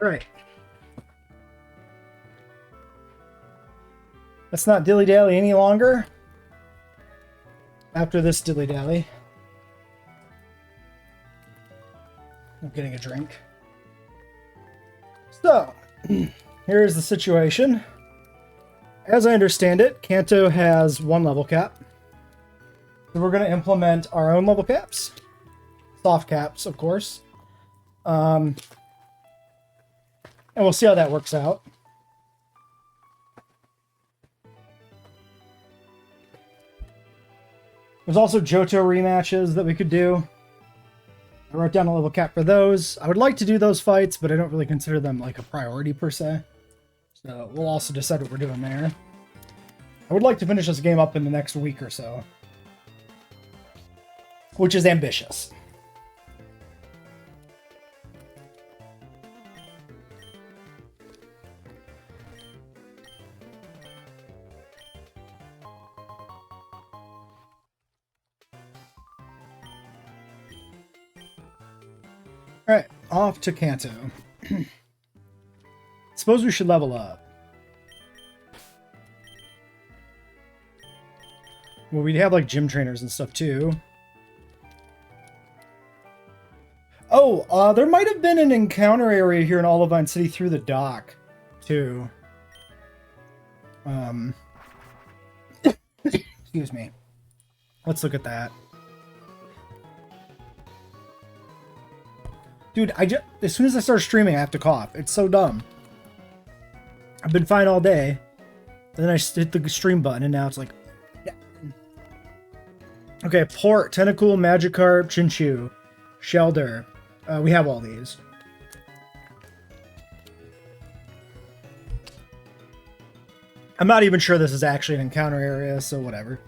All right. Let's not dilly-dally any longer. After this dilly-dally, I'm getting a drink. So, here's the situation. As I understand it, Kanto has 1 level cap. So we're going to implement our own level caps. Soft caps, of course. And we'll see how that works out. There's also Johto rematches that we could do. I wrote down a level cap for those. I would like to do those fights, but I don't really consider them like a priority per se. So we'll also decide what we're doing there. I would like to finish this game up in the next week or so, which is ambitious. Alright, off to Kanto. Suppose we should level up. Well, we'd have like gym trainers and stuff too. Oh, there might have been an encounter area here in Olivine City through the dock, too. Excuse me. Let's look at that. Dude, as soon as I start streaming, I have to cough. It's so dumb. I've been fine all day. And then I hit the stream button, and now it's like... Yeah. Okay, Port, Tentacool, Magikarp, Chinchou, Shelder. We have all these. I'm not even sure this is actually an encounter area, so whatever.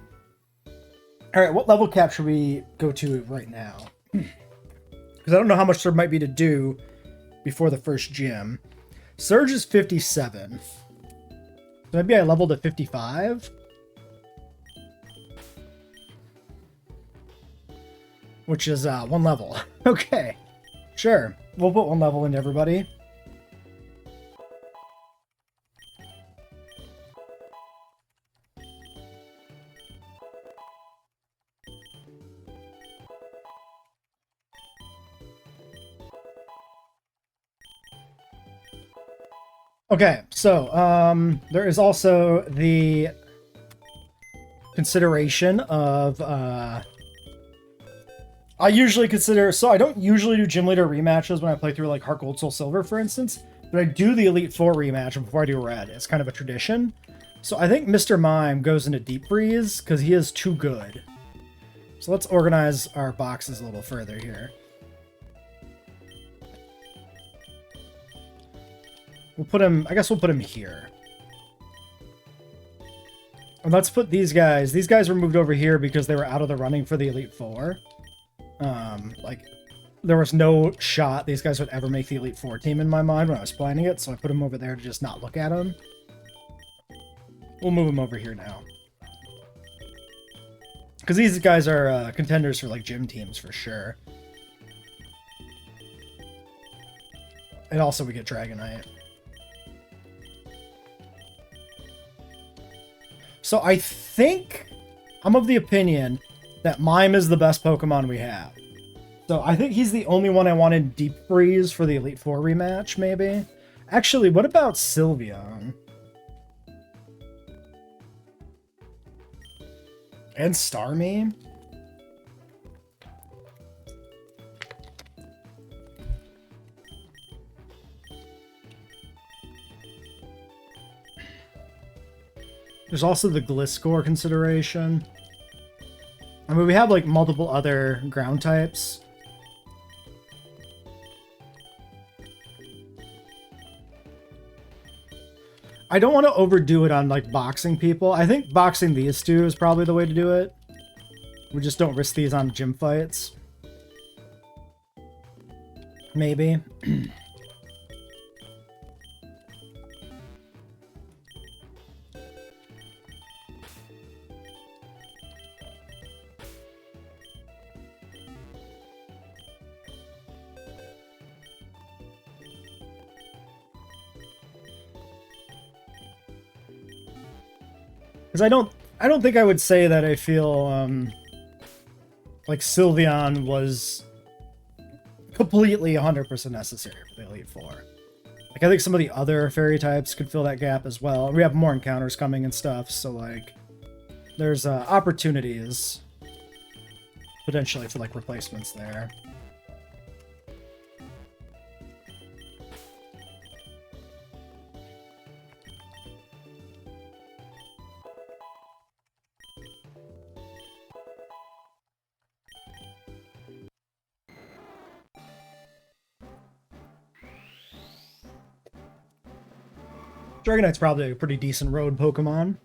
Alright, what level cap should we go to right now? Because I don't know how much there might be to do before the first gym. Surge is 57. So maybe I leveled at 55? Which is 1 level. Okay. Sure. We'll put 1 level into everybody. Okay, so there is also the consideration of I usually consider, so I don't usually do gym leader rematches when I play through like Heart Gold Soul Silver, for instance, but I do the Elite Four rematch before I do Red. It's kind of a tradition. So I think Mr. Mime goes into Deep Freeze because he is too good. So let's organize our boxes a little further here. We'll put him, I guess we'll put him here. And let's put these guys. These guys were moved over here because they were out of the running for the Elite Four. Like, there was no shot these guys would ever make the Elite Four team in my mind when I was planning it, so I put them over there to just not look at them. We'll move them over here now. Because these guys are contenders for, like, gym teams for sure. And also we get Dragonite. So I think I'm of the opinion that Mime is the best Pokemon we have. So I think he's the only one I want in Deep Freeze for the Elite Four rematch, maybe. Actually, what about Sylveon? And Starmie? There's also the Gliscor consideration. I mean, we have, like, multiple other ground types. I don't want to overdo it on, like, boxing people. I think boxing these two is probably the way to do it. We just don't risk these on gym fights. Maybe. Because I don't think I would say that I feel like Sylveon was completely 100% necessary for the Elite Four. Like, I think some of the other fairy types could fill that gap as well. We have more encounters coming and stuff, so, like, there's opportunities potentially for, like, replacements there. Dragonite's probably a pretty decent road Pokemon.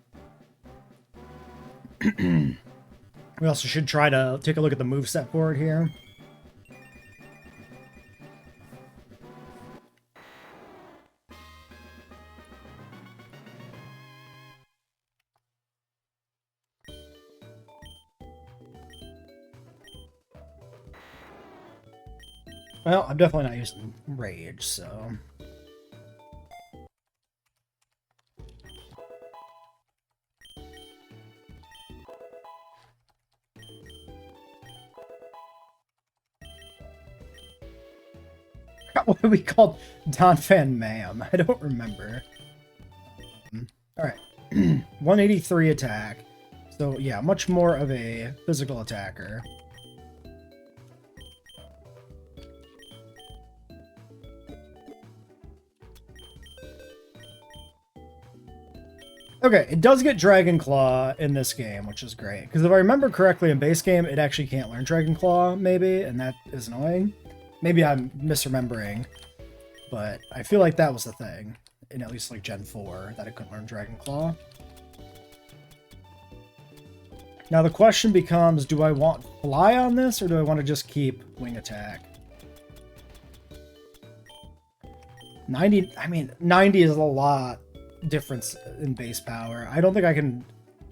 We also should try to take a look at the moveset for it here. Well, I'm definitely not using Rage, so... What are we called? Donphan Ma'am. I don't remember. Alright. 183 attack. So, yeah, much more of a physical attacker. Okay, it does get Dragon Claw in this game, which is great. Because if I remember correctly, in base game, it actually can't learn Dragon Claw, maybe, and that is annoying. Maybe I'm misremembering, but I feel like that was the thing, in at least like Gen 4, that it couldn't learn Dragon Claw. Now the question becomes, do I want Fly on this, or do I want to just keep Wing Attack? 90, I mean, 90 is a lot difference in base power. I don't think I can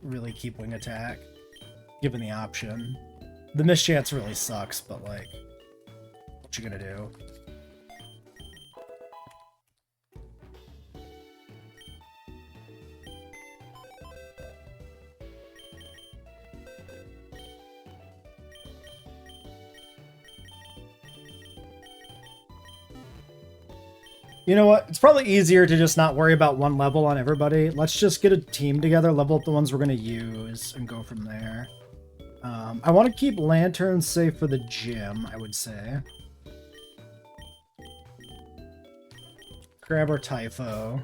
really keep Wing Attack, given the option. The mischance really sucks, but like, what you gonna do? You know what? It's probably easier to just not worry about one level on everybody. Let's just get a team together, level up the ones we're going to use, and go from there. I want to keep Lantern safe for the gym, I would say. Grab our Typho.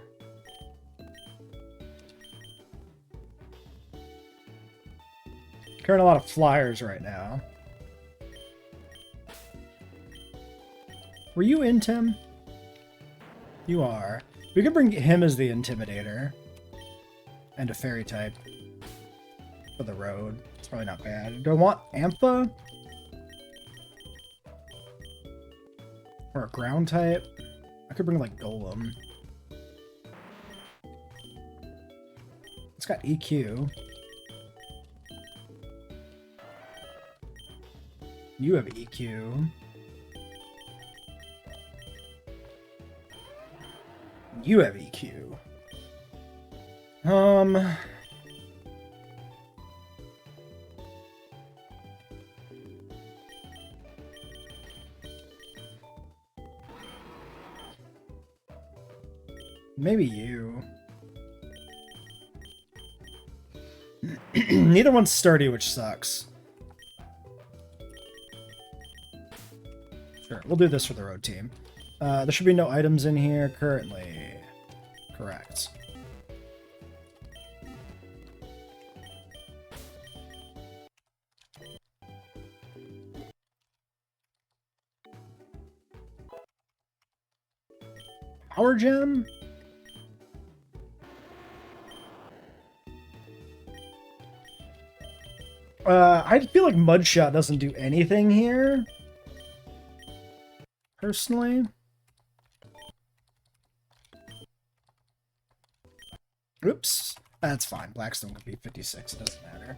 Carrying a lot of flyers right now. Were you in, Tim? You are. We could bring him as the Intimidator. And a Fairy type. For the road. It's probably not bad. Do I want Ampha? Or a Ground type? I could bring, like, Golem. It's got EQ. You have EQ. You have EQ. Maybe you. Neither one's sturdy, which sucks. Sure, we'll do this for the road team. There should be no items in here currently. Correct. Power Gem? I feel like Mudshot doesn't do anything here. Personally. Oops. That's fine. Blackstone could be 56. It doesn't matter.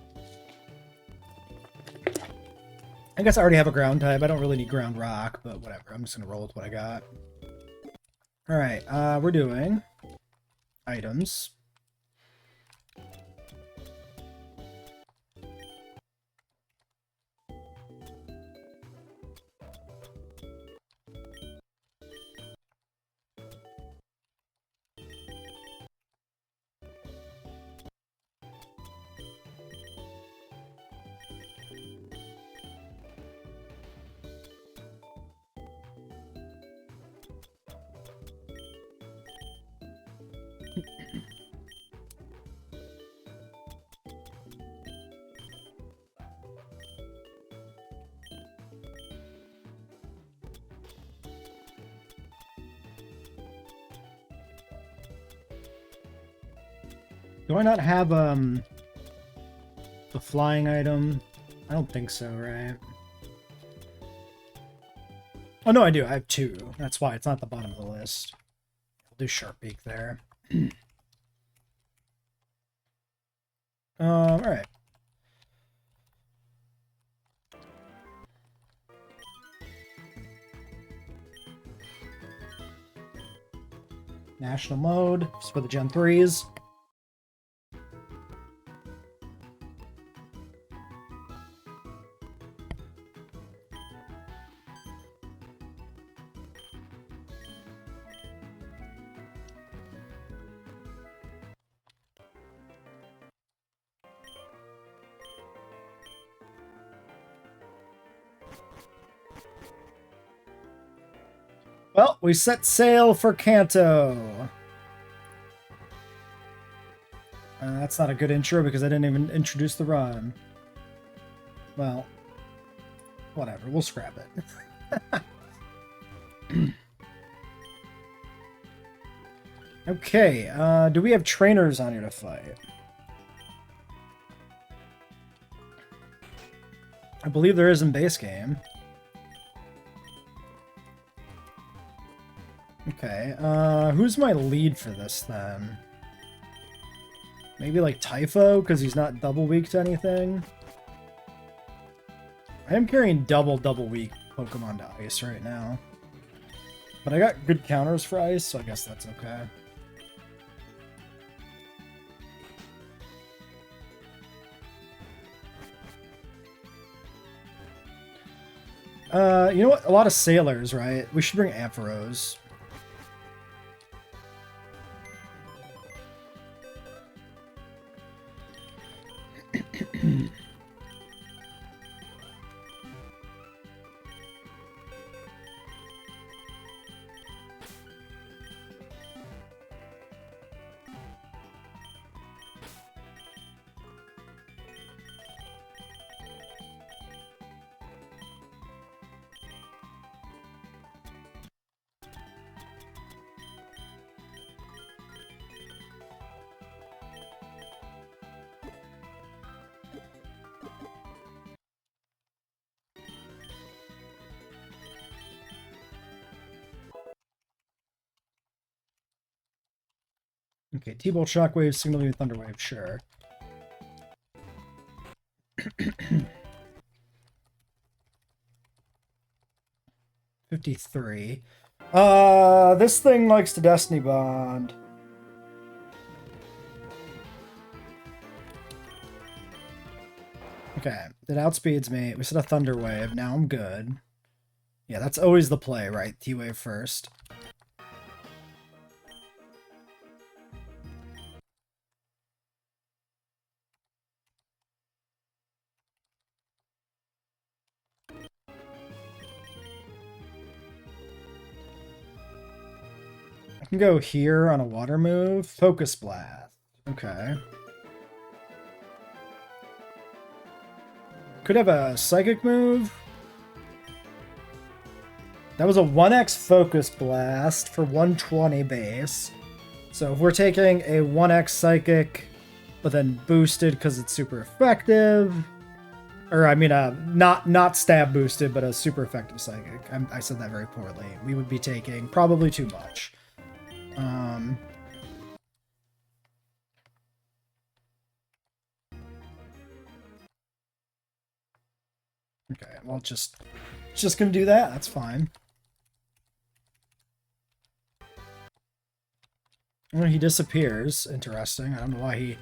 I guess I already have a ground type. I don't really need ground rock, but whatever. I'm just going to roll with what I got. Alright, we're doing items. Do I not have the flying item? I don't think so, right? Oh no, I do. I have 2. That's why it's not at the bottom of the list. I'll do Sharp Beak there. Alright. National mode for the Gen 3s. Well, we set sail for KANTO. That's not a good intro because I didn't even introduce the run. Well, whatever. We'll scrap it. Okay, do we have trainers on here to fight? I believe there is in base game. Okay, who's my lead for this then? Maybe like Typho, because he's not double weak to anything? I am carrying double weak Pokemon to Ice right now. But I got good counters for Ice, so I guess that's okay. You know what? A lot of sailors, right? We should bring Ampharos. Okay, T-Bolt, Shockwave, Signal Wave, Thunderwave, sure. 53. This thing likes to Destiny Bond. Okay, it outspeeds me. We set a Thunder Wave. Now I'm good. Yeah, that's always the play, right? T-Wave first. I can go here on a water move. Focus Blast. Okay. Could have a Psychic move. That was a 1x Focus Blast for 120 base. So if we're taking a 1x Psychic, but then boosted because it's super effective, or I mean, not stab boosted, but a super effective Psychic. I said that very poorly. We would be taking probably too much. Okay, well, just gonna do that. That's fine. Well, he disappears. Interesting. I don't know why he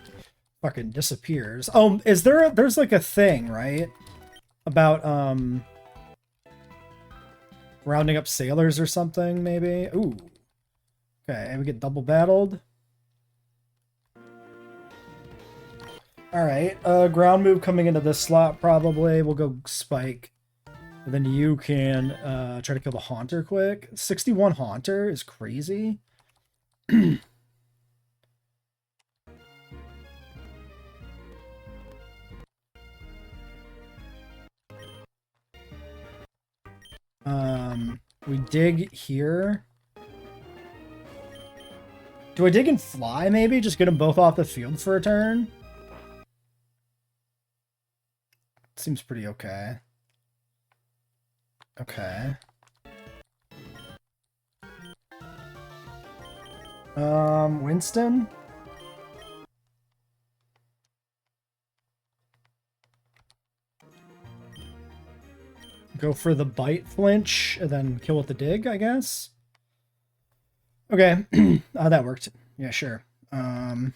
fucking disappears. Oh, is there's like a thing, right? About, rounding up sailors or something, maybe? Ooh. Okay, and we get double battled. Alright, ground move coming into this slot, probably. We'll go Spike. And then you can, try to kill the Haunter quick. 61 Haunter is crazy. We dig here. Do I dig and fly, maybe? Just get them both off the field for a turn? Seems pretty okay. Okay. Winston? Go for the bite flinch, and then kill with the dig, I guess? Okay. That worked. Yeah, sure. Why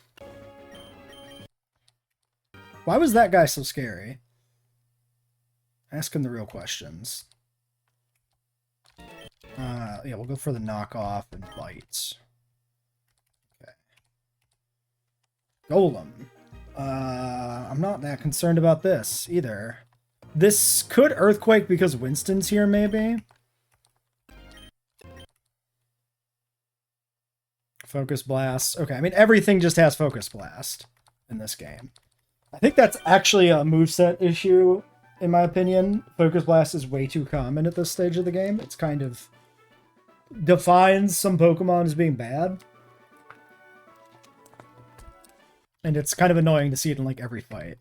was that guy so scary? Ask him the real questions. Yeah, we'll go for the knockoff and bites. Okay. Golem. I'm not that concerned about this either. This could Earthquake because Winston's here, maybe? Focus Blast. Okay, I mean, everything just has Focus Blast in this game. I think that's actually a moveset issue, in my opinion. Focus Blast is way too common at this stage of the game. It's kind of defines some Pokemon as being bad. And it's kind of annoying to see it in, like, every fight.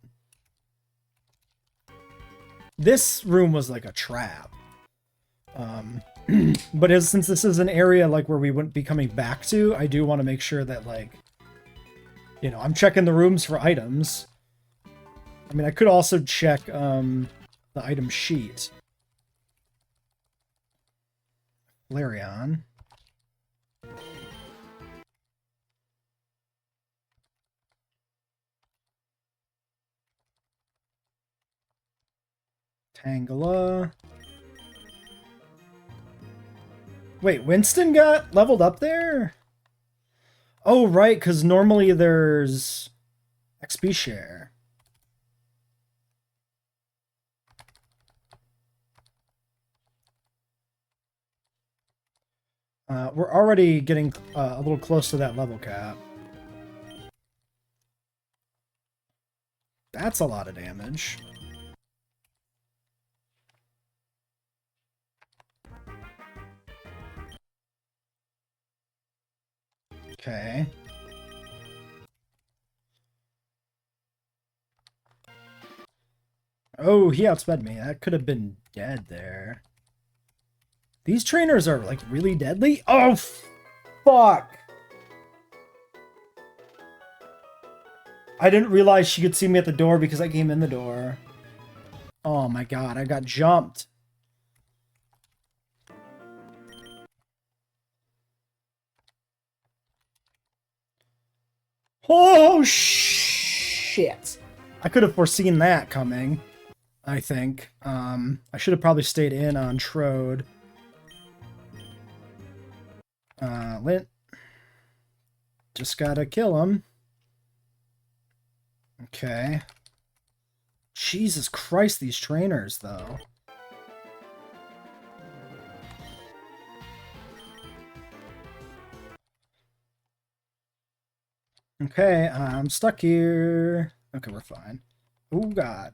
This room was like a trap. But since this is an area like where we wouldn't be coming back to, I do want to make sure that, like, you know, I'm checking the rooms for items. I mean, I could also check the item sheet. Flareon. Tangela. Wait, Winston got leveled up there? Oh, right, because normally there's XP share. We're already getting a little close to that level cap. That's a lot of damage. Okay. Oh, he outsped me. That could have been dead there. These trainers are, like, really deadly? Oh, fuck! I didn't realize she could see me at the door because I came in the door. Oh my god, I got jumped. Oh, shit. I could have foreseen that coming, I think. I should have probably stayed in on Trode. Lint. Just gotta kill him. Okay. Jesus Christ, these trainers, though. Okay, I'm stuck here. Okay, we're fine. Oh, God.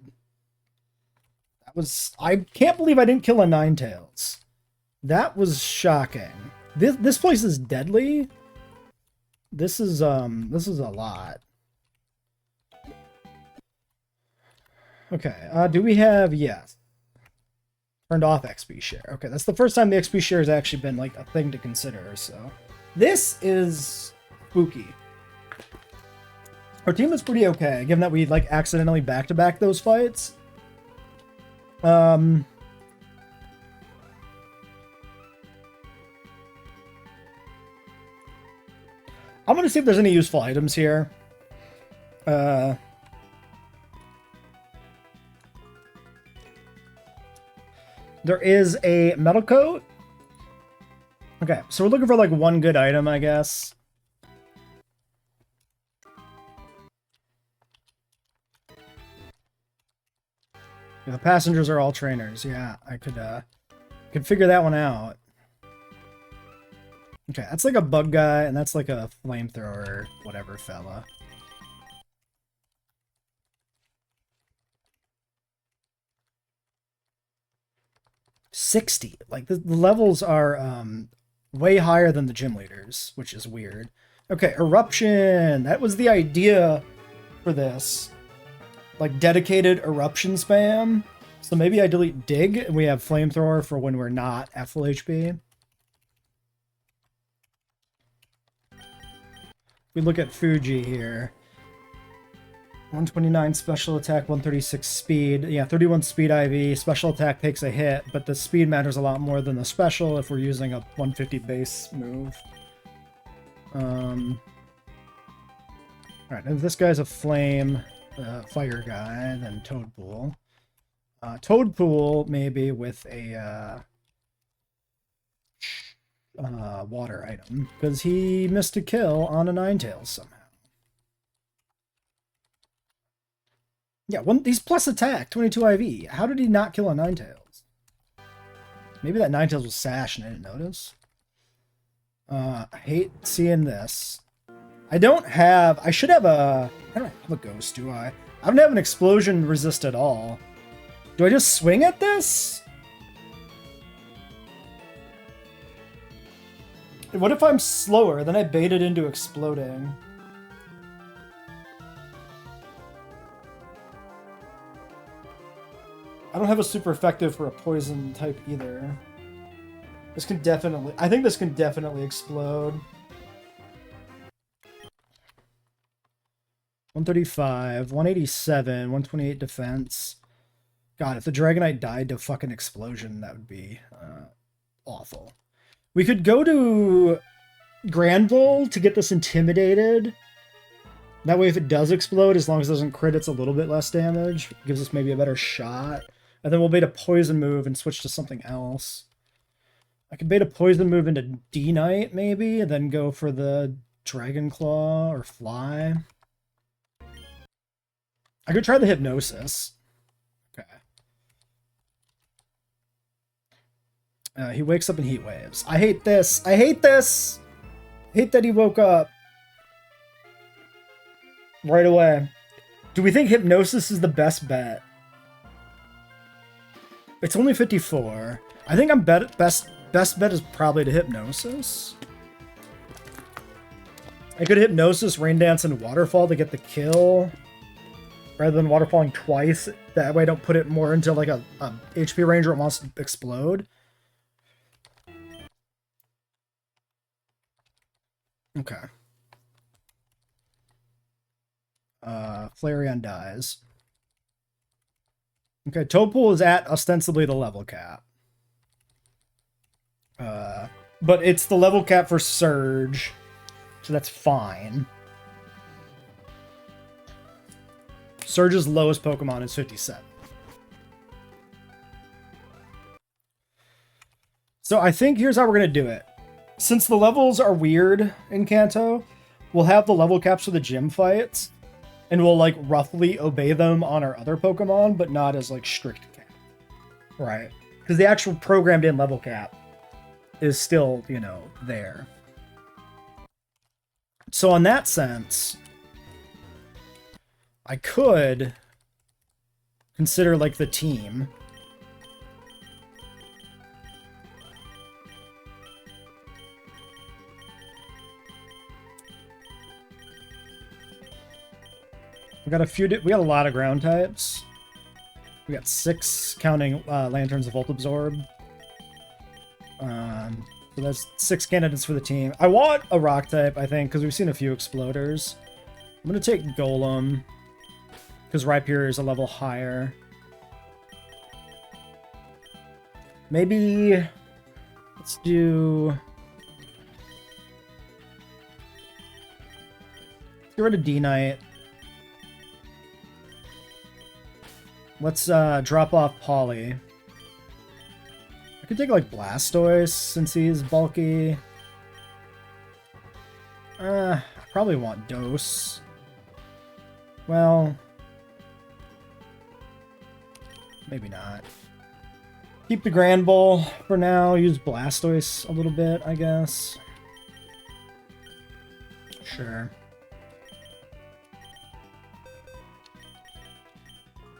That was... I can't believe I didn't kill a Ninetales. That was shocking. This place is deadly. This is a lot. Okay, do we have... Yes. Turned off XP share. Okay, that's the first time the XP share has actually been, like, a thing to consider, so... This is spooky. Our team is pretty okay, given that we, like, accidentally back-to-back those fights. I'm gonna see if there's any useful items here. There is a metal coat. Okay, so we're looking for, like, one good item, I guess. Yeah, the passengers are all trainers. Yeah, I could figure that one out. Okay, that's like a bug guy, and that's like a flamethrower, whatever fella. $60. Like, the levels are way higher than the gym leaders, which is weird. Okay, eruption. That was the idea for this. Like dedicated eruption spam. So maybe I delete dig and we have flamethrower for when we're not at full HP. We look at Fuji here. 129 special attack, 136 speed. Yeah, 31 speed IV. Special attack takes a hit, but the speed matters a lot more than the special if we're using a 150 base move. Alright, if this guy's a flame fire guy, then Toadpool. Toadpool maybe with a water item, because he missed a kill on a Ninetales somehow. Yeah, he's plus attack, 22 IV. How did he not kill a Ninetales? Maybe that Ninetales was Sash and I didn't notice. I hate seeing this. I should have I don't have a ghost, do I? I don't have an explosion resist at all. Do I just swing at this? What if I'm slower? Then I bait it into exploding. I don't have a super effective for a poison type either. This can definitely... I think this can definitely explode. 135, 187, 128 defense. God, if the Dragonite died to fucking explosion, that would be awful. We could go to Granville to get this intimidated. That way, if it does explode, as long as it doesn't crit, it's a little bit less damage. Gives us maybe a better shot. And then we'll bait a poison move and switch to something else. I could bait a poison move into D-Knight, maybe, and then go for the Dragon Claw or Fly. I could try the Hypnosis. Okay. He wakes up in Heat Waves. I hate this! I hate this! I hate that he woke up. Right away. Do we think Hypnosis is the best bet? It's only 54. I think best bet is probably to Hypnosis. I could Hypnosis, Rain Dance, and Waterfall to get the kill. Rather than Waterfalling twice. That way I don't put it more into like a HP range where it wants to explode. Okay. Flareon dies. Okay, Toadpool is at ostensibly the level cap. But it's the level cap for Surge, so that's fine. Surge's lowest Pokemon is 57. So I think here's how we're going to do it. Since the levels are weird in Kanto, we'll have the level caps for the gym fights, and we'll, like, roughly obey them on our other Pokemon, but not as, like, strict cap. Right. Because the actual programmed-in level cap is still, you know, there. So in that sense, I could consider, like, the team. We got a lot of ground types. We got 6 counting Lanterns of Volt Absorb. So that's 6 candidates for the team. I want a rock type, I think, because we've seen a few exploders. I'm going to take Golem, because Rhyperior is a level higher. Maybe... let's do... let's get rid of D-Knight. Let's drop off Polly. I could take, like, Blastoise, since he's bulky. I probably want Dose. Well... maybe not. Keep the Grand Bull for now. Use Blastoise a little bit, I guess. Sure.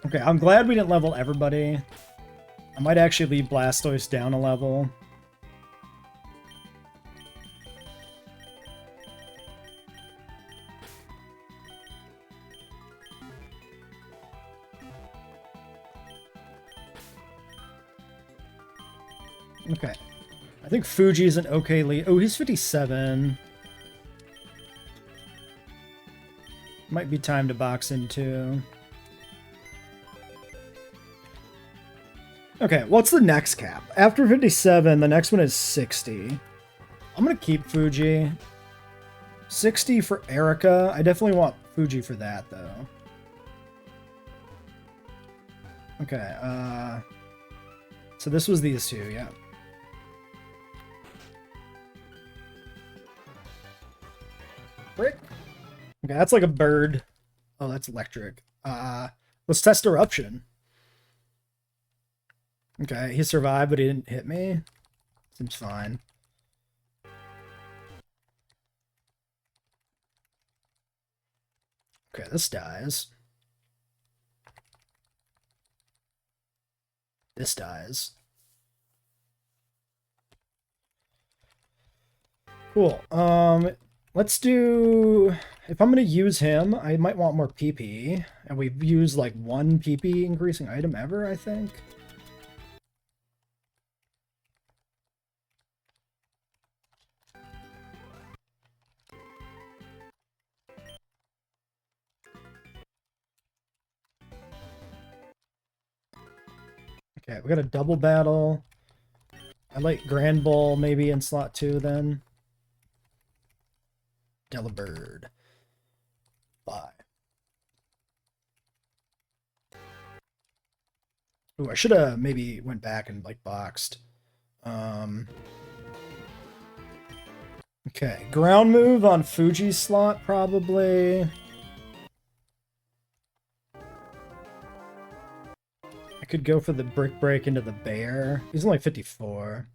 Okay, I'm glad we didn't level everybody. I might actually leave Blastoise down a level. Okay. I think Fuji's an okay lead. Oh, he's 57. Might be time to box in too. Okay, what's the next cap? After 57, the next one is 60. I'm gonna keep Fuji. 60 for Erica. I definitely want Fuji for that, though. Okay, so this was these two, yeah. Brick. Okay, that's like a bird. Oh, that's electric. Let's test Eruption. Okay, he survived, but he didn't hit me. Seems fine. Okay, this dies. This dies. Cool. Let's do... If I'm going to use him, I might want more PP. And we've used like one PP increasing item ever, I think. Okay, we got a double battle. I like Grand Ball maybe in slot 2 then. Delibird. Bye. Ooh, I should have maybe went back and like boxed. Okay, ground move on Fuji's slot probably. I could go for the brick break into the bear. He's only 54.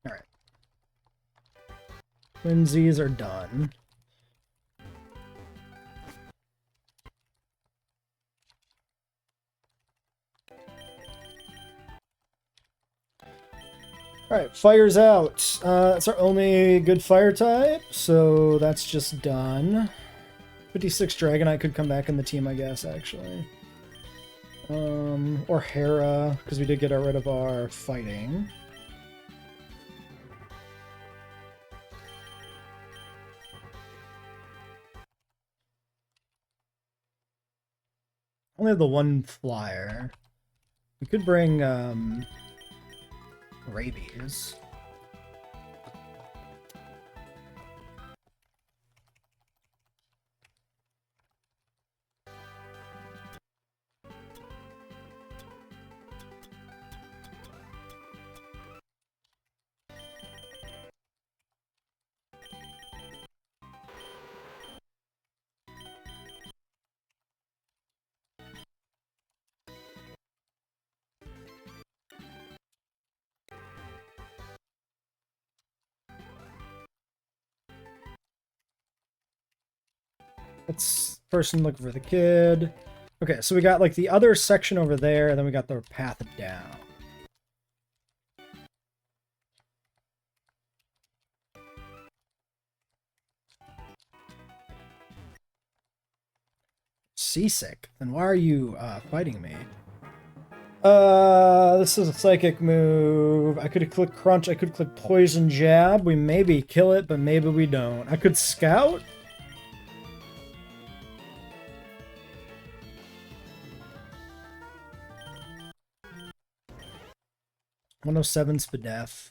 Alright. Twinsies are done. Alright, fire's out. That's our only good fire type, so that's just done. 56 Dragonite could come back in the team, I guess, actually. Or Hera, because we did get rid of our fighting. Only have the one flyer. We could bring, Rabies. Let's person look for the kid. Okay, so we got like the other section over there, and then we got the path down. Seasick? Then why are you fighting me? This is a psychic move. I could click crunch, I could click poison jab. We maybe kill it, but maybe we don't. I could scout. 107 Spadef.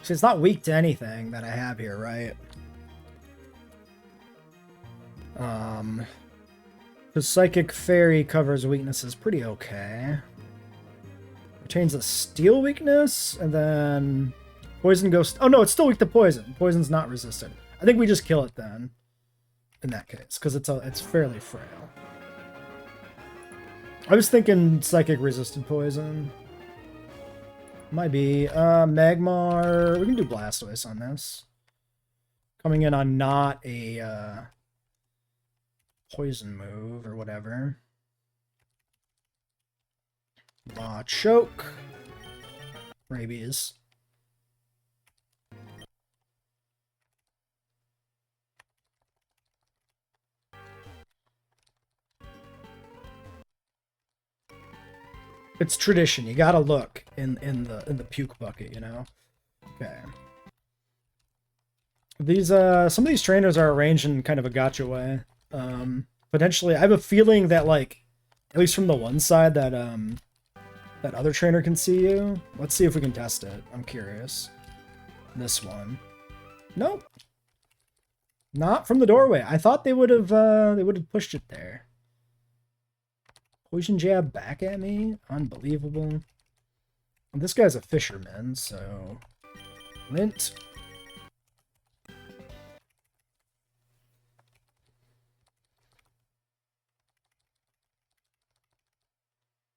See, it's not weak to anything that I have here, right? The Psychic Fairy covers weaknesses pretty okay. Retains a Steel weakness, and then Poison Ghost. Oh no, it's still weak to Poison. Poison's not resistant. I think we just kill it then. In that case, because it's fairly frail. I was thinking Psychic resisted Poison. Might be. Magmar. We can do Blastoise on this. Coming in on not a poison move or whatever. Law choke. Rabies. It's tradition. You gotta look in the puke bucket, you know. Okay. These some of these trainers are arranged in kind of a gotcha way. Potentially, I have a feeling that, like, at least from the one side, that that other trainer can see you. Let's see if we can test it. I'm curious. This one. Nope. Not from the doorway. I thought they would have pushed it there. Poison jab back at me? Unbelievable. And this guy's a fisherman, so lint.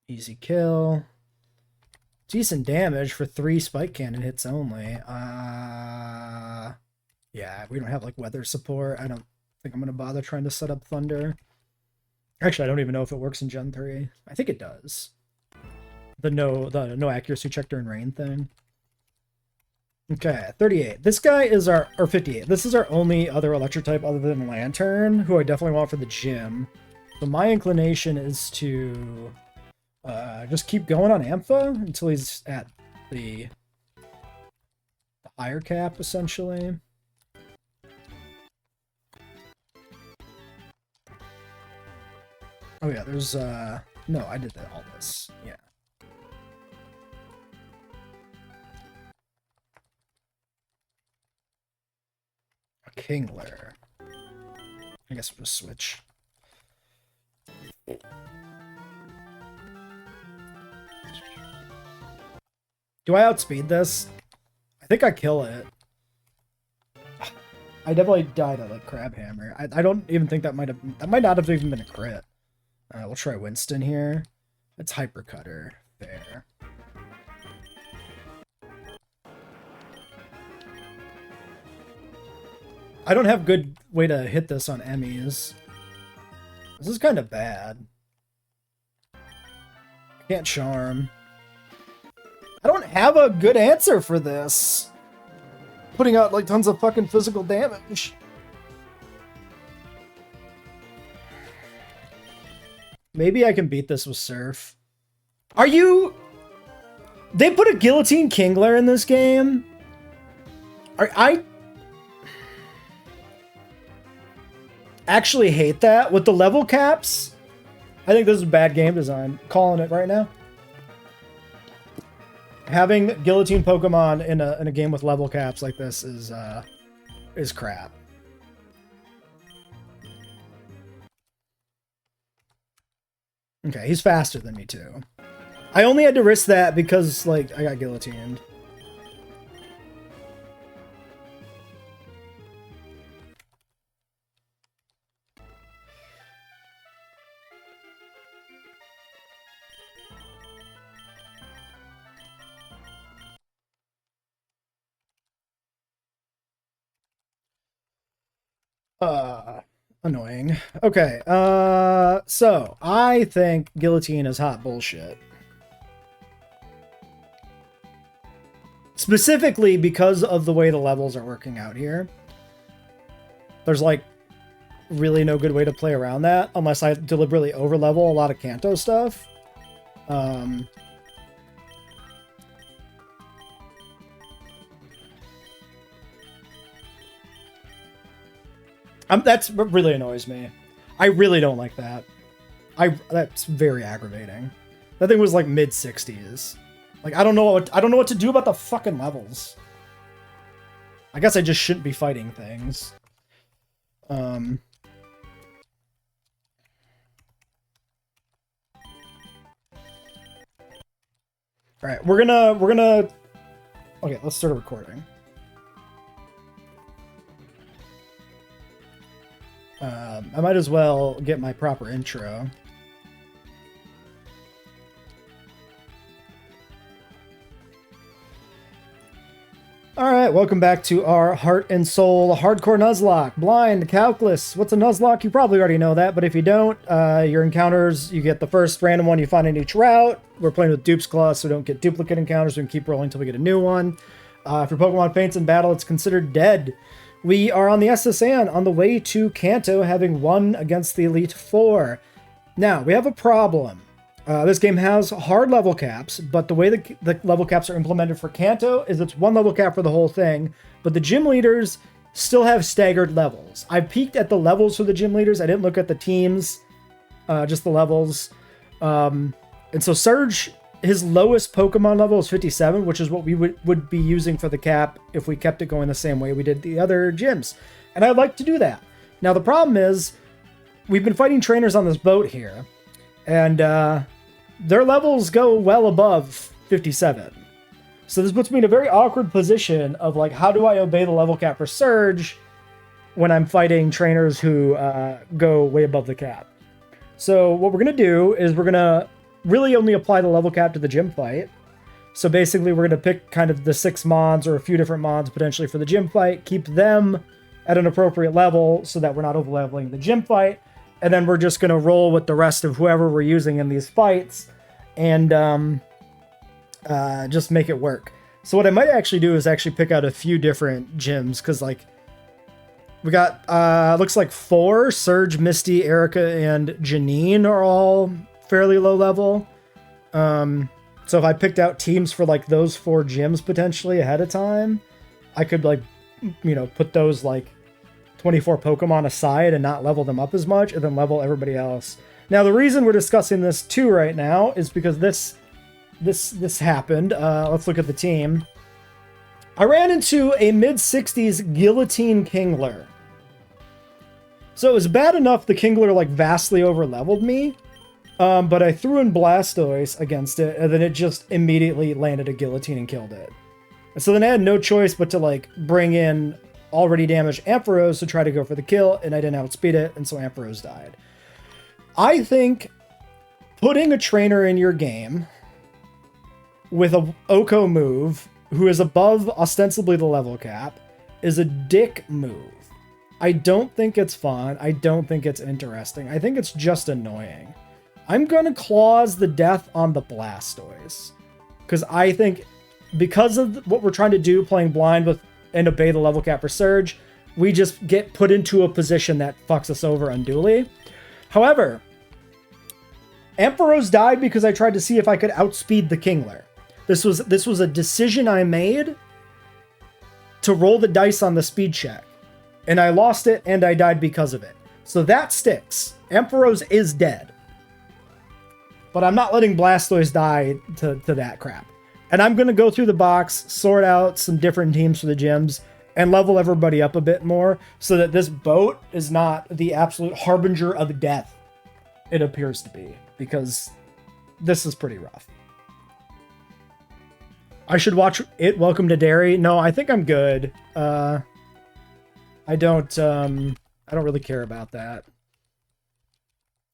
Easy kill. Decent damage for 3 spike cannon hits only. Yeah, we don't have like weather support. I don't think I'm gonna bother trying to set up thunder. Actually, I don't even know if it works in Gen 3. I think it does. The no accuracy check during rain thing. Okay, 38. This guy is our, or 58. This is our only other electric type other than Lantern, who I definitely want for the gym. So my inclination is to just keep going on Ampha until he's at the higher cap, essentially. Oh yeah, there's no, I did all this. Yeah. A Kingler. I guess we'll just switch. Do I outspeed this? I think I kill it. I definitely died at like Crab Hammer. I don't even think that might not have even been a crit. We'll try Winston here. It's Hyper Cutter. Fair. I don't have good way to hit this on Emmys. This is kind of bad. I can't charm. I don't have a good answer for this. Putting out like tons of fucking physical damage. Maybe I can beat this with Surf. Are you... They put a Guillotine Kingler in this game? I actually hate that. With the level caps, I think this is bad game design. Calling it right now. Having Guillotine Pokemon in a game with level caps like this is crap. Okay, he's faster than me too. I only had to risk that because, like, I got guillotined. Annoying. Okay, so I think Guillotine is hot bullshit. Specifically because of the way the levels are working out here. There's, like, really no good way to play around that unless I deliberately overlevel a lot of Kanto stuff. That's what really annoys me. I really don't like that. That's very aggravating. That thing was like mid-60s. Like, I don't know what to do about the fucking levels. I guess I just shouldn't be fighting things. Alright, we're gonna okay, let's start a recording. I might as well get my proper intro. Alright, welcome back to our Heart and Soul Hardcore Nuzlocke. Blind, Calculus. What's a Nuzlocke? You probably already know that, but if you don't, your encounters, you get the first random one you find in each route. We're playing with Dupe's Claw, so we don't get duplicate encounters. We can keep rolling until we get a new one. If your Pokemon faints in battle, it's considered dead. We are on the SSN on the way to Kanto, having won against the Elite Four. Now, we have a problem. This game has hard level caps, but the way the level caps are implemented for Kanto is it's one level cap for the whole thing, but the gym leaders still have staggered levels. I peeked at the levels for the gym leaders. I didn't look at the teams, just the levels. And so Surge, his lowest Pokemon level is 57, which is what we would be using for the cap if we kept it going the same way we did the other gyms. And I'd like to do that. Now, the problem is we've been fighting trainers on this boat here, and their levels go well above 57. So this puts me in a very awkward position of like, how do I obey the level cap for Surge when I'm fighting trainers who go way above the cap? So what we're going to do is we're going to really only apply the level cap to the gym fight. So basically we're going to pick kind of the 6 mons or a few different mons potentially for the gym fight, keep them at an appropriate level so that we're not over-leveling the gym fight. And then we're just going to roll with the rest of whoever we're using in these fights and just make it work. So what I might actually do is actually pick out a few different gyms, because like we got looks like 4, Surge, Misty, Erica, and Janine are all fairly low level. So if I picked out teams for like those 4 gyms potentially ahead of time, I could like, you know, put those like 24 Pokemon aside and not level them up as much, and then level everybody else. Now, the reason we're discussing this too right now is because this happened. Let's look at the team. I ran into a mid-60s Guillotine Kingler. So it was bad enough the Kingler like vastly over-leveled me, but I threw in Blastoise against it, and then it just immediately landed a Guillotine and killed it. And so then I had no choice but to like bring in already damaged Ampharos to try to go for the kill, and I didn't outspeed it, and so Ampharos died. I think putting a trainer in your game with a Oko move who is above ostensibly the level cap is a dick move. I don't think it's fun. I don't think it's interesting. I think it's just annoying. I'm going to clause the death on the Blastoise, because I think because of what we're trying to do playing blind with and obey the level cap for Surge, we just get put into a position that fucks us over unduly. However, Ampharos died because I tried to see if I could outspeed the Kingler. This was a decision I made to roll the dice on the speed check, and I lost it and I died because of it. So that sticks. Ampharos is dead. But I'm not letting Blastoise die to that crap. And I'm going to go through the box, sort out some different teams for the gyms, and level everybody up a bit more so that this boat is not the absolute harbinger of death it appears to be, because this is pretty rough. I should watch it. Welcome to Derry. No, I think I'm good. I don't really care about that.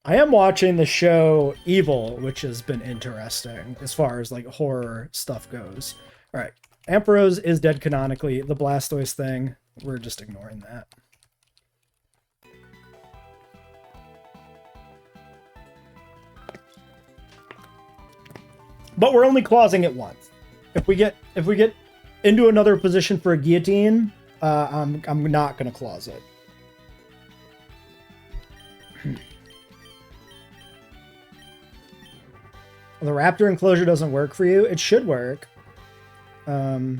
I am watching the show Evil, which has been interesting as far as like horror stuff goes. All right, Ampharos is dead canonically. The Blastoise thing, we're just ignoring that. But we're only clausing it once. If we get into another position for a guillotine, I'm not gonna clause it. The raptor enclosure doesn't work for you. It should work. I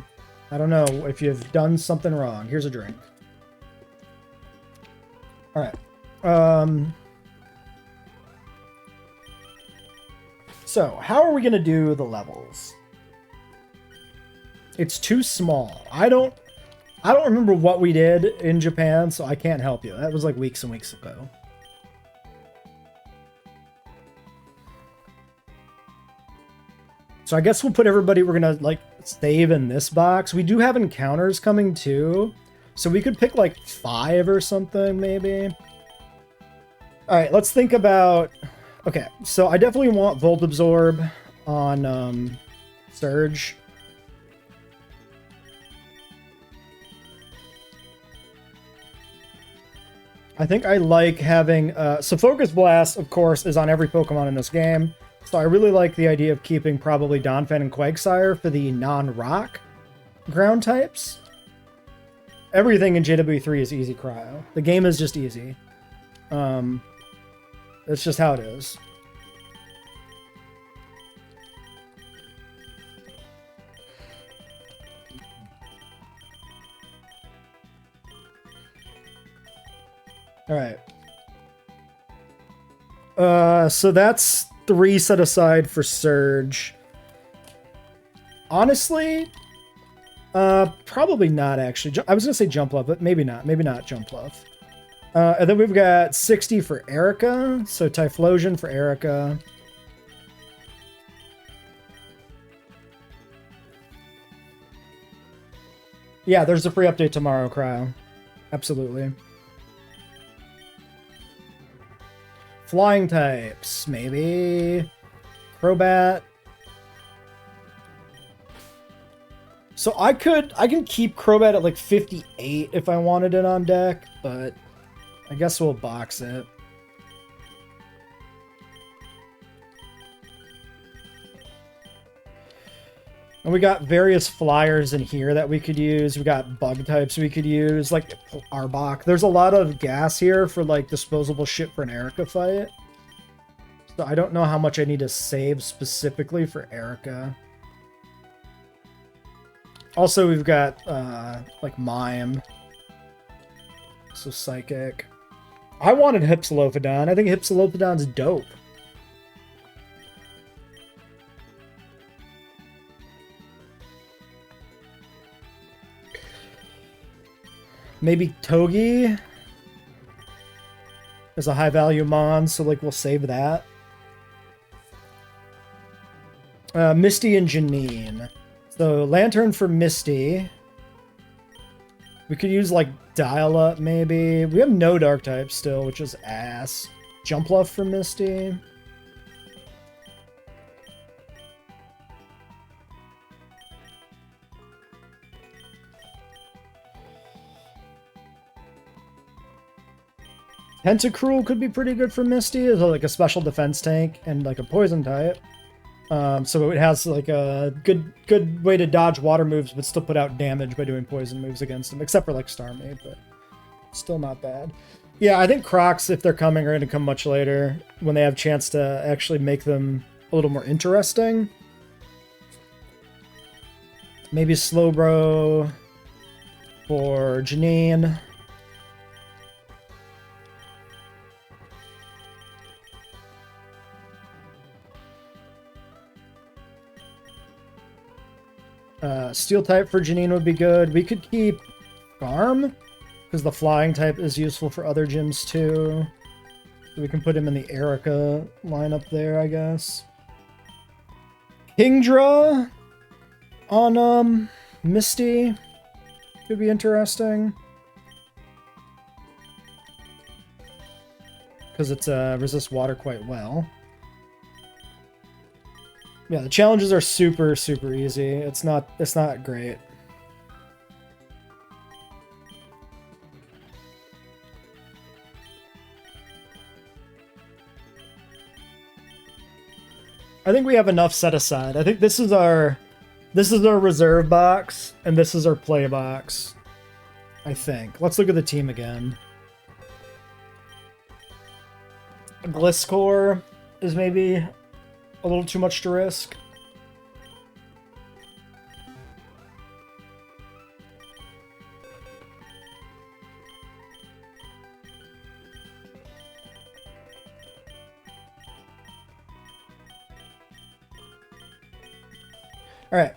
don't know if you've done something wrong. Here's a drink. All right. So how are we going to do the levels? It's too small. I don't remember what we did in Japan, so I can't help you. That was like weeks and weeks ago. So I guess we'll put everybody we're going to like save in this box. We do have encounters coming too. So we could pick like 5 or something maybe. All right, let's think about... Okay, so I definitely want Volt Absorb on Surge. I think I like having... so Focus Blast, of course, is on every Pokemon in this game. So I really like the idea of keeping probably Donphan and Quagsire for the non-rock ground types. Everything in JW3 is easy cryo. The game is just easy. That's just how it is. Alright. So that's 3 set aside for Surge. Honestly, probably not actually. I was gonna say Jump Love, but maybe not. Maybe not Jump Love. And then we've got 60 for Erica. So Typhlosion for Erica. Yeah, there's a free update tomorrow, Cryo. Absolutely. Flying types, maybe. Crobat. So I can keep Crobat at like 58 if I wanted it on deck, but I guess we'll box it. And we got various flyers in here that we could use. We got bug types we could use, like Arbok. There's a lot of gas here for like disposable shit for an Erica fight. So I don't know how much I need to save specifically for Erica. Also, we've got like Mime. So Psychic. I wanted Hypsilophodon. I think Hypsilophodon's dope. Maybe Togi is a high value mon, so like we'll save that. Misty and Janine. So Lantern for Misty. We could use like Dial Up maybe. We have no dark types still, which is ass. Jumpluff for Misty. Tentacruel could be pretty good for Misty as like a special defense tank and like a poison type. So it has like a good way to dodge water moves but still put out damage by doing poison moves against them, except for like Starmie, but still not bad. Yeah, I think Crocs, if they're coming, are going to come much later when they have a chance to actually make them a little more interesting. Maybe Slowbro for Janine. Steel type for Janine would be good. We could keep Garm, because the flying type is useful for other gyms too. So we can put him in the Erica lineup there, I guess. Kingdra on Misty could be interesting. Because it's resists water quite well. Yeah, the challenges are super easy. It's not great. I think we have enough set aside. I think this is our reserve box and this is our play box. I think. Let's look at the team again. Gliscor is maybe a little too much to risk. All right.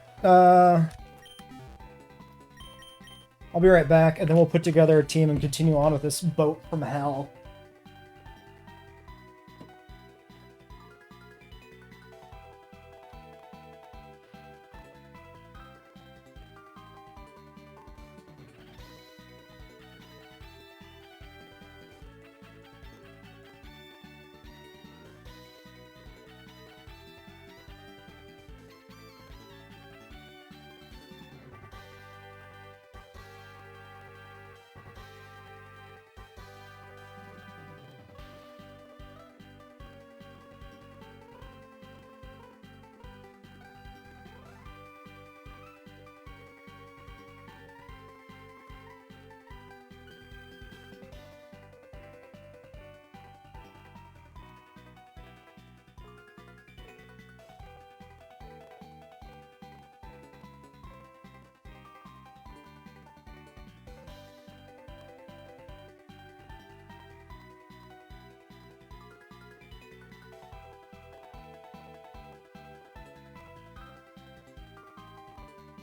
I'll be right back, and then we'll put together a team and continue on with this boat from hell.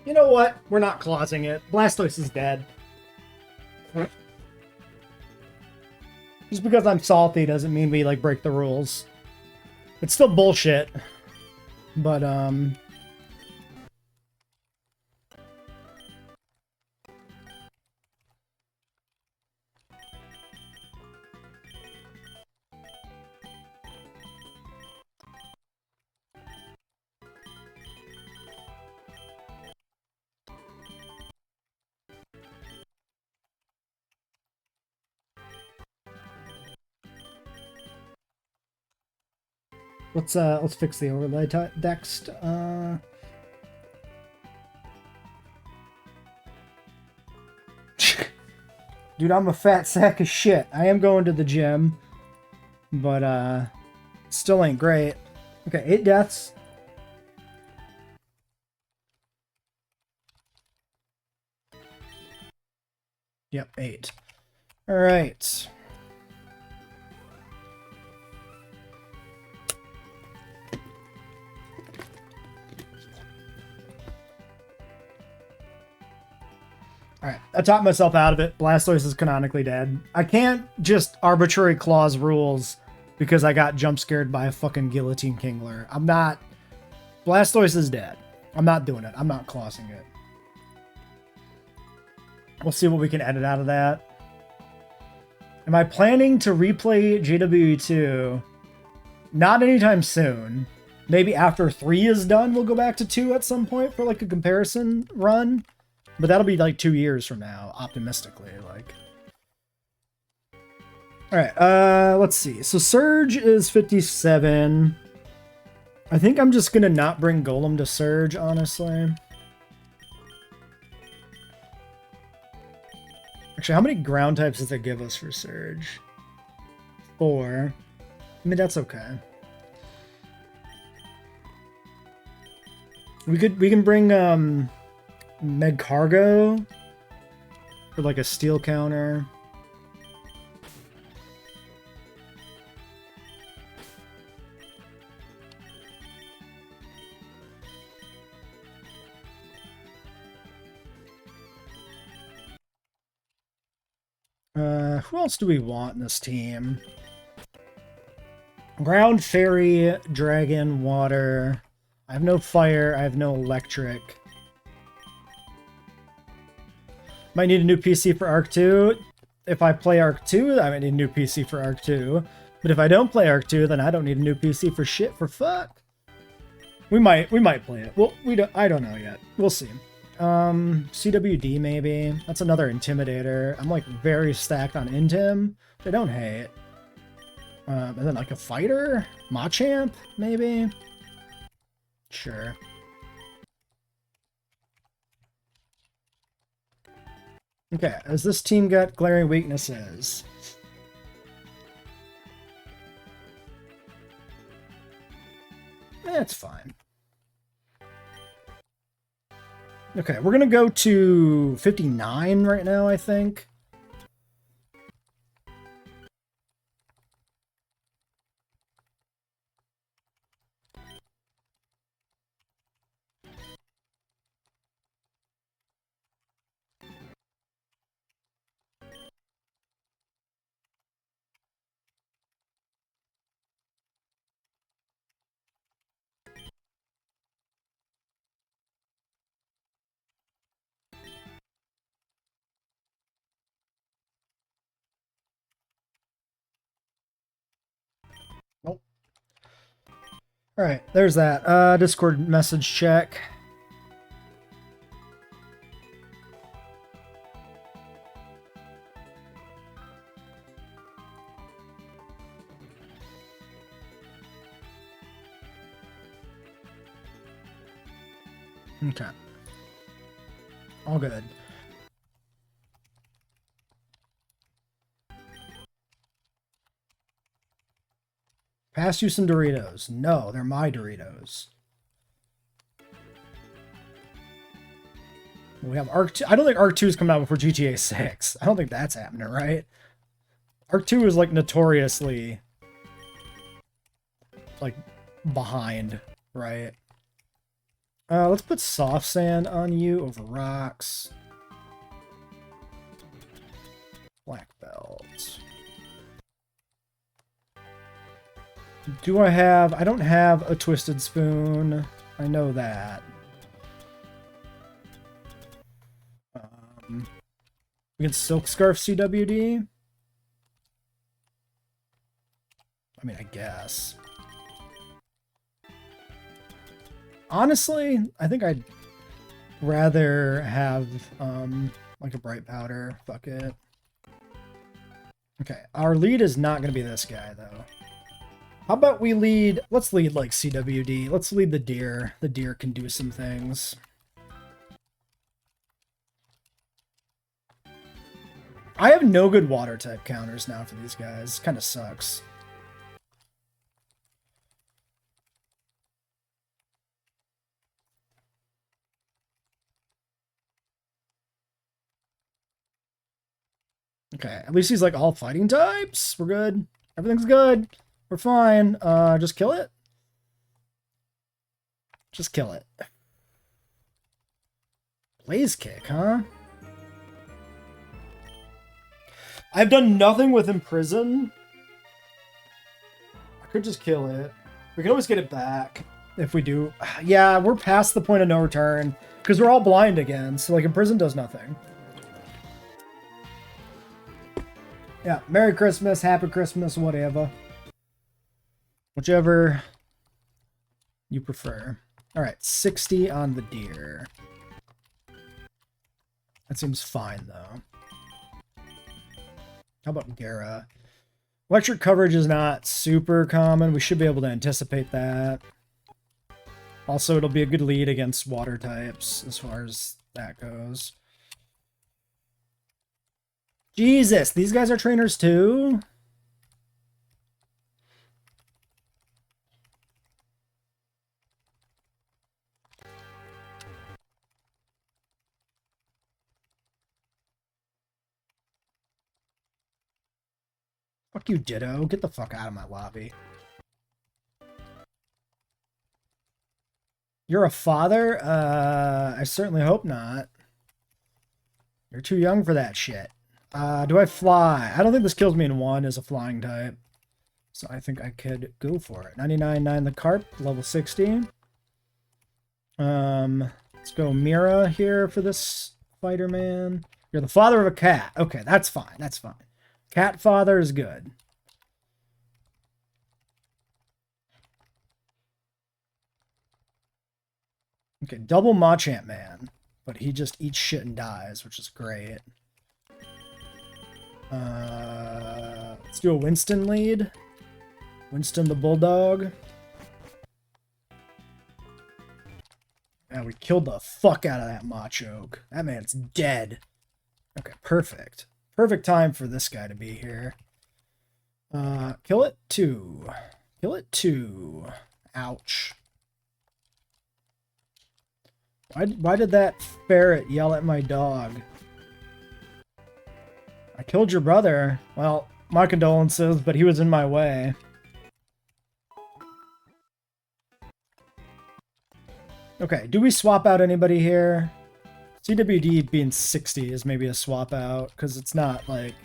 You know what? We're not clausing it. Blastoise is dead. Just because I'm salty doesn't mean we, like, break the rules. It's still bullshit. But, let's fix the overlay text. Dude, I'm a fat sack of shit. I am going to the gym, but still ain't great. Okay, 8 deaths. Yep, 8. All right. Alright, I talked myself out of it. Blastoise is canonically dead. I can't just arbitrary clause rules because I got jump scared by a fucking guillotine kingler. I'm not... Blastoise is dead. I'm not doing it. I'm not clausing it. We'll see what we can edit out of that. Am I planning to replay JWE2? Not anytime soon. Maybe after 3 is done, we'll go back to 2 at some point for like a comparison run. But that'll be like 2 years from now, optimistically, like. Alright, let's see. So Surge is 57. I think I'm just gonna not bring Golem to Surge, honestly. Actually, how many ground types does it give us for Surge? 4. I mean, that's okay. We can bring, Med Cargo for like a steel counter. Who else do we want in this team? Ground, Fairy, Dragon, Water. I have no fire, I have no electric. Might need a new PC for Arc 2. If I play Arc 2, I might need a new PC for Arc 2. But if I don't play Arc 2, then I don't need a new PC for shit for fuck. We might play it. Well, I don't know yet. We'll see. CWD maybe. That's another Intimidator. I'm like very stacked on Intim, which I don't hate. And then like a Fighter? Machamp, maybe? Sure. Okay, has this team got glaring weaknesses? It's fine. Okay, we're gonna go to 59 right now, I think. Nope. Alright, there's that. Discord message check. Okay. All good. Pass you some Doritos. No, they're my Doritos. We have Arc 2. I don't think Arc 2 is coming out before GTA 6. I don't think that's happening, right? Arc 2 is like notoriously like behind, right? Let's put soft sand on you over rocks. Black belt. Do I have... I don't have a twisted spoon. I know that. We can silk scarf CWD. I mean, I guess. Honestly, I think I'd rather have, like a bright powder. Fuck it. Okay, our lead is not going to be this guy, though. How about we lead... Let's lead, like, CWD. Let's lead the deer. The deer can do some things. I have no good water type counters now for these guys. Kind of sucks. Okay, at least he's like all fighting types. We're good. Everything's good. We're fine. Just kill it. Just kill it. Blaze kick, huh? I've done nothing with Imprison. I could just kill it. We can always get it back if we do. Yeah, we're past the point of no return because we're all blind again. So like Imprison does nothing. Yeah, Merry Christmas, Happy Christmas, whatever. Whichever you prefer. All right, 60 on the deer. That seems fine, though. How about Gara? Electric coverage is not super common. We should be able to anticipate that. Also, it'll be a good lead against water types as far as that goes. Jesus, these guys are trainers too? Fuck you, Ditto. Get the fuck out of my lobby. You're a father? I certainly hope not. You're too young for that shit. Do I fly? I don't think this kills me in one as a flying type. So I think I could go for it. 99.9 the carp, level 60. Let's go Mira here for this fighter man. You're the father of a cat. Okay, that's fine. That's fine. Cat father is good. Okay, double Machamp man. But he just eats shit and dies, which is great. Let's do a Winston lead. Winston the Bulldog. Yeah, we killed the fuck out of that Machoke. That man's dead. Okay, perfect. Perfect time for this guy to be here. Kill it 2. Kill it 2. Ouch. Why did that ferret yell at my dog? I killed your brother. Well, my condolences, but he was in my way. Okay, do we swap out anybody here? CWD being 60 is maybe a swap out, because it's not, like,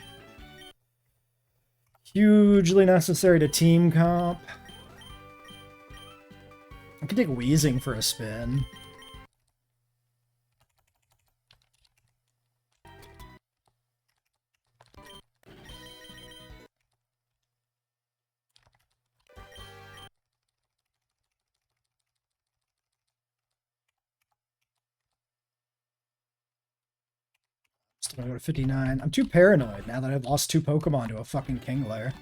hugely necessary to team comp. I could take Wheezing for a spin. Still gotta go to 59. I'm too paranoid now that I've lost 2 Pokemon to a fucking Kingler.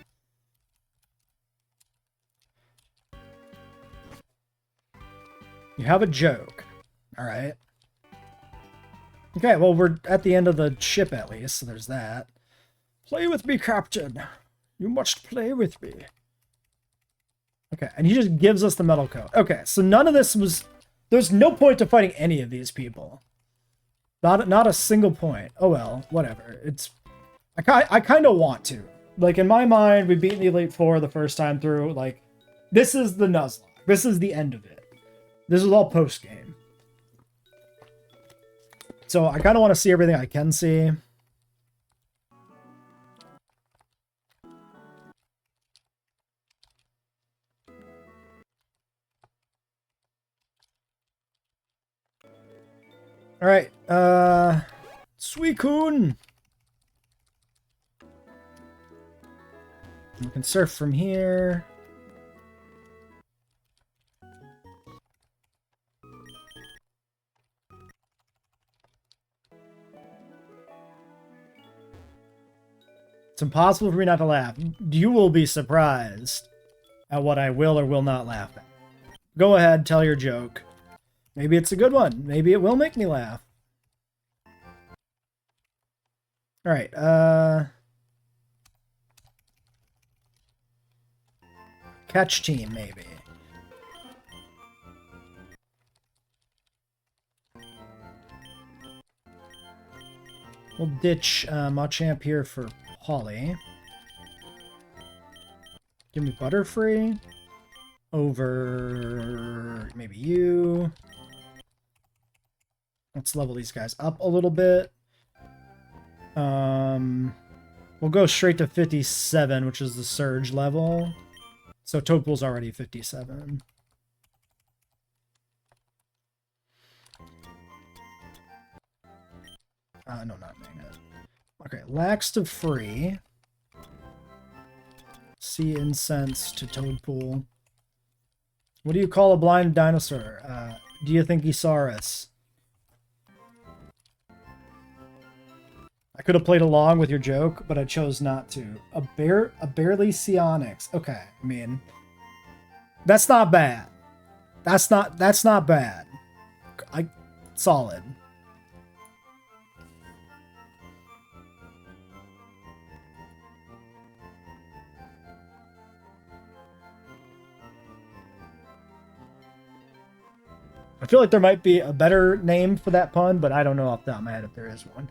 You have a joke. Alright. Okay, well, we're at the end of the ship at least, so there's that. Play with me, Captain. You must play with me. Okay, and he just gives us the metal coat. Okay, so none of this was... There's no point to fighting any of these people. Not a single point. Oh well, whatever. It's... I kind of want to. Like, in my mind, we beat the Elite Four the first time through. Like, this is the Nuzlocke. This is the end of it. This is all post-game. So I kind of want to see everything I can see. All right, Suicune. We can surf from here. It's impossible for me not to laugh. You will be surprised at what I will or will not laugh at. Go ahead, tell your joke. Maybe it's a good one. Maybe it will make me laugh. All right, catch team, maybe. We'll ditch Machamp here for Holly. Give me Butterfree over maybe you. Let's level these guys up a little bit. We'll go straight to 57, which is the Surge level. So Toadpool's already 57. No, not Magnet. Okay, Lax to Free. Sea Incense to Toadpool. What do you call a blind dinosaur? Do you think he saw us? I could have played along with your joke, but I chose not to. A barely Psionics. Okay, I mean, that's not bad. That's not bad. Solid. I feel like there might be a better name for that pun, but I don't know off the top of my head if there is one.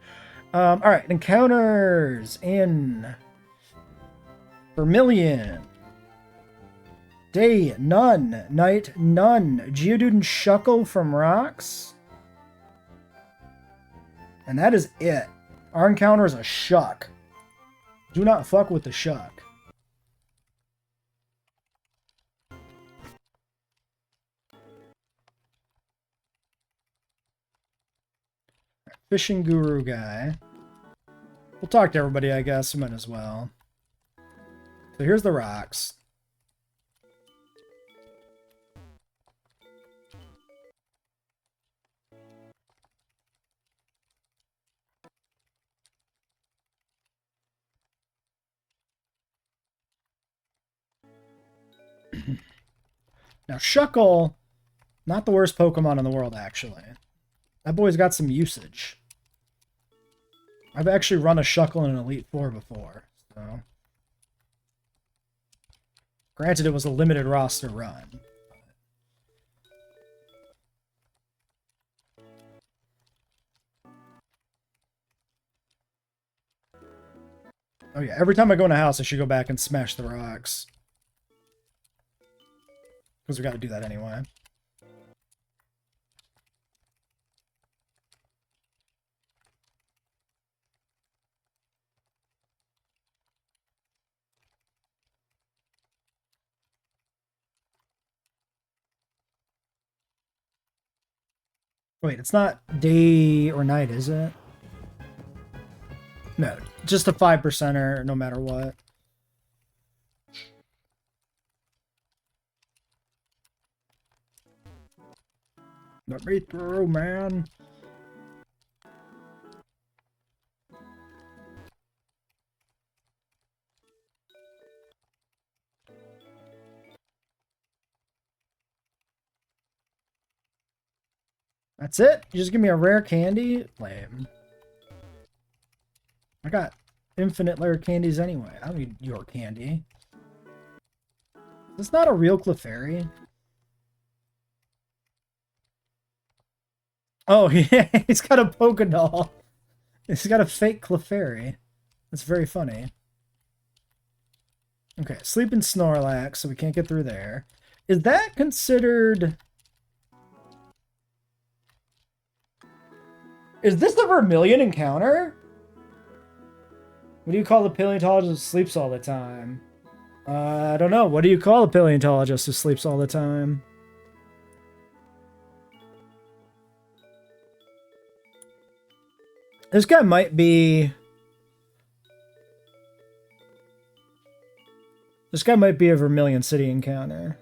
All right, encounters in Vermilion. Day, none. Night, none. Geodude and Shuckle from Rocks. And that is it. Our encounter is a Shuck. Do not fuck with the Shuck. Fishing Guru guy. We'll talk to everybody, I guess. We might as well. So here's the rocks. Now, Shuckle, not the worst Pokemon in the world, actually. That boy's got some usage. I've actually run a Shuckle in an Elite Four before, so... Granted, it was a limited roster run. Oh yeah, every time I go in a house, I should go back and smash the rocks. Because we gotta do that anyway. Wait, it's not day or night, is it? No, just a 5%er no matter what. Let me through, man. That's it? You just give me a rare candy? Lame. I got infinite rare candies anyway. I don't need your candy. It's not a real Clefairy. Oh, yeah, he's got a Pokédoll. He's got a fake Clefairy. That's very funny. Okay, Sleep and Snorlax, so we can't get through there. Is that considered... Is this the Vermilion encounter? What do you call the paleontologist who sleeps all the time? I don't know. What do you call a paleontologist who sleeps all the time? This guy might be... This guy might be a Vermilion City encounter.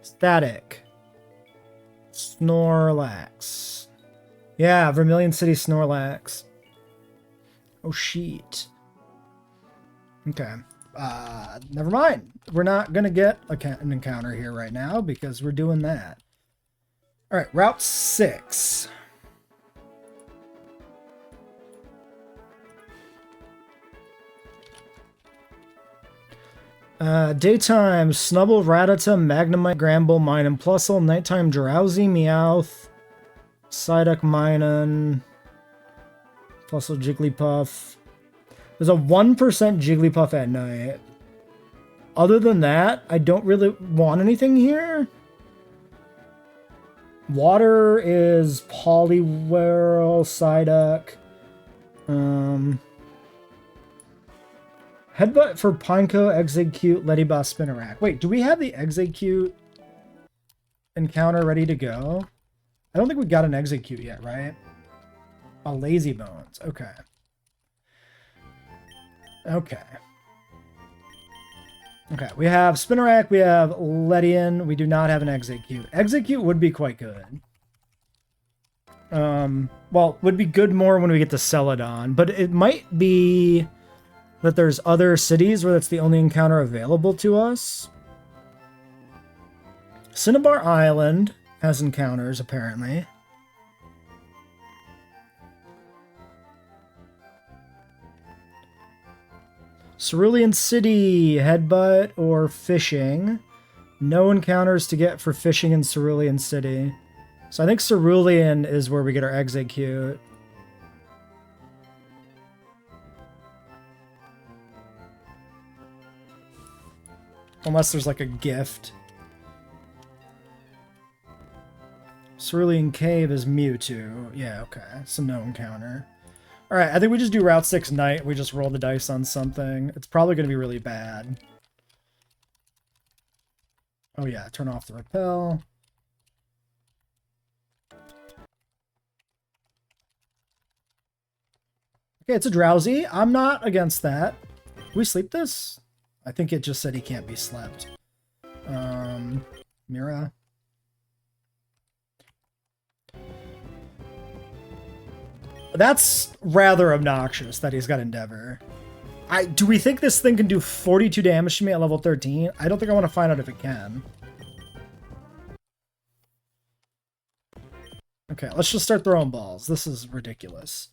Static. Snorlax. Yeah, Vermilion City Snorlax. Oh, shit. Okay. Never mind. We're not gonna get an encounter here right now because we're doing that. Alright, Route 6. Daytime, Snubble, Rattata, Magnemite, Gramble, Minun, Plusle. Nighttime, Drowsy, Meowth, Psyduck, Minun, Plusle, Jigglypuff. There's a 1% Jigglypuff at night. Other than that, I don't really want anything here. Water is Poliwhirl, Psyduck. Headbutt for Pineco, Execute, Ledybot, Spinarak. Wait, do we have the Execute encounter ready to go? I don't think we got an Execute yet, right? A Lazy Bones. Okay. Okay. Okay, we have Spinarak, we have Ledian, we do not have an Execute. Execute would be quite good. Well, would be good more when we get to Celadon, but it might be that there's other cities where that's the only encounter available to us. Cinnabar Island has encounters, apparently. Cerulean City, Headbutt or Fishing. No encounters to get for Fishing in Cerulean City. So I think Cerulean is where we get our Execute. Unless there's like a gift. Cerulean Cave is Mewtwo. Yeah, okay. So no encounter. Alright, I think we just do Route 6 night. We just roll the dice on something. It's probably going to be really bad. Oh yeah, turn off the repel. Okay, it's a Drowsy. I'm not against that. Can we sleep this? I think it just said he can't be slept. Mira. That's rather obnoxious that he's got Endeavor. Do we think this thing can do 42 damage to me at level 13? I don't think I want to find out if it can. Okay, let's just start throwing balls. This is ridiculous.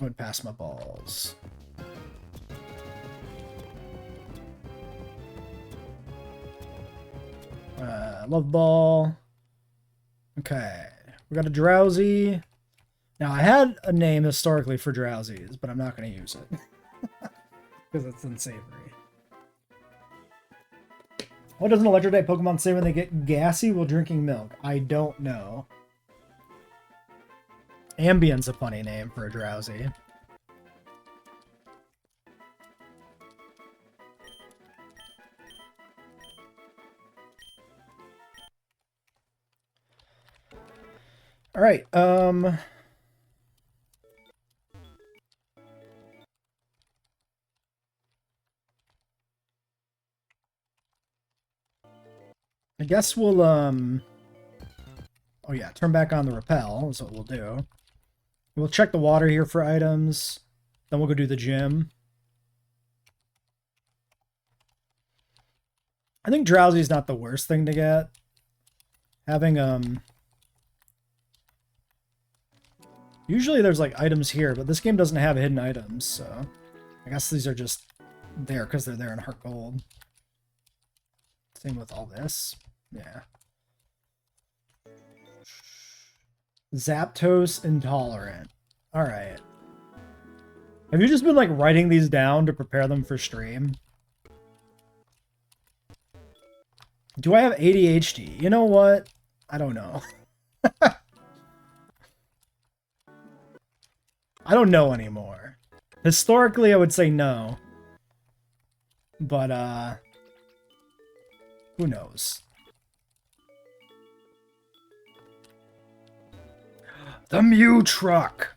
I would pass my balls. Love Ball. Okay. We got a Drowsy. Now, I had a name historically for Drowsies, but I'm not going to use it. Because it's unsavory. What does an electric type Pokemon say when they get gassy while drinking milk? I don't know. Ambient's a funny name for a Drowsy. Alright, I guess we'll, oh yeah, turn back on the repel is what we'll do. We'll check the water here for items. Then we'll go do the gym. I think Drowsy is not the worst thing to get. Having, usually there's like items here, but this game doesn't have hidden items, so I guess these are just there because they're there in Heart Gold. Same with all this. Yeah. Zapdos Intolerant. Alright. Have you just been like writing these down to prepare them for stream? Do I have ADHD? You know what? I don't know. I don't know anymore. Historically, I would say no. But, who knows? The Mew truck!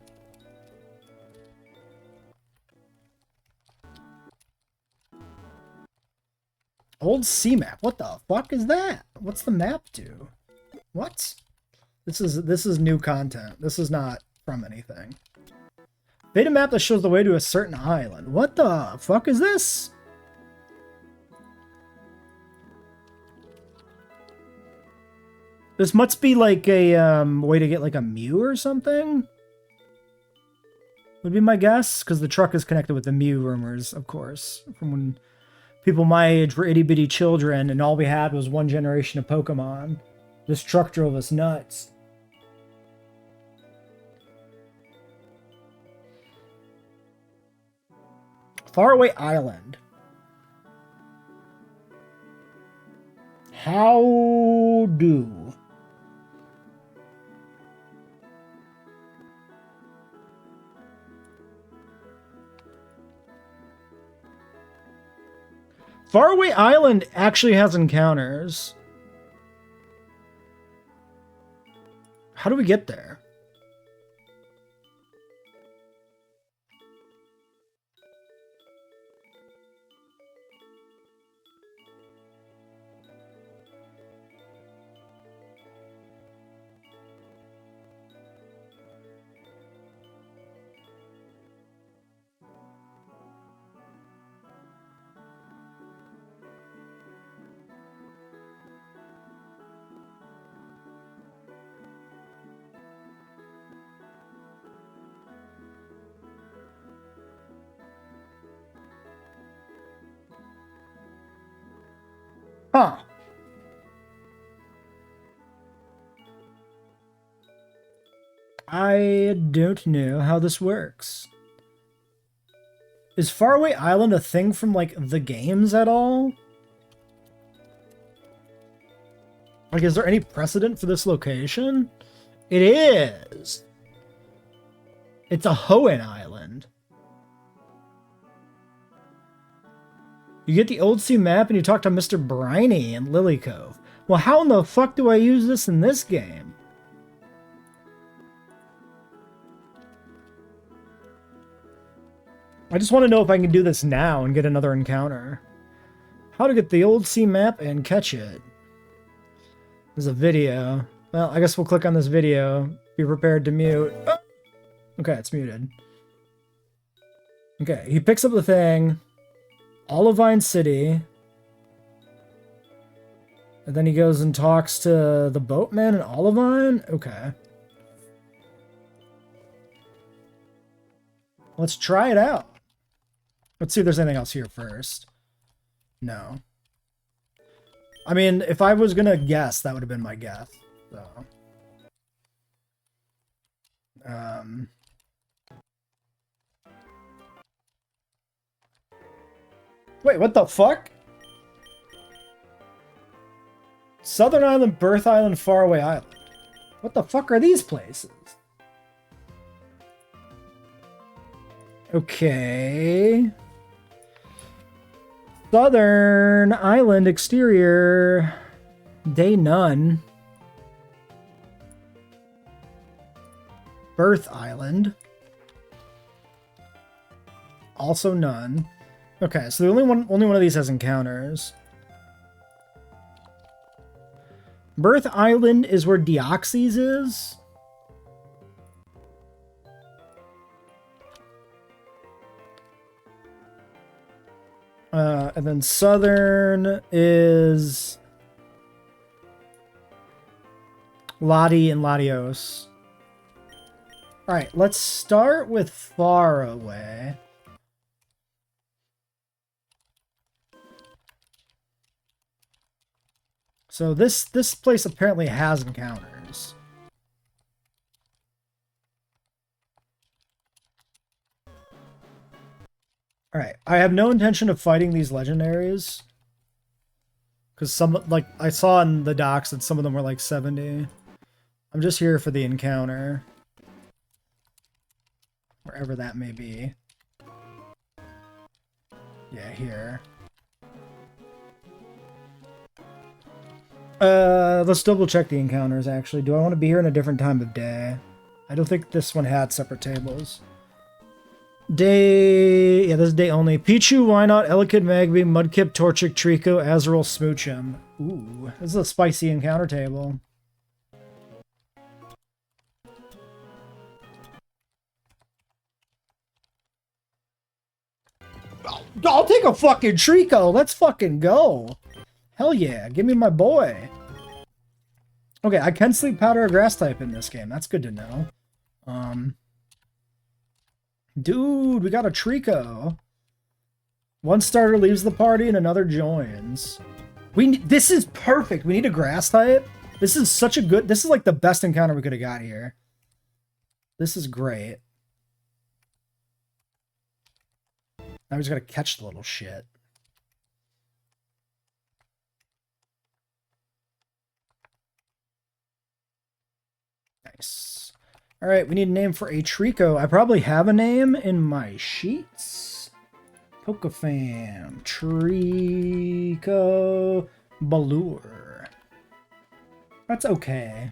Old sea map. What the fuck is that? What's the map do? What? This is new content. This is not from anything. Beta map that shows the way to a certain island. What the fuck is this? This must be like a way to get like a Mew or something? Would be my guess, because the truck is connected with the Mew rumors, of course, from when people my age were itty-bitty children and all we had was one generation of Pokemon. This truck drove us nuts. Faraway Island. How do? Faraway Island actually has encounters. How do we get there? Huh. I don't know how this works. Is Faraway Island a thing from, like, the games at all? Like, is there any precedent for this location? It is! It's a Hoenn Island. You get the Old Sea map and you talk to Mr. Briny in Lily Cove. Well, how in the fuck do I use this in this game? I just want to know if I can do this now and get another encounter. How to get the Old Sea map and catch it. There's a video. Well, I guess we'll click on this video. Be prepared to mute. Oh! Okay, it's muted. Okay, he picks up the thing. Olivine City. And then he goes and talks to the boatman in Olivine? Okay. Let's try it out. Let's see if there's anything else here first. No. I mean, if I was gonna guess, that would have been my guess. So. Wait, what the fuck? Southern Island, Birth Island, Faraway Island. What the fuck are these places? Okay. Southern Island exterior. Day none. Birth Island. Also none. Okay, so the only one of these has encounters. Birth Island is where Deoxys is. And then Southern is Lottie and Latios. Alright, let's start with Faraway. So this place apparently has encounters. Alright, I have no intention of fighting these legendaries. Because some, like, I saw in the docs that some of them were like 70. I'm just here for the encounter. wherever that may be. Yeah, here. Let's double check the encounters, actually. Do I want to be here in a different time of day? I don't think this one had separate tables. Day... Yeah, this is day only. Pichu, Wynot, Elekid, Magby, Mudkip, Torchic, Trico, Azrael, Smoochum. Ooh, this is a spicy encounter table. I'll take a fucking Trico. Let's fucking go. Hell yeah. Give me my boy. Okay, I can sleep powder or grass type in this game. That's good to know. Dude, we got a Trico. One starter leaves the party and another joins. This is perfect. We need a grass type. This is such a good... This is like the best encounter we could have got here. This is great. Now we just gotta catch the little shit. Nice. Alright, we need a name for a Trico. I probably have a name in my sheets. Pokefam. Trico Balur. That's okay.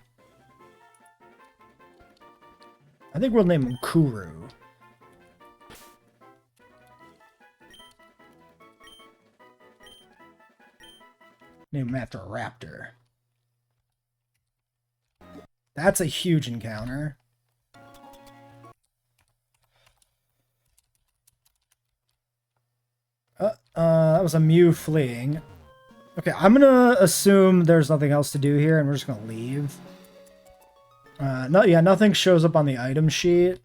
I think we'll name him Kuru. Name him after a raptor. That's a huge encounter. That was a Mew fleeing. Okay, I'm gonna assume there's nothing else to do here, and we're just gonna leave. Yeah, nothing shows up on the item sheet.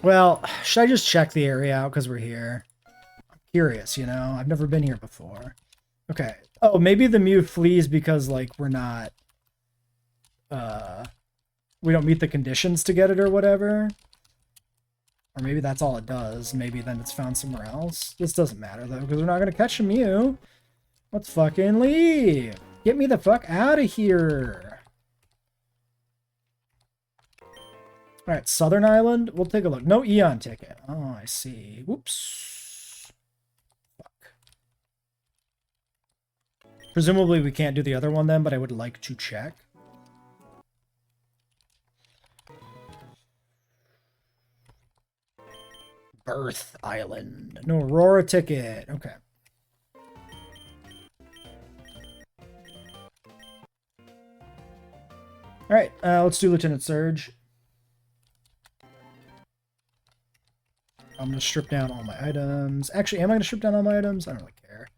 Well, should I just check the area out because we're here? I'm curious, you know? I've never been here before. Okay. Oh, maybe the Mew flees because, like, we're not... we don't meet the conditions to get it or whatever. Or maybe that's all it does. Maybe then it's found somewhere else. This doesn't matter, though, because we're not going to catch a Mew. Let's fucking leave. Get me the fuck out of here. Alright, Southern Island. We'll take a look. No Eon ticket. Oh, I see. Whoops. Fuck. Presumably we can't do the other one then, but I would like to check. Birth Island. No Aurora ticket. Okay. Alright, let's do Lieutenant Surge. I'm going to strip down all my items. Actually, am I going to strip down all my items? I don't really care.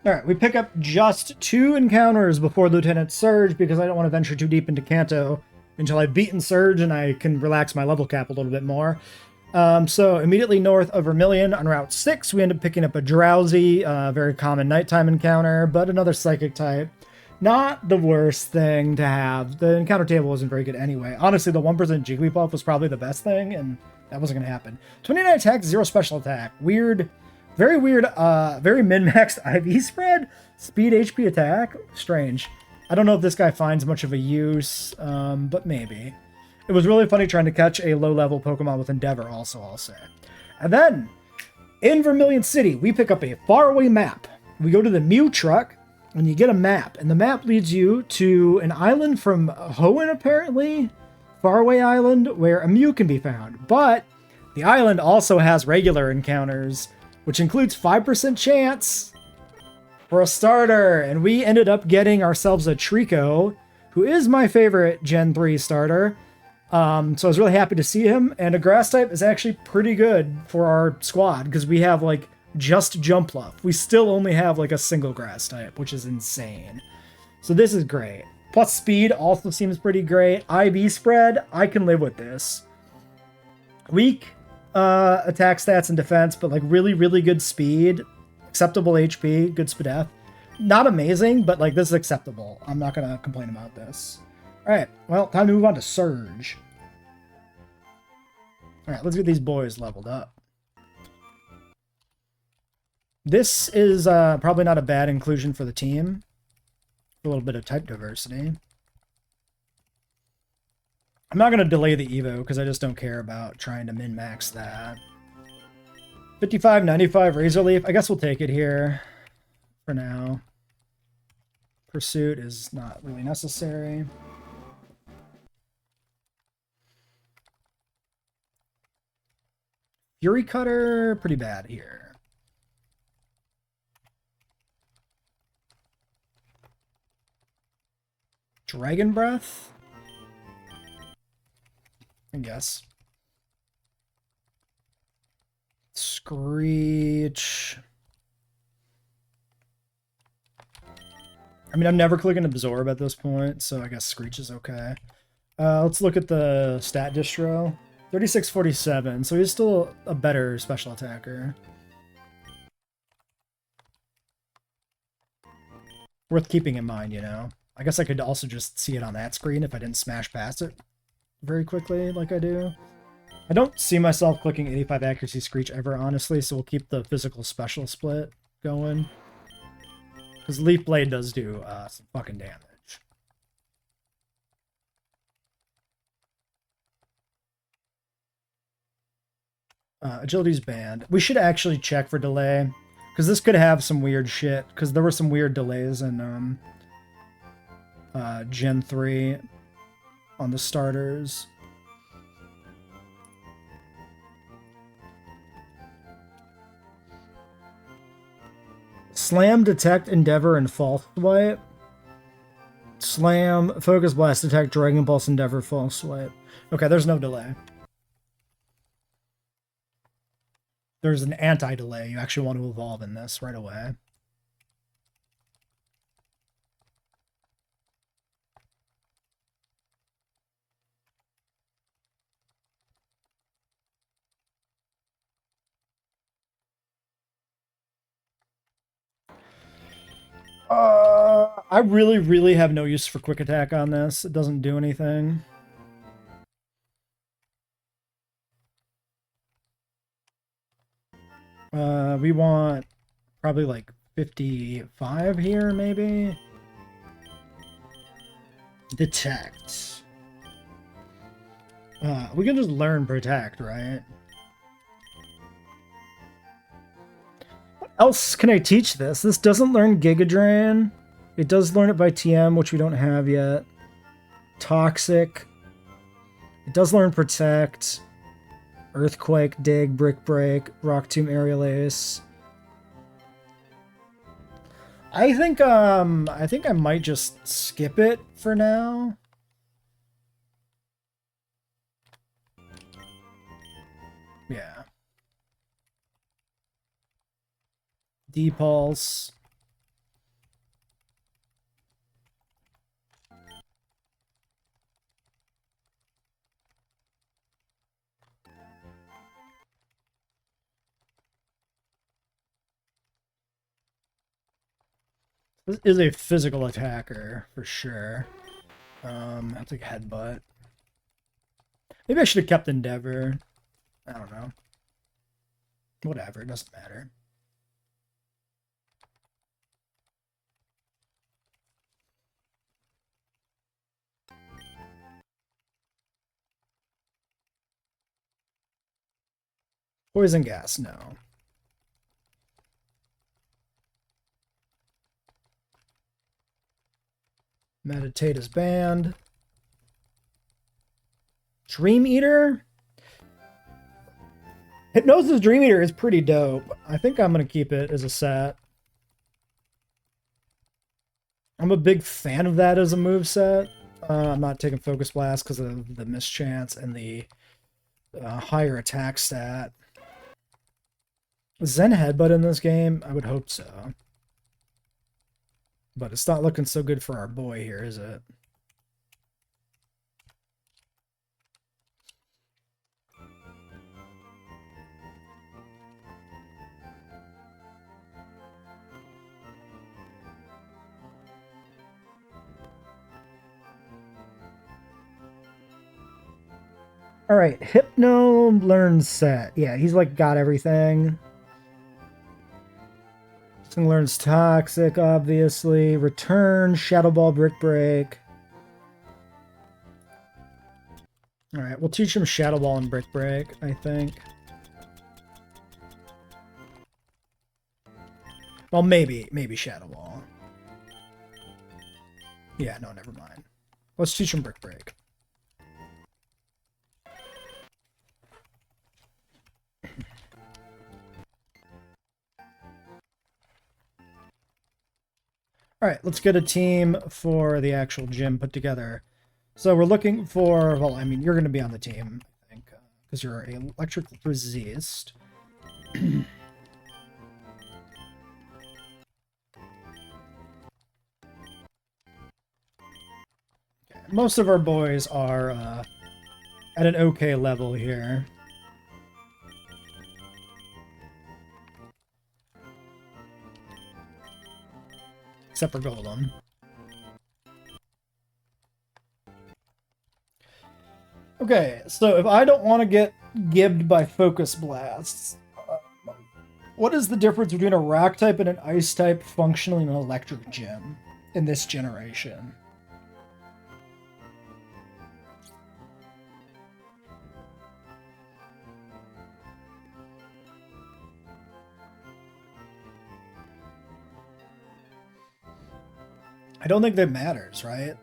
Alright, we pick up just 2 encounters before Lieutenant Surge because I don't want to venture too deep into Kanto until I've beaten Surge and I can relax my level cap a little bit more. So immediately north of Vermilion on Route 6, we end up picking up a Drowsy, very common nighttime encounter, but another Psychic type. Not the worst thing to have. The encounter table wasn't very good anyway. Honestly, the 1% Jigglypuff was probably the best thing, and that wasn't going to happen. 29 attack, 0 special attack. Weird. Very weird, very min-maxed IV spread. Speed, HP, attack. Strange. I don't know if this guy finds much of a use, but maybe. It was really funny trying to catch a low-level Pokemon with Endeavor also, I'll say. And then, in Vermilion City, we pick up a faraway map. We go to the Mew truck, and you get a map. And the map leads you to an island from Hoenn, apparently. Faraway Island, where a Mew can be found. But the island also has regular encounters, which includes 5% chance for a starter. And we ended up getting ourselves a Trico, who is my favorite Gen 3 starter. So I was really happy to see him. And a grass type is actually pretty good for our squad, because we have, like, just Jumpluff. We still only have, like, a single grass type, which is insane. So this is great. Plus speed also seems pretty great. IV spread, I can live with this. Weak attack stats and defense, but like really, really good speed. Acceptable HP, good SPDF. Not amazing, but like this is acceptable. I'm not gonna complain about this. Alright, well, time to move on to Surge. Alright, let's get these boys leveled up. This is probably not a bad inclusion for the team. A little bit of type diversity. I'm not going to delay the Evo because I just don't care about trying to min-max that. 55.95 Razor Leaf. I guess we'll take it here for now. Pursuit is not really necessary. Fury Cutter, pretty bad here. Dragon Breath? I guess. Screech. I mean, I'm never clicking Absorb at this point, so I guess Screech is okay. Let's look at the stat distro. 3647, so he's still a better special attacker. Worth keeping in mind, you know. I guess I could also just see it on that screen if I didn't smash past it very quickly like I do. I don't see myself clicking 85 accuracy Screech ever, honestly, so we'll keep the physical special split going. Because Leaf Blade does do some fucking damage. Agility's banned. We should actually check for delay, because this could have some weird shit, because there were some weird delays in Gen 3 on the starters. Slam, Detect, Endeavor, and False Swipe. Slam, Focus Blast, Detect, Dragon Pulse, Endeavor, False Swipe. Okay, there's no delay. There's an anti-delay. You actually want to evolve in this right away. I really have no use for quick attack on this. It doesn't do anything. We want probably like 55 here, maybe. Detect. We can just learn Protect, right? What else can I teach this? This doesn't learn Giga Drain. It does learn it by TM, which we don't have yet. Toxic. It does learn Protect. Earthquake, Dig, Brick Break, Rock Tomb, Aerial Ace. I think I might just skip it for now. Yeah. Depulse. This is a physical attacker, for sure. I'll take Headbutt. Maybe I should have kept Endeavor. I don't know. Whatever, it doesn't matter. Poison Gas, no. Meditate is banned. Dream Eater? Hypnosis Dream Eater is pretty dope. I think I'm going to keep it as a set. I'm a big fan of that as a moveset. I'm not taking Focus Blast because of the mischance and the higher attack stat. Zen Headbutt in this game? I would hope so. But it's not looking so good for our boy here, is it? All right, Hypno learn set. Yeah, he's like got everything. This thing learns Toxic, obviously. Return, Shadow Ball, Brick Break. All right, we'll teach him Shadow Ball and Brick Break, I think. Well, maybe Shadow Ball. Yeah, no, never mind. Let's teach him Brick Break. All right, let's get a team for the actual gym put together. So we're looking for, well, I mean, you're going to be on the team, I think, because you're an electric resist. Okay. Most of our boys are at an okay level here. Except for Golem. Okay, so if I don't want to get gibbed by Focus Blasts, what is the difference between a rock type and an ice type functionally in an electric gym in this generation? I don't think that matters, right?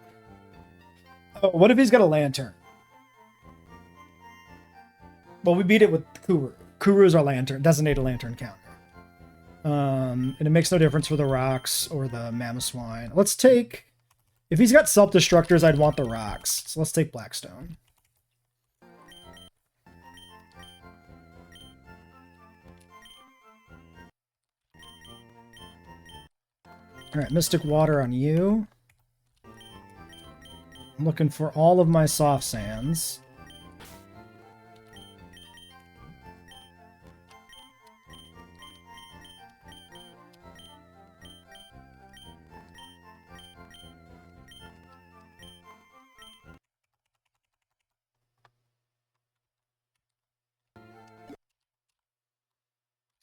Oh, what if he's got a lantern? Well, we beat it with Kuru. Kuru's our lantern, designated lantern counter. And it makes no difference for the rocks or the Mamoswine. Let's take... If he's got self-destructors, I'd want the rocks. So let's take Blackstone. Alright, Mystic Water on you. I'm looking for all of my soft sands.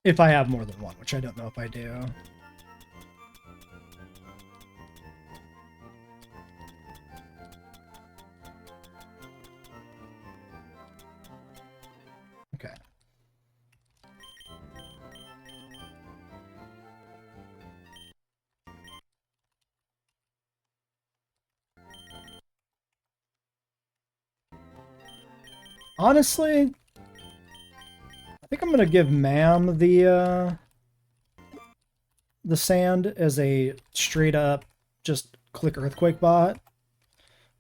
If I have more than one, which I don't know if I do. Okay. Honestly, I think I'm gonna give Mam the sand as a straight up just click Earthquake bot.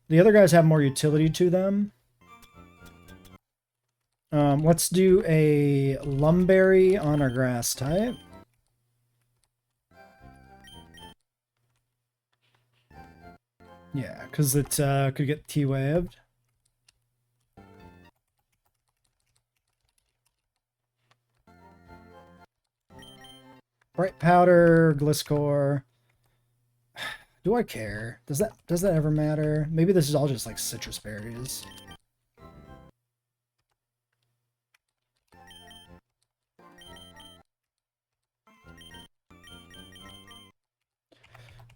The other guys have more utility to them. Let's do a Lumberry on our grass type. Yeah, because it could get T-waved. Bright Powder, Gliscor. Do I care? Does that ever matter? Maybe this is all just like citrus berries.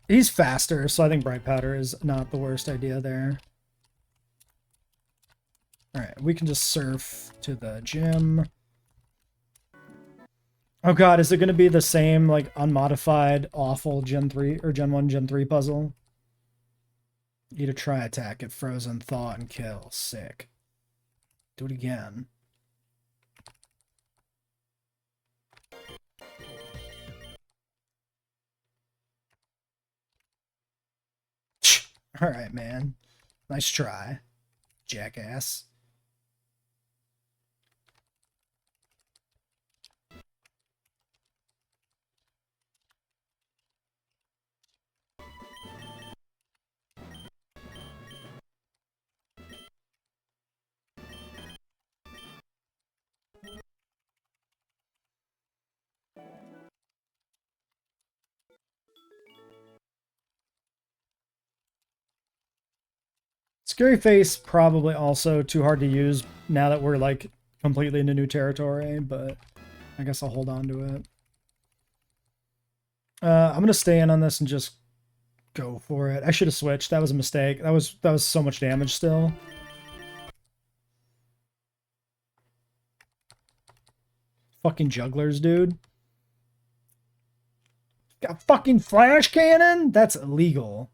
He's faster, so I think Bright Powder is not the worst idea there. Alright, we can just surf to the gym. Oh god, is it going to be the same, like, unmodified, awful Gen 3, or Gen 1, Gen 3 puzzle? Eat a tri-attack, get frozen, thaw, and kill. Sick. Do it again. Alright, man. Nice try, jackass. Scary Face, probably also too hard to use now that we're like completely into new territory, but I guess I'll hold on to it. I'm gonna stay in on this and just go for it. I should have switched. That was a mistake. That was so much damage still. Fucking jugglers, dude. Got fucking flash cannon? That's illegal.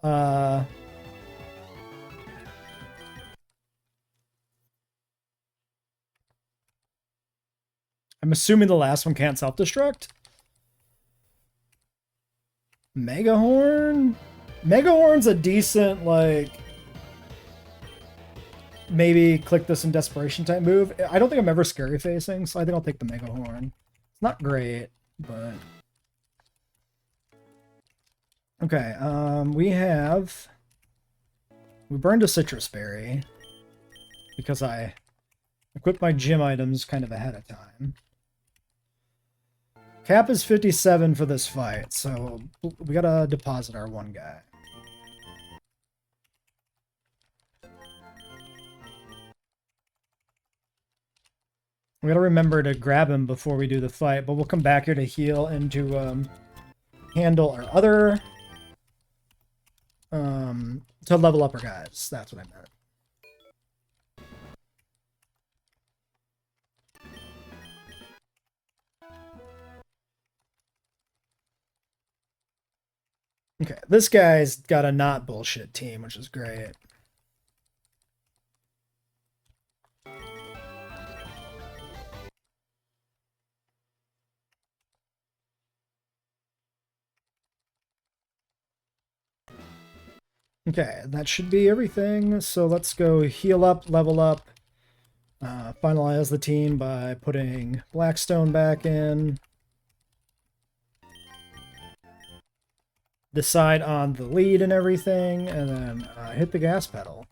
I'm assuming the last one can't self-destruct. Megahorn? Megahorn's a decent, like, maybe click this in desperation type move. I don't think I'm ever scary facing, so I think I'll take the Megahorn. It's not great, but... Okay, we burned a citrus berry because I equipped my gym items kind of ahead of time. Cap is 57 for this fight, so we gotta deposit our one guy. We gotta remember to grab him before we do the fight, but we'll come back here to heal and to handle our other... to level up our guys. That's what I meant. Okay, this guy's got a not bullshit team, which is great. Okay, that should be everything. So let's go heal up, level up, finalize the team by putting Blackstone back in. Decide on the lead and everything, and then hit the gas pedal.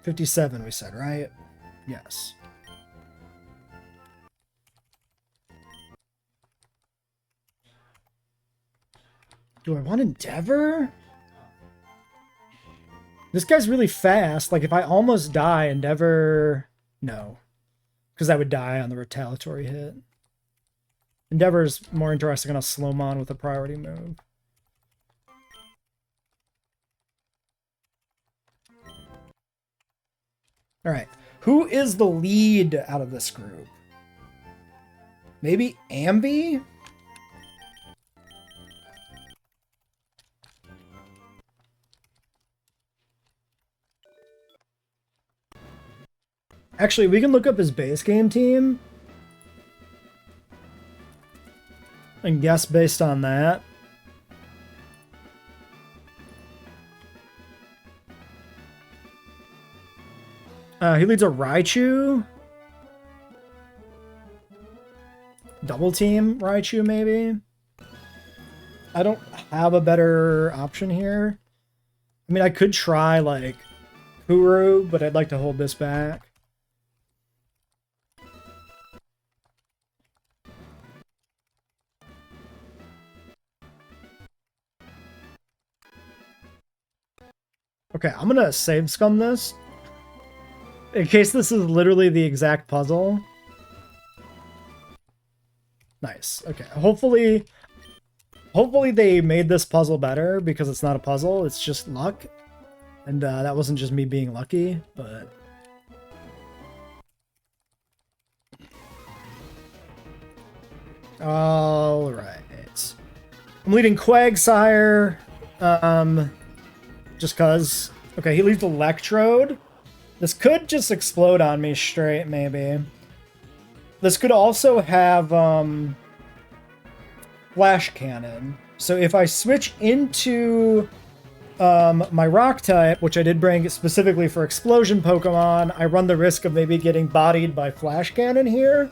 $57 we said, right? Yes. Do I want Endeavor? This guy's really fast. Like, if I almost die, Endeavor... No. Because I would die on the retaliatory hit. Endeavor's more interesting on a slow-mon with a priority move. Alright. Who is the lead out of this group? Maybe Ambi? Actually, we can look up his base game team and guess based on that. He leads a Raichu. Double team Raichu, maybe? I don't have a better option here. I mean, I could try, like, Huru, but I'd like to hold this back. Okay, I'm gonna save scum this. In case this is literally the exact puzzle. Nice. Okay, hopefully they made this puzzle better because it's not a puzzle, it's just luck. And that wasn't just me being lucky, but... Alright. I'm leading Quagsire. Just cause. Okay, he leads Electrode. This could just explode on me straight, maybe. This could also have, Flash Cannon. So if I switch into, my Rock type, which I did bring specifically for Explosion Pokemon, I run the risk of maybe getting bodied by Flash Cannon here.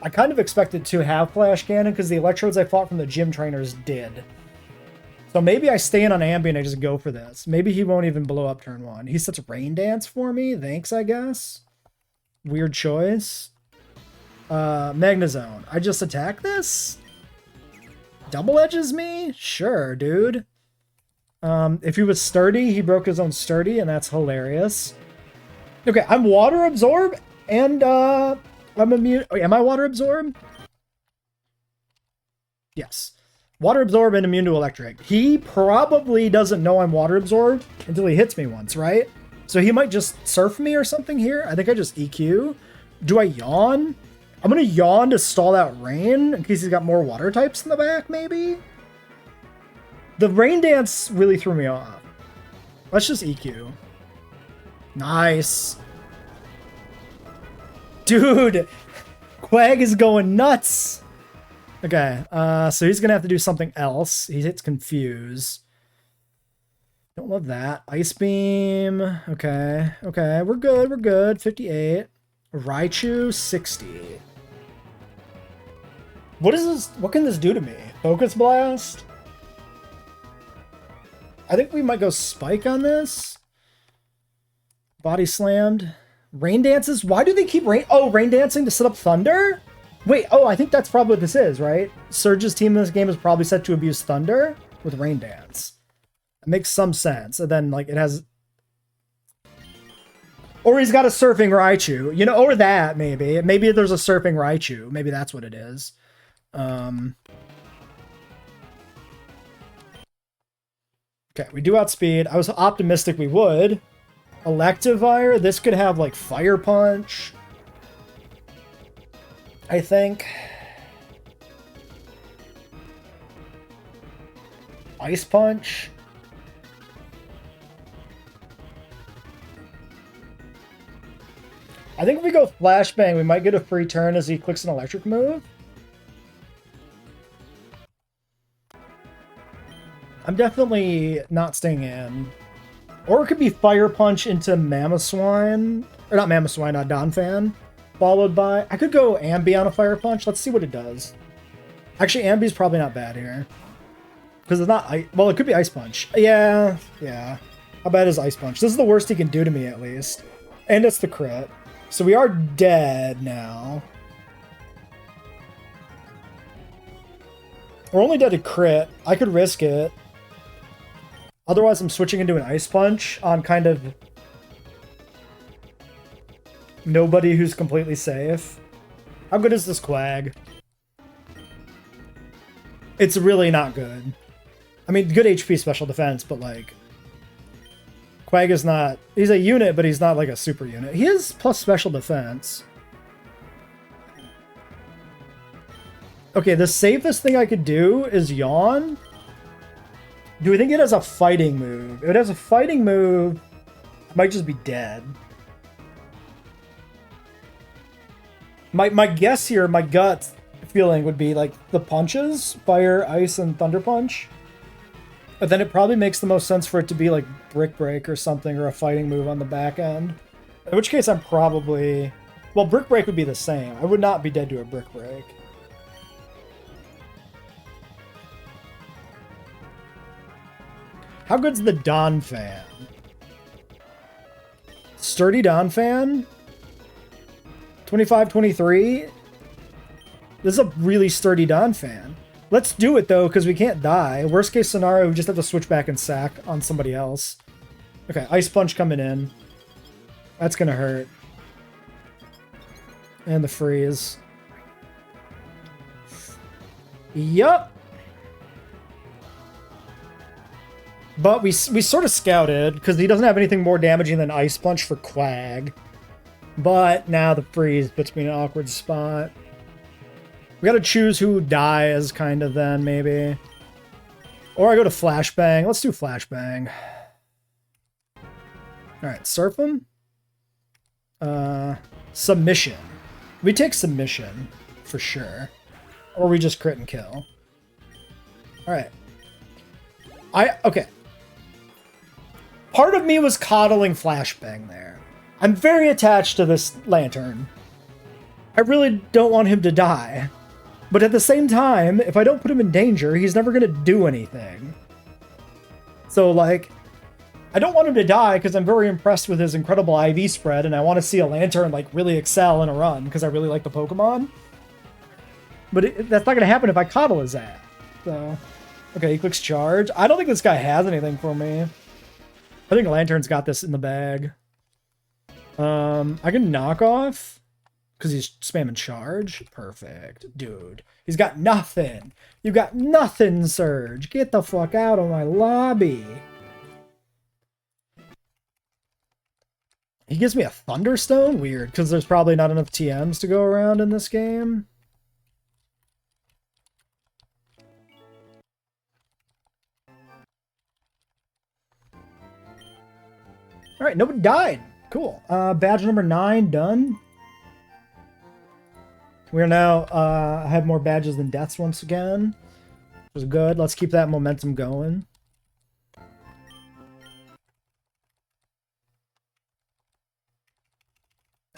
I kind of expected to have Flash Cannon because the Electrodes I fought from the gym trainers did. So maybe I stay in on Ambi and I just go for this. Maybe he won't even blow up turn one. He sets Rain Dance for me. Thanks, I guess. Weird choice. Magnezone. I just attack this? Double edges me? Sure, dude. If he was sturdy, he broke his own sturdy, and that's hilarious. Okay, I'm water absorb, and I'm immune. Oh, am I water absorb? Yes. Water absorb and immune to electric. He probably doesn't know I'm water absorbed until he hits me once, right? So he might just surf me or something here. I think I just EQ. Do I yawn? I'm gonna yawn to stall out rain in case he's got more water types in the back, maybe? The rain dance really threw me off. Let's just EQ. Nice. Dude, Quag is going nuts. Okay, so he's gonna have to do something else. He hits Confuse. Don't love that. Ice Beam. Okay, okay, we're good, we're good. 58. Raichu, 60. What is this? What can this do to me? Focus Blast? I think we might go Spike on this. Body Slammed. Rain Dances? Why do they keep rain dancing to set up Thunder? Wait, oh, I think that's probably what this is, right? Surge's team in this game is probably set to abuse Thunder with Rain Dance. It makes some sense. And then, like, it has... Or he's got a Surfing Raichu. You know, or that, maybe. Maybe there's a Surfing Raichu. Maybe that's what it is. Okay, we do outspeed. I was optimistic we would. Electivire. This could have, like, Fire Punch. I think. Ice Punch. I think if we go Flashbang, we might get a free turn as he clicks an electric move. I'm definitely not staying in. Or it could be Fire Punch into Mamoswine. Or not Mamoswine, Donphan. Followed by... I could go Ambi on a Fire Punch. Let's see what it does. Actually, Ambi's probably not bad here. Because it's not... Well, it could be Ice Punch. Yeah, yeah. How bad is Ice Punch? This is the worst he can do to me, at least. And it's the crit. So we are dead now. We're only dead to crit. I could risk it. Otherwise, I'm switching into an Ice Punch on kind of... nobody who's completely safe. How good is this Quag? It's really not good. I mean, good HP special defense, but like... Quag is not... He's a unit, but he's not like a super unit. He is plus special defense. Okay, the safest thing I could do is Yawn. Do we think it has a fighting move? If it has a fighting move, I might just be dead. My guess here, my gut feeling would be like the punches, Fire, Ice, and Thunder Punch. But then it probably makes the most sense for it to be like Brick Break or something, or a fighting move on the back end. In which case I'm probably... Well, Brick Break would be the same. I would not be dead to a Brick Break. How good's the Donphan? Sturdy Donphan? 25, 23? This is a really sturdy Donphan. Let's do it, though, because we can't die. Worst case scenario, we just have to switch back and sack on somebody else. Okay, Ice Punch coming in. That's gonna hurt. And the freeze. Yup. But we sort of scouted, because he doesn't have anything more damaging than Ice Punch for Quag. But now the freeze puts me in an awkward spot. We gotta choose who dies, kind of, then, maybe. Or I go to Flashbang. Let's do Flashbang. Alright, Surf him. Submission. We take Submission, for sure. Or we just crit and kill. Alright. Okay. Part of me was coddling Flashbang there. I'm very attached to this Lantern. I really don't want him to die. But at the same time, if I don't put him in danger, he's never going to do anything. So, like, I don't want him to die because I'm very impressed with his incredible IV spread, and I want to see a Lantern, like, really excel in a run because I really like the Pokemon. But that's not going to happen if I coddle his ass. So, Okay, he clicks charge. I don't think this guy has anything for me. I think Lantern's got this in the bag. I can knock off because he's spamming charge. Perfect. Dude, he's got nothing. You got nothing, Surge. Get the fuck out of my lobby. He gives me a Thunderstone? Weird, because there's probably not enough TMs to go around in this game. Alright, nobody died. Cool. Badge number 9 done. We are now have more badges than deaths once again. Which is good. Let's keep that momentum going.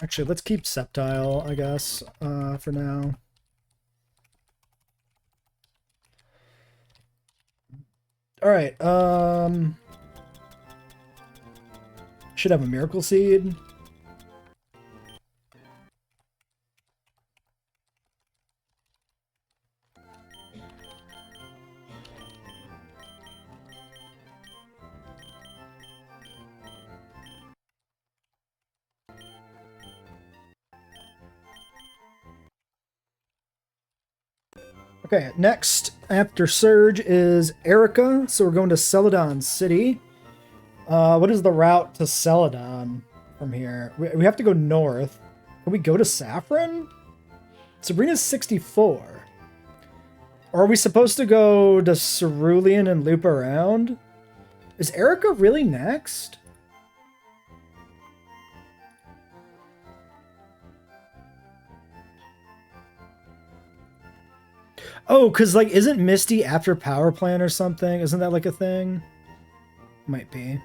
Actually, let's keep Sceptile, I guess, for now. Alright, should have a Miracle Seed. Okay, next after Surge is Erica, so we're going to Celadon City. What is the route to Celadon from here? We have to go north. Can we go to Saffron? Sabrina's 64. Or are we supposed to go to Cerulean and loop around? Is Erica really next? Oh, because, like, isn't Misty after Power Plant or something? Isn't that, like, a thing? Might be.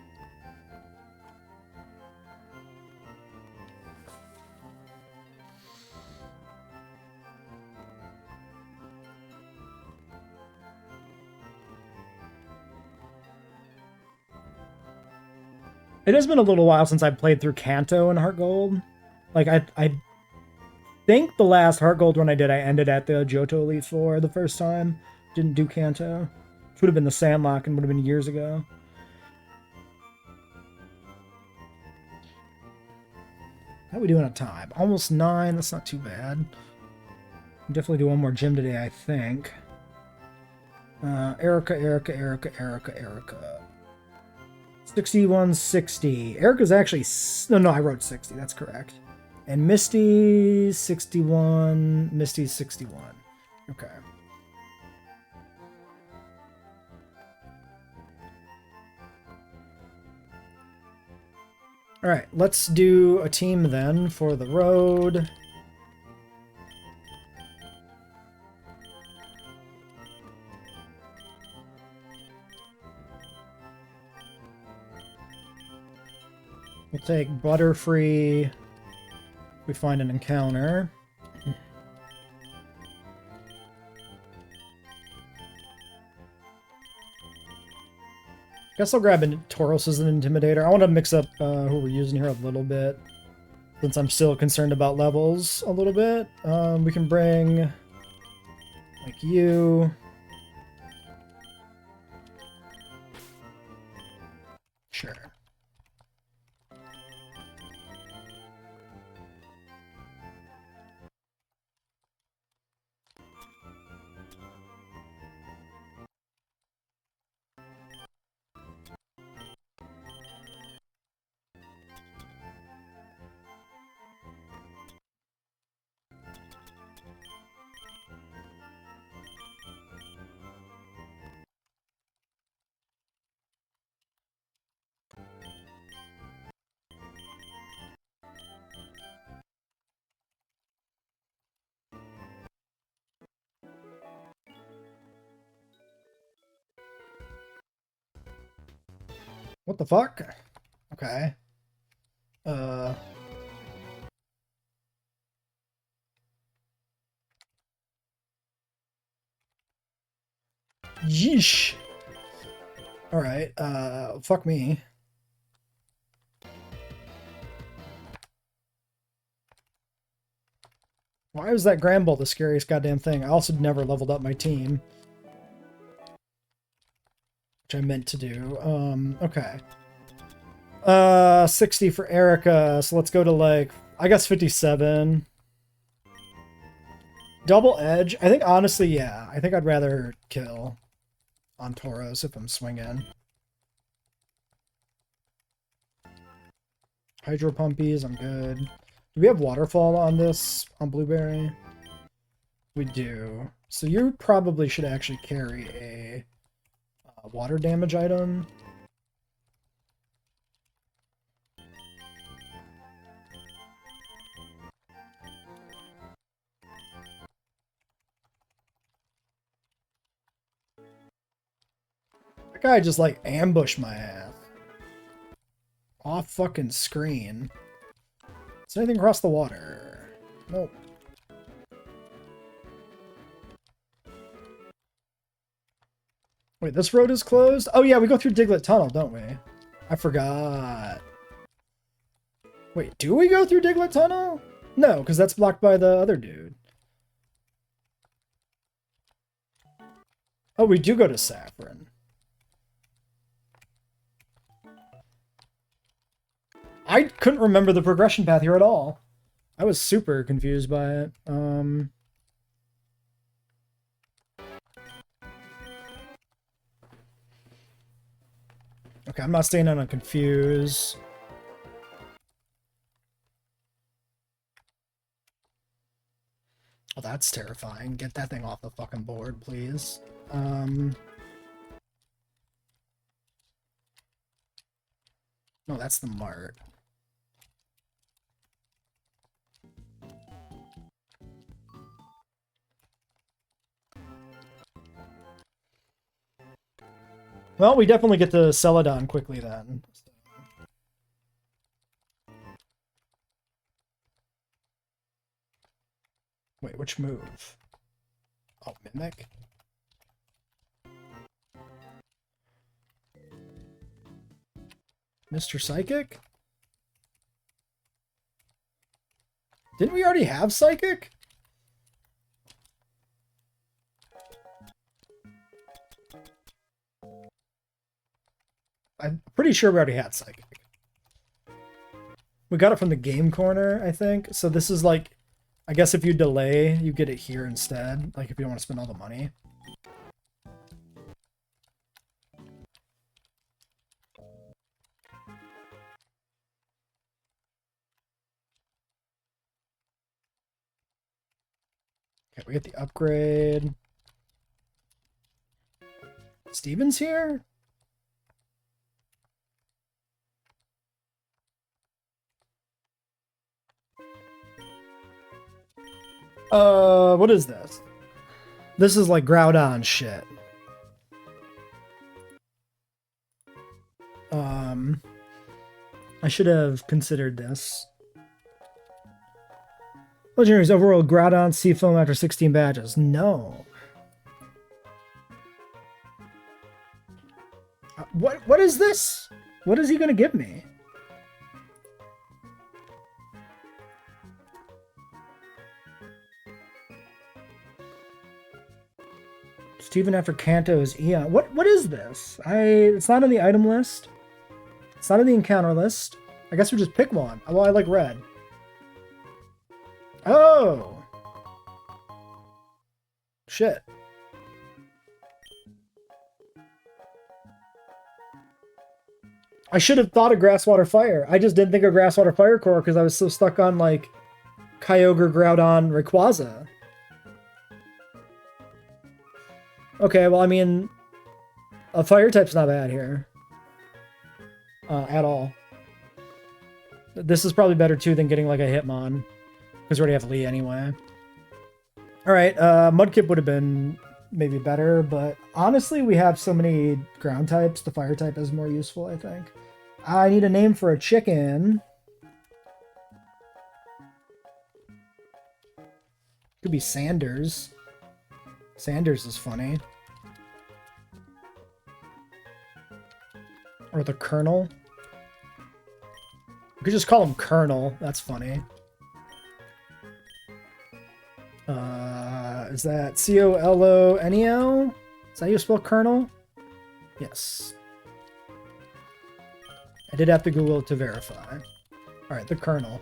It has been a little while since I played through Kanto and Heart Gold. Like, I think the last Heart Gold one I did, I ended at the Johto Elite Four the first time. Didn't do Kanto. Which would have been the Sandlock and would have been years ago. How are we doing on time? Almost 9. That's not too bad. Definitely do one more gym today, I think. Erica. 6160. Erica's actually... No, I wrote 60. That's correct. And Misty's 61. Misty's 61. Okay. Alright, let's do a team then for the road. We'll take Butterfree. We find an encounter. Guess I'll grab Tauros as an Intimidator. I want to mix up who we're using here a little bit, since I'm still concerned about levels a little bit. We can bring, like, you. Sure. What the fuck? Okay. Yeesh. Alright, fuck me. Why was that Granbull the scariest goddamn thing? I also never leveled up my team. which I meant to do. Okay. 60 for Erica, so let's go to like, I guess 57. Double edge? I think honestly, yeah. I think I'd rather kill on Tauros if I'm swinging. Hydro Pumpies, I'm good. Do we have Waterfall on this, on Blueberry? We do. So you probably should actually carry a water damage item. That guy just like ambushed my ass. Off fucking screen. Is there anything across the water? Nope. Wait, this road is closed? Oh yeah, we go through Diglett Tunnel, don't we? I forgot. Wait, do we go through Diglett Tunnel? No, because that's blocked by the other dude. Oh, we do go to Saffron. I couldn't remember the progression path here at all. I was super confused by it. Okay, I'm not staying on confuse. Oh, that's terrifying. Get that thing off the fucking board, please. No, that's the Mart. Well, we definitely get to Celadon quickly then. Wait, which move? Oh, Mimic? Mr. Psychic? Didn't we already have Psychic? I'm pretty sure we already had Psychic. We got it from the game corner, I think. So this is like, I guess if you delay, you get it here instead. Like if you don't want to spend all the money. Okay, we get the upgrade. Steven's here? What is this? This is like Groudon shit. I should have considered this. Legendaries overworld Groudon Seafoam after 16 badges. No. What is this? What is he gonna give me? Steven after Kanto's Eon. What is this? It's not on the item list. It's not on the encounter list. I guess we just pick one. Well, I like red. Oh! Shit. I should have thought of Grass, Water, Fire. I just didn't think of Grass, Water, Fire core because I was so stuck on, like, Kyogre, Groudon, Rayquaza. Okay, well, I mean, a Fire type's not bad here. At all. This is probably better, too, than getting, like, a Hitmon. Because we already have Lee anyway. Alright, Mudkip would have been maybe better, but honestly, we have so many ground types. The Fire type is more useful, I think. I need a name for a chicken. Could be Sanders. Sanders is funny. Or the Colonel. We could just call him Colonel. That's funny. Is that C-O-L-O-N-E-L? Is that how you spell Colonel? Yes. I did have to Google to verify. Alright, the Colonel.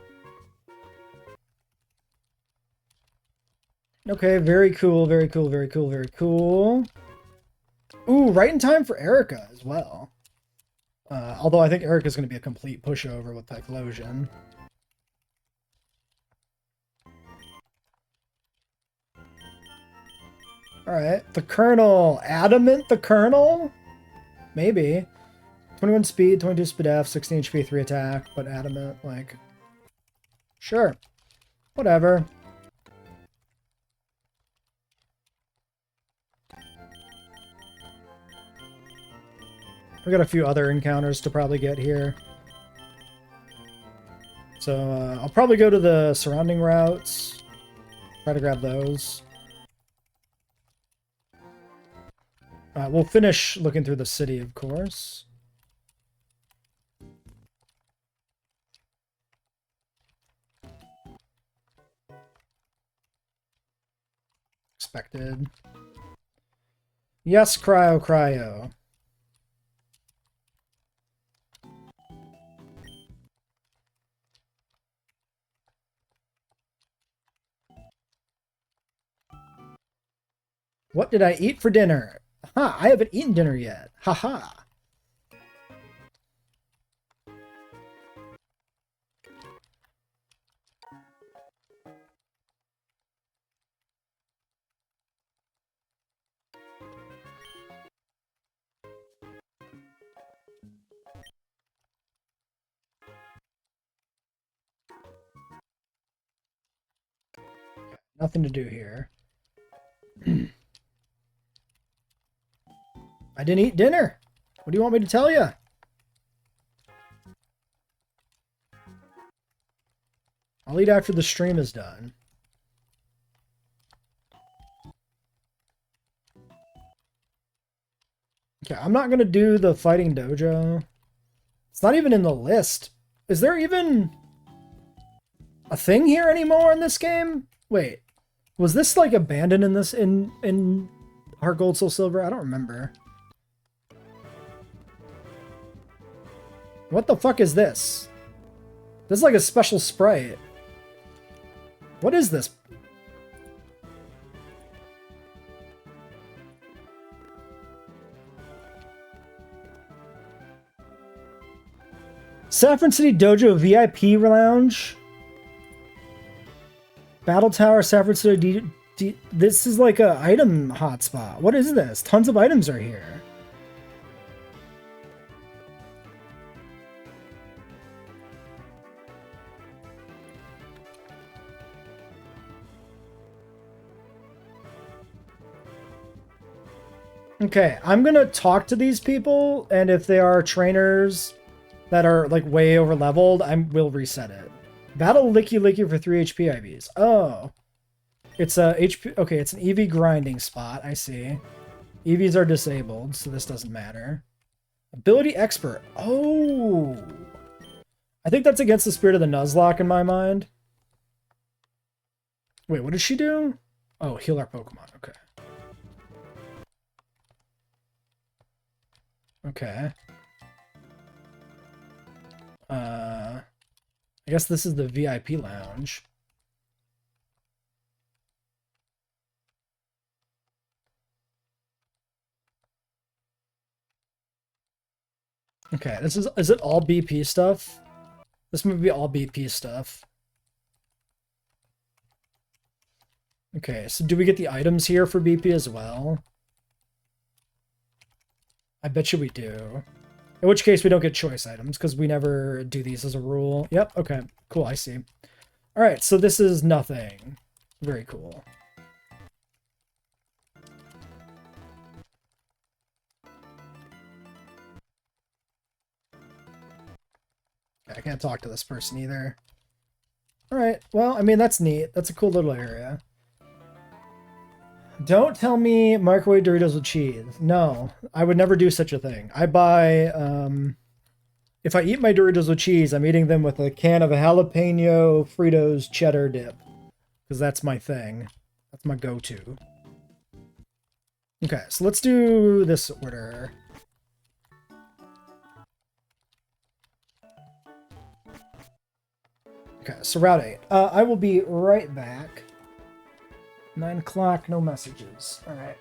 Okay, very cool, very cool, very cool, very cool. Ooh, right in time for Erica as well. Although I think Erica's going to be a complete pushover with Typhlosion. Alright, the Colonel. Adamant the Colonel? Maybe. 21 speed, 22 speed F, 16 HP, 3 attack, but Adamant, like... Sure. Whatever. We got a few other encounters to probably get here. So, I'll probably go to the surrounding routes. Try to grab those. We'll finish looking through the city, of course. Expected. Yes, cryo, cryo. What did I eat for dinner? Ha! I haven't eaten dinner yet. Ha ha! Nothing to do here. I didn't eat dinner. What do you want me to tell you? I'll eat after the stream is done. Okay, I'm not going to do the fighting dojo. It's not even in the list. Is there even a thing here anymore in this game? Wait, was this like abandoned in this in Heart Gold Soul Silver? I don't remember. What the fuck is this? This is like a special sprite. What is this? Saffron City Dojo VIP Lounge. Battle Tower, Saffron City this is like a item hotspot. What is this? Tons of items are here. Okay, I'm gonna talk to these people, and if they are trainers that are like way over leveled, I will reset it. Battle Licky Licky for 3 HP IVs. Oh. It's a HP. Okay, it's an EV grinding spot. I see. EVs are disabled, so this doesn't matter. Ability Expert. Oh. I think that's against the spirit of the Nuzlocke in my mind. Wait, what does she do? Oh, heal our Pokemon. Okay. Okay. I guess this is the VIP lounge. Okay, is it all BP stuff? This might be all BP stuff. Okay, so do we get the items here for BP as well? I bet you we do. In which case we don't get choice items because we never do these as a rule. Yep, okay, cool, I see. All right, so this is nothing. Very cool. I can't talk to this person either. All right, well, I mean, that's neat. That's a cool little area. Don't tell me microwave Doritos with cheese. No, I would never do such a thing. I buy, if I eat my Doritos with cheese, I'm eating them with a can of a jalapeno Fritos cheddar dip. Because that's my thing. That's my go-to. Okay, so let's do this order. Okay, so Route 8. I will be right back. 9 o'clock, no messages. All right.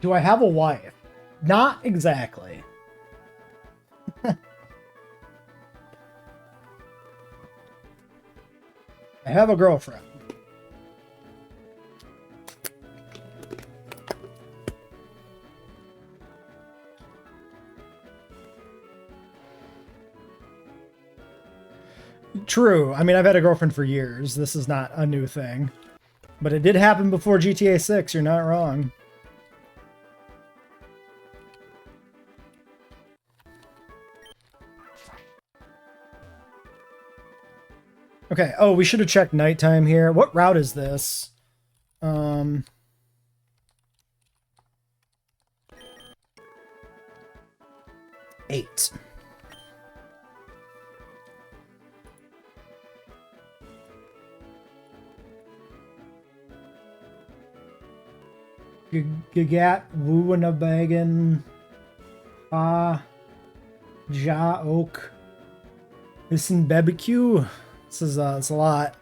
Do I have a wife? Not exactly. I have a girlfriend. True. I mean, I've had a girlfriend for years. This is not a new thing. But it did happen before GTA 6. You're not wrong. Okay. Oh, we should have checked nighttime here. What route is this? 8. Gagat, Wuwanabagan, Ja Oak. Listen, BBQ. This is it's a lot.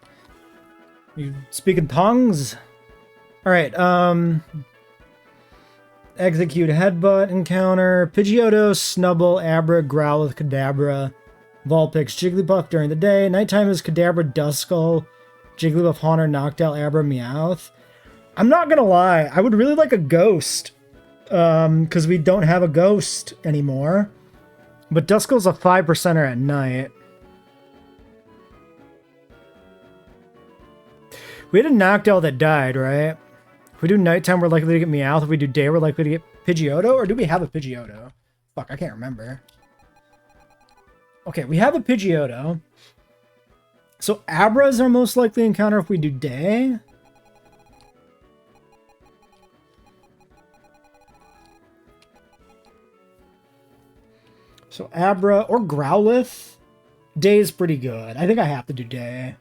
You speaking tongues? Alright, execute headbutt encounter. Pidgeotto, Snubble, Abra, Growlithe, Kadabra, Vulpix, Jigglypuff during the day. Nighttime is Kadabra, Duskull, Jigglypuff, Haunter, Noctowl, Abra, Meowth. I'm not gonna lie, I would really like a ghost. Because we don't have a ghost anymore. But Duskull's a 5%er at night. We had a Noctowl that died, right? If we do nighttime, we're likely to get Meowth. If we do day, we're likely to get Pidgeotto? Or do we have a Pidgeotto? Fuck, I can't remember. Okay, we have a Pidgeotto. So Abra is our most likely encounter if we do day. So Abra or Growlithe. Day is pretty good. I think I have to do day.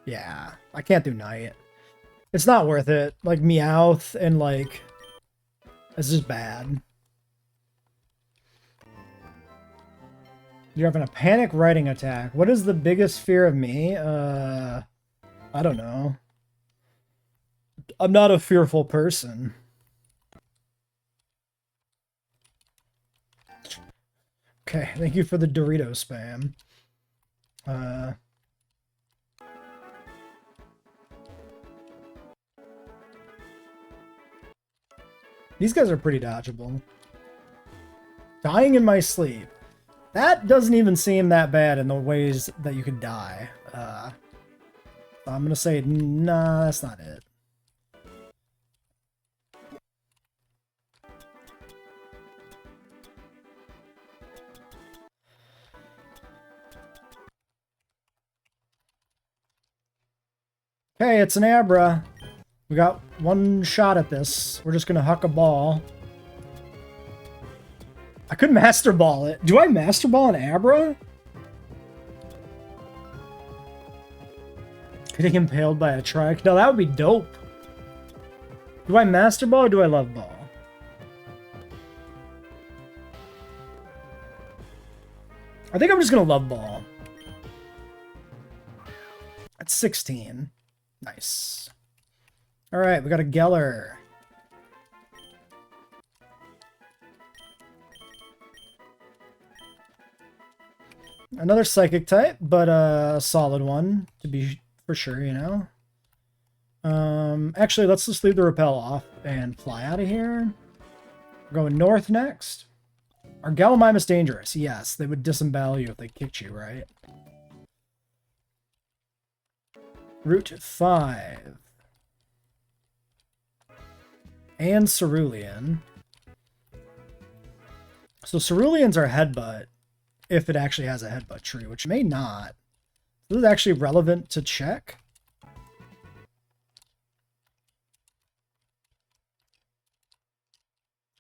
Yeah, I can't do night. It's not worth it. Like Meowth and like... It's just bad. You're having a panic writing attack. What is the biggest fear of me? I don't know. I'm not a fearful person. Okay, thank you for the Dorito spam. These guys are pretty dodgeable. Dying in my sleep. That doesn't even seem that bad in the ways that you could die. I'm gonna say, nah, that's not it. Okay, it's an Abra. We got one shot at this. We're just gonna huck a ball. I could Master Ball it. Do I Master Ball an Abra? Getting impaled by a trike? No, that would be dope. Do I Master Ball or do I Love Ball? I think I'm just gonna Love Ball. That's 16. Nice. Alright, we got a Geller. Another psychic type, but a solid one to be for sure, you know. Actually, let's just leave the repel off and fly out of here. We're going north next. Are Gallimimus dangerous? Yes, they would disembowel you if they kicked you, right? Route 5. And Cerulean. So Ceruleans are headbutt, if it actually has a headbutt tree, which may not. This is actually relevant to check.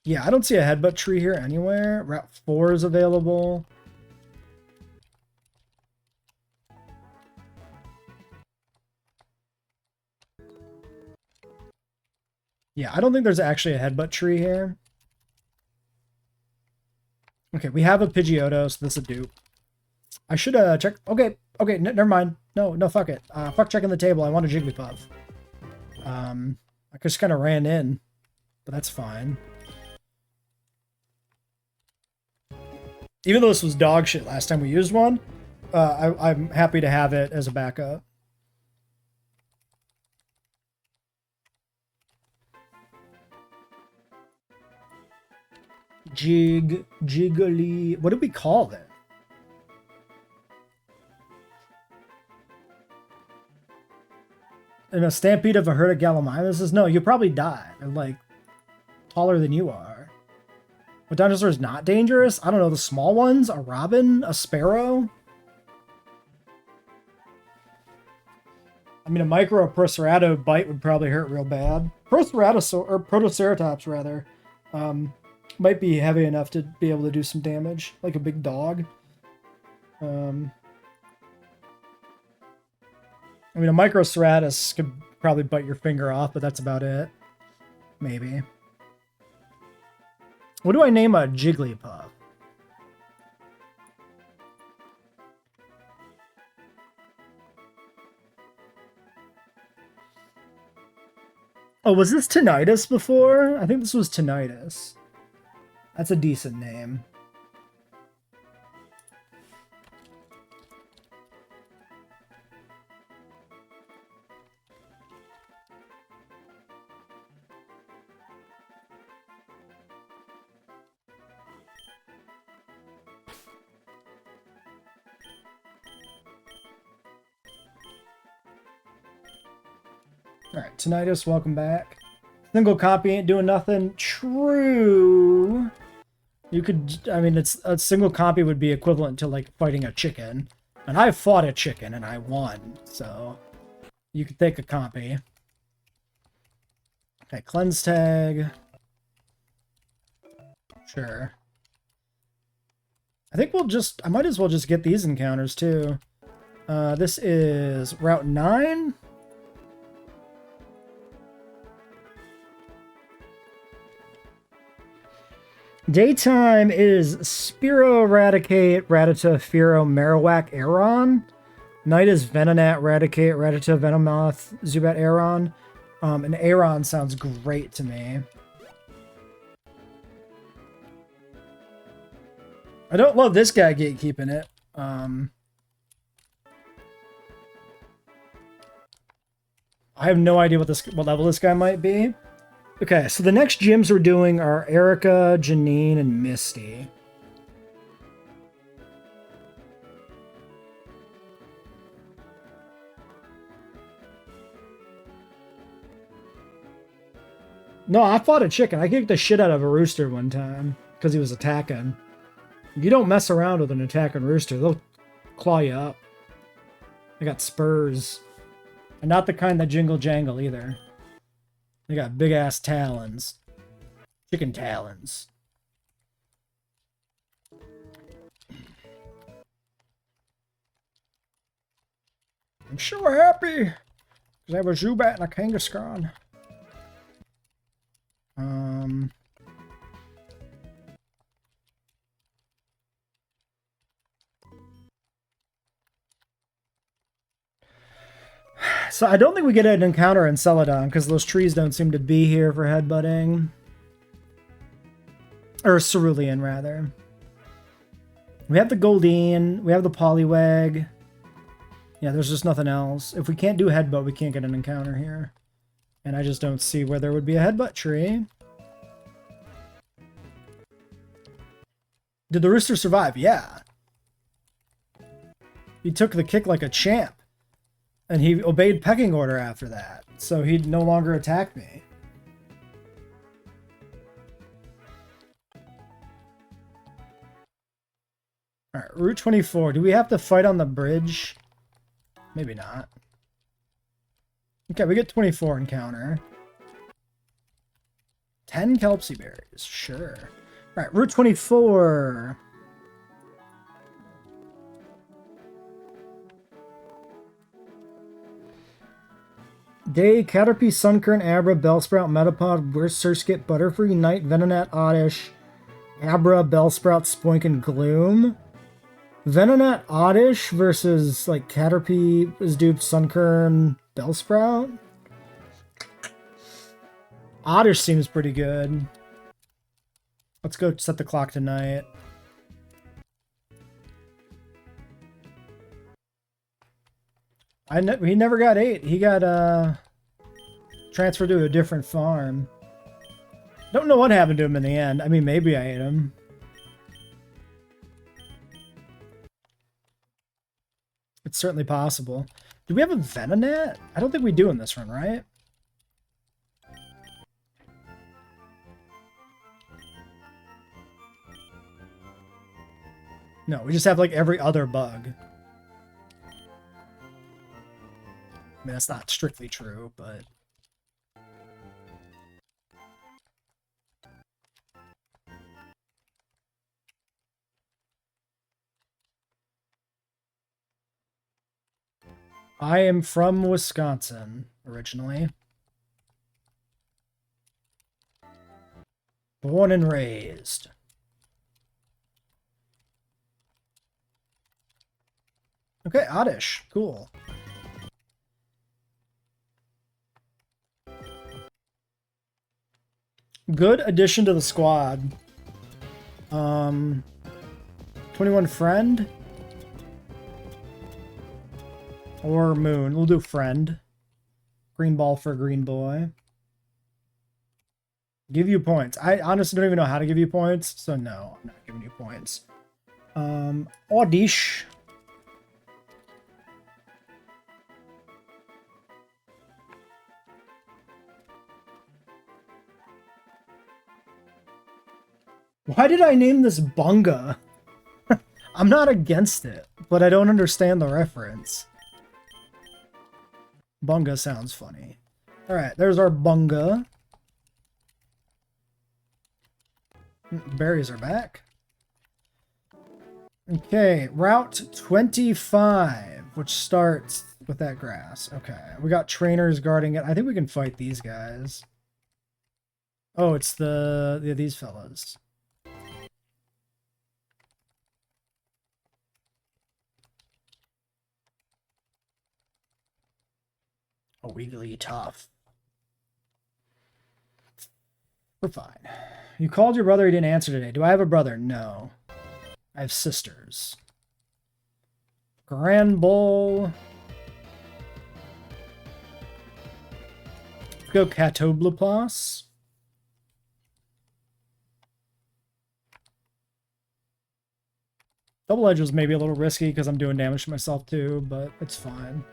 Yeah, I don't see a headbutt tree here anywhere. Route 4 is available. Yeah, I don't think there's actually a headbutt tree here. Okay, we have a Pidgeotto, so this is a dupe. I should check. Okay, never mind. No, fuck it. Fuck checking the table. I want a Jigglypuff. I just kind of ran in, but that's fine. Even though this was dog shit last time we used one, I'm happy to have it as a backup. Jiggly. What did we call it? In a stampede of a herd of Gallimimuses? No, you'll probably die. They're like taller than you are. What dinosaur is not dangerous? I don't know. The small ones? A robin? A sparrow? I mean, a micro or Proceratops bite would probably hurt real bad. Proceratops, or Protoceratops rather, might be heavy enough to be able to do some damage, like a big dog. I mean, a Microceratus could probably bite your finger off, but that's about it. Maybe. What do I name a Jigglypuff? Oh, was this Tinnitus before? I think this was Tinnitus. That's a decent name. Alright, Tinnitus, welcome back. Single copy ain't doing nothing. True. You could, I mean, it's a single copy would be equivalent to like fighting a chicken. And I fought a chicken and I won, so you could take a copy. Okay, cleanse tag. Sure. I think we'll just, I might as well just get these encounters too. This is Route 9. Daytime is Spearow, Raticate, Rattata, Fearow, Marowak, Aeron. Night is Venonat, Raticate, Rattata, Venomoth, Zubat, Aeron. And Aeron sounds great to me. I don't love this guy gatekeeping it. I have no idea what level this guy might be. Okay, so the next gyms we're doing are Erica, Janine, and Misty. No, I fought a chicken. I kicked the shit out of a rooster one time because he was attacking. You don't mess around with an attacking rooster. They'll claw you up. They got spurs. And not the kind that jingle jangle either. They got big ass talons. Chicken talons. I'm sure happy because I have a Zubat and a Kangaskhan. So I don't think we get an encounter in Celadon because those trees don't seem to be here for headbutting. Or Cerulean, rather. We have the Goldeen. We have the Poliwag. Yeah, there's just nothing else. If we can't do a headbutt, we can't get an encounter here. And I just don't see where there would be a headbutt tree. Did the rooster survive? Yeah. He took the kick like a champ. And he obeyed pecking order after that. So he'd no longer attack me. Alright, Route 24. Do we have to fight on the bridge? Maybe not. Okay, we get 24 encounter. 10 Kelpsie berries. Sure. Alright, Route 24. Day, Caterpie, Sunkern, Abra, Bellsprout, Metapod, Surskit, Butterfree, Knight, Venonat, Oddish, Abra, Bellsprout, Spoink, and Gloom. Venonat, Oddish versus, like, Caterpie is duped, Sunkern, Bellsprout. Oddish seems pretty good. Let's go set the clock tonight. He never got 8. He got transferred to a different farm. Don't know what happened to him in the end. I mean, maybe I ate him. It's certainly possible. Do we have a Venonat? I don't think we do in this run, right? No, we just have like every other bug. I mean, that's not strictly true, but... I am from Wisconsin, originally. Born and raised. Okay, Oddish. Cool. Good addition to the squad. 21 Friend? Or Moon. We'll do Friend. Green ball for a green boy. Give you points. I honestly don't even know how to give you points, so no, I'm not giving you points. Oddish. Why did I name this Bunga? I'm not against it, but I don't understand the reference. Bunga sounds funny. Alright, there's our Bunga. Berries are back. Okay, Route 25, which starts with that grass. Okay, we got trainers guarding it. I think we can fight these guys. Oh, it's these fellas. A Wiggly tough. We're fine. You called your brother, he didn't answer today. Do I have a brother? No. I have sisters. Grand Bowl. Let's go Catoblepas. Double Edge was maybe a little risky because I'm doing damage to myself too, but it's fine.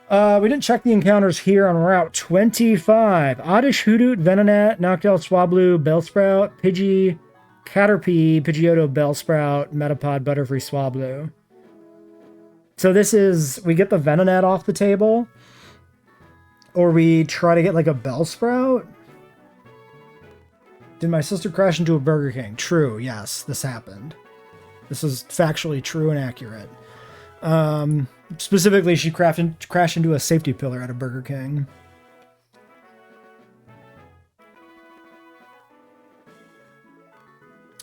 We didn't check the encounters here on Route 25. Oddish, Hoothoot, Venonat, Noctowl, Swablu, Bellsprout, Pidgey, Caterpie, Pidgeotto, Bellsprout, Metapod, Butterfree, Swablu. So this is, we get the Venonat off the table, or we try to get like a Bellsprout. Did my sister crash into a Burger King? True, yes, this happened. This is factually true and accurate. Specifically, she crashed into a safety pillar at a Burger King.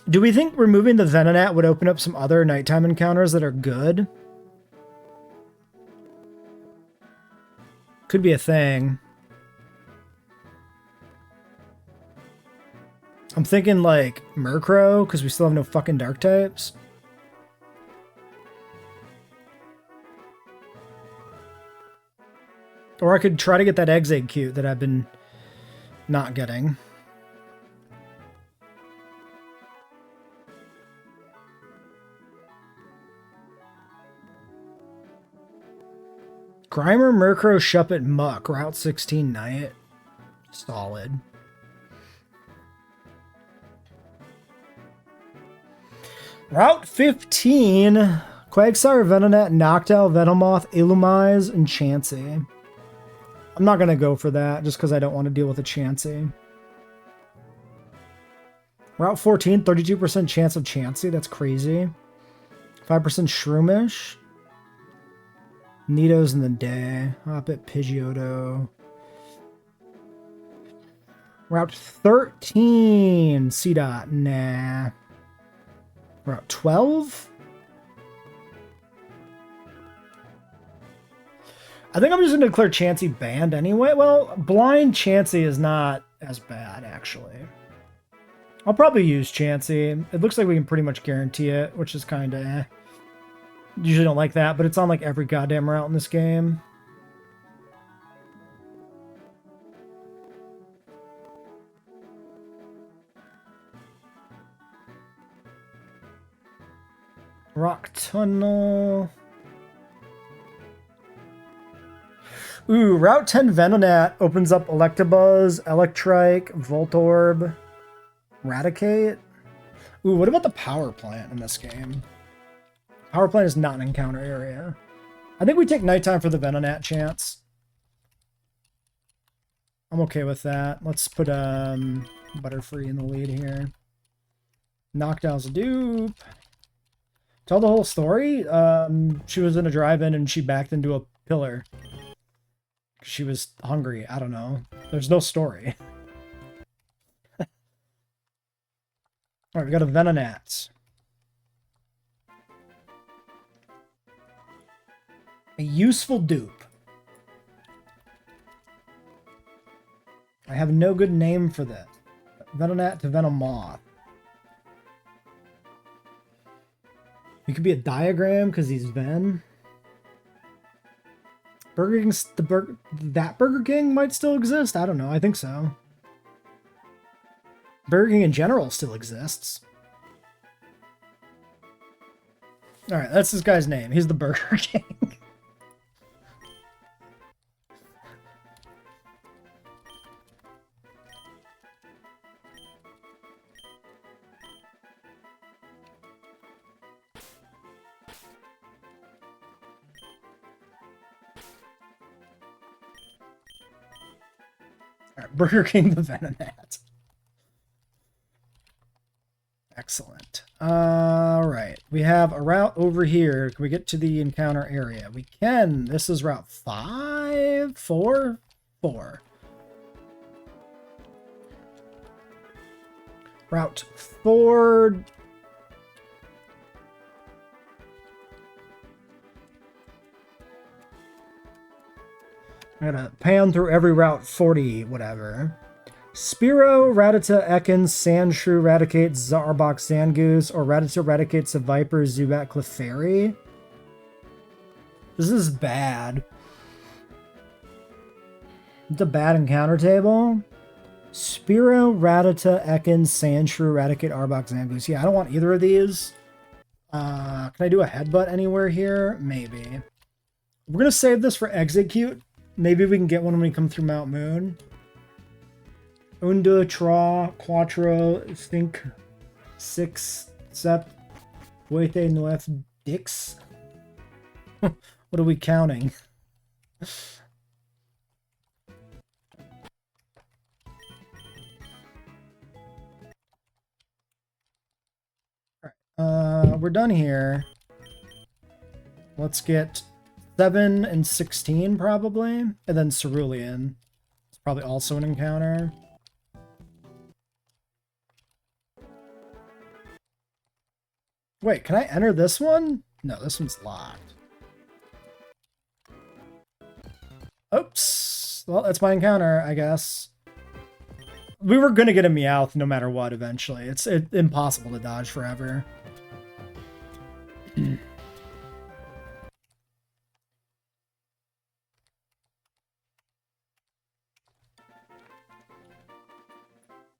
Do we think removing the Venonat would open up some other nighttime encounters that are good? Could be a thing. I'm thinking like Murkrow, because we still have no fucking dark types. Or I could try to get that execute that I've been not getting. Grimer, Murkrow, Shuppet, Muck, Route 16 Knight. Solid. Route 15. Quagsire, Venonat, Noctowl, Venomoth, Illumise, and Chansey. I'm not going to go for that just because I don't want to deal with a Chansey. Route 14, 32% chance of Chansey. That's crazy. 5% Shroomish. Nido's in the day. Hoppip, Pidgeotto. Route 13. C-Dot. Nah. Route 12? I think I'm just going to declare Chansey banned anyway. Well, blind Chansey is not as bad, actually. I'll probably use Chansey. It looks like we can pretty much guarantee it, which is kind of eh. Usually don't like that, but it's on like every goddamn route in this game. Rock Tunnel. Ooh, Route 10 Venonat opens up Electabuzz, Electrike, Voltorb, Raticate. Ooh, what about the Power Plant in this game? Power Plant is not an encounter area. I think we take Nighttime for the Venonat chance. I'm okay with that. Let's put Butterfree in the lead here. Noctowl's a dupe. Tell the whole story. She was in a drive-in and she backed into a pillar. She was hungry. I don't know. There's no story. Alright, we got a Venonat. A useful dupe. I have no good name for this. Venonat to Venomoth. He could be a diagram because he's Ven. Burger King's that Burger King might still exist. I don't know. I think so. Burger King in general still exists. All right, that's this guy's name. He's the Burger King. All right, Burger King the Venonat. Excellent. All right, we have a route over here. Can we get to the encounter area? We can. This is route 5, 4, 4. Route 4. I'm gonna pan through every route 40, whatever. Spearow, Rattata, Ekans, Sandshrew, Raticate, Zarbok, Zangoose, or Rattata, Raticate, Viper, Zubat, Clefairy. This is bad. It's a bad encounter table. Spearow, Rattata, Ekans, Sandshrew, Raticate, Arbok, Zangoose. Yeah, I don't want either of these. Can I do a headbutt anywhere here? Maybe. We're gonna save this for execute. Maybe we can get one when we come through Mount Moon. Unda, Tra, Quattro, Think, Six, Sept, Huete, Nuef, Dix. What are we counting? Alright, we're done here. Let's get 7 and 16 probably, and then Cerulean. It's probably also an encounter. Wait, can I enter this one? No, this one's locked. Oops. Well, that's my encounter, I guess. We were going to get a Meowth no matter what eventually. It's impossible to dodge forever.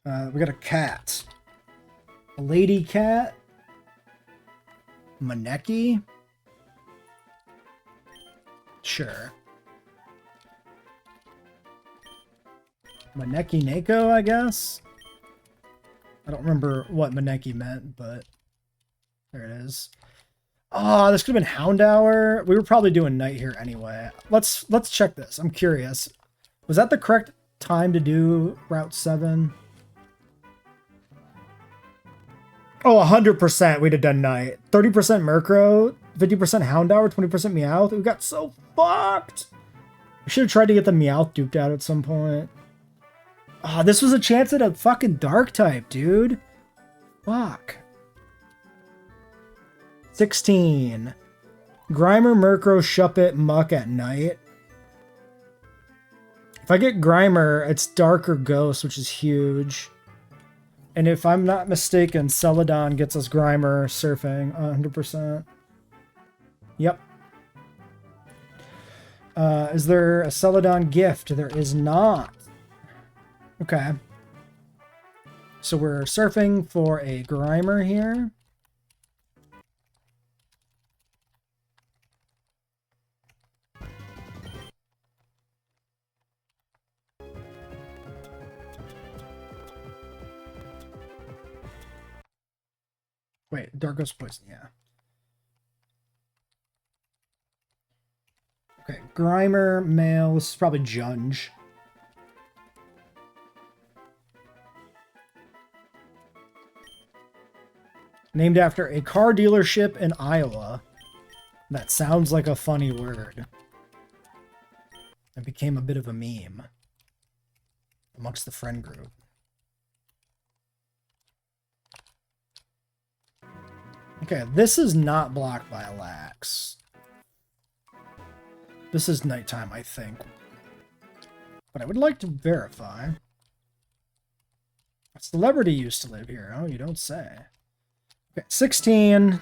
We got a cat. A lady cat. Maneki? Sure. Maneki Neko, I guess? I don't remember what Maneki meant, but there it is. Oh, this could have been Hound Hour. We were probably doing night here anyway. Let's check this. I'm curious. Was that the correct time to do Route 7? Oh, 100% we'd have done night. 30% Murkrow, 50% Hound Hour, 20% Meowth. We got so fucked. We should have tried to get the Meowth duped out at some point. Oh, this was a chance at a fucking dark type, dude. Fuck. 16. Grimer, Murkrow, Shuppet, Muck at night. If I get Grimer, it's Dark or Ghost, which is huge. And if I'm not mistaken, Celadon gets us Grimer surfing 100%. Yep. Is there a Celadon gift? There is not. Okay. So we're surfing for a Grimer here. Wait, Dark Ghost Poison, yeah. Okay, Grimer, male. This is probably Junge. Named after a car dealership in Iowa. That sounds like a funny word. It became a bit of a meme amongst the friend group. Okay, this is not blocked by a lax. This is nighttime, I think. But I would like to verify. A celebrity used to live here. Oh, you don't say. Okay, 16.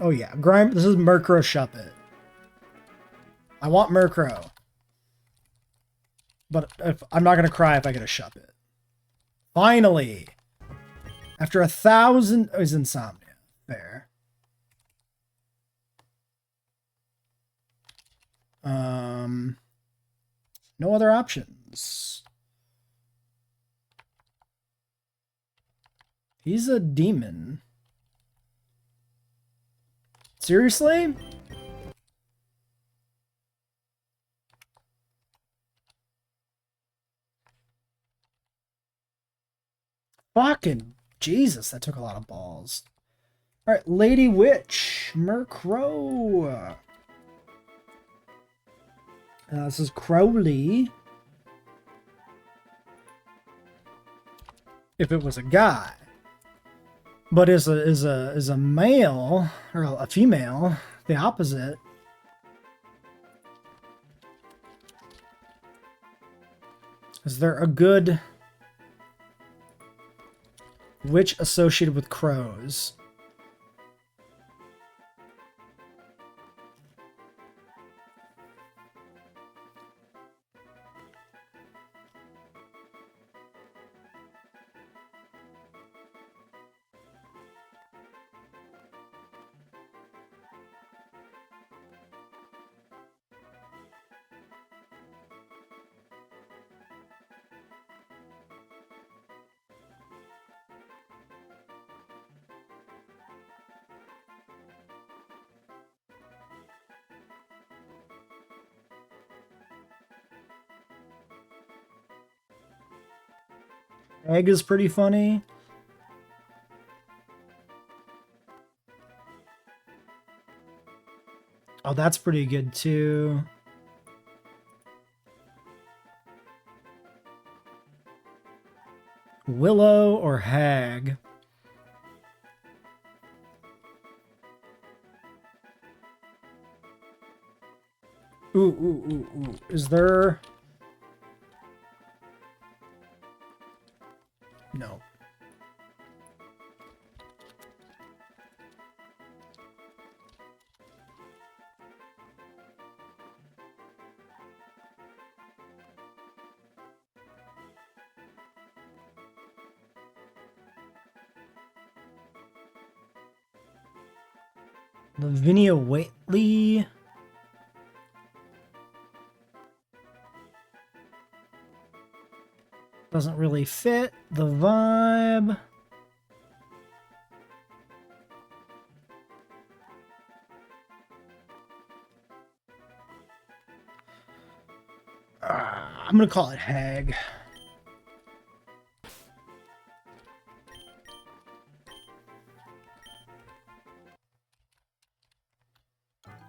Oh yeah, Grime. This is Murkrow Shuppet. I want Murkrow. But I'm not going to cry if I get a Shuppet. Finally! After 1,000... Oh, he's Insomnia. There. No other options. He's a demon. Seriously? Fucking Jesus, that took a lot of balls. Alright, Lady Witch. Murkrow. This is Crowley. If it was a guy. But is a male, or a female, the opposite. Is there a good witch associated with crows? Egg is pretty funny. Oh, that's pretty good too. Willow or Hag? Ooh. Is there... No. Lavinia Waitley. Doesn't really fit the vibe. I'm gonna call it Hag.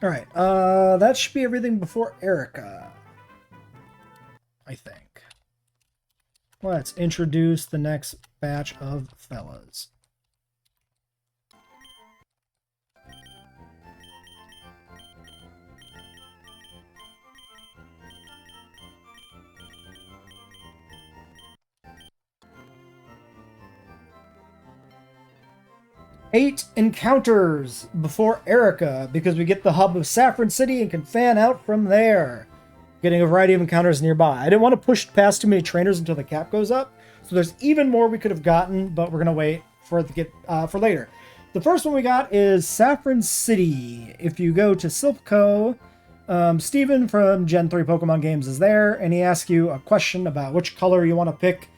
All right, that should be everything before Erica, I think. Let's introduce the next batch of fellas. Eight encounters before Erica, because we get the hub of Saffron City and can fan out from there, getting a variety of encounters nearby. I didn't want to push past too many trainers until the cap goes up, so there's even more we could have gotten, but we're gonna wait for it to get for later. The first one we got is Saffron City. If you go to Silpco, Steven from Gen 3 Pokemon Games is there, and he asks you a question about which color you want to pick,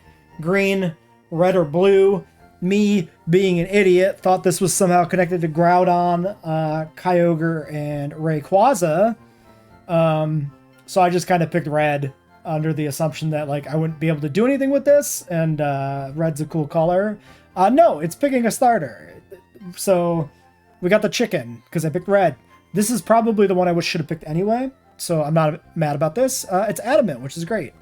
green, red, or blue. Me, being an idiot, thought this was somehow connected to Groudon, Kyogre, and Rayquaza. So I just kind of picked red under the assumption that like I wouldn't be able to do anything with this, and red's a cool color. No, it's picking a starter. So we got the chicken because I picked red. This is probably the one I should have picked anyway, so I'm not mad about this. It's Adamant, which is great.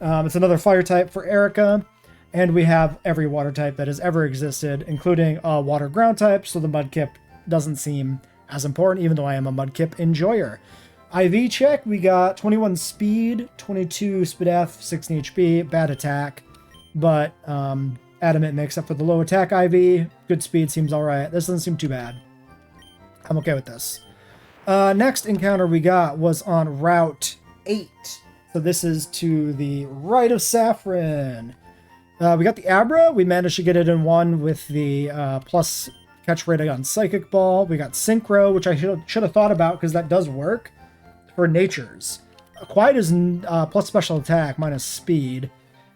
It's another fire type for Erica. And we have every water type that has ever existed, including a water ground type, so the Mudkip doesn't seem as important, even though I am a Mudkip enjoyer. IV check, we got 21 speed, 22 speed F, 16 HP, bad attack, but Adamant makes up for the low attack IV. Good speed seems alright. This doesn't seem too bad. I'm okay with this. Next encounter we got was on Route 8. So this is to the right of Saffron. We got the Abra. We managed to get it in one with the plus catch rate on Psychic Ball. We got Synchro, which I should have thought about because that does work for Natures. Quiet is plus special attack minus speed,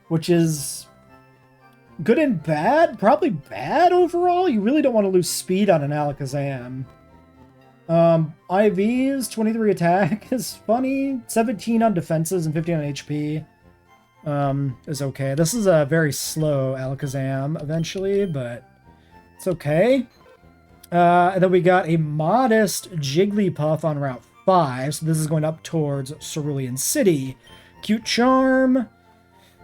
which is good and bad. Probably bad overall. You really don't want to lose speed on an Alakazam. IV's 23 attack is funny. 17 on defenses and 15 on HP. Is okay. This is a very slow Alakazam eventually, but it's okay. And then we got a modest Jigglypuff on Route 5, so this is going up towards Cerulean City. Cute Charm,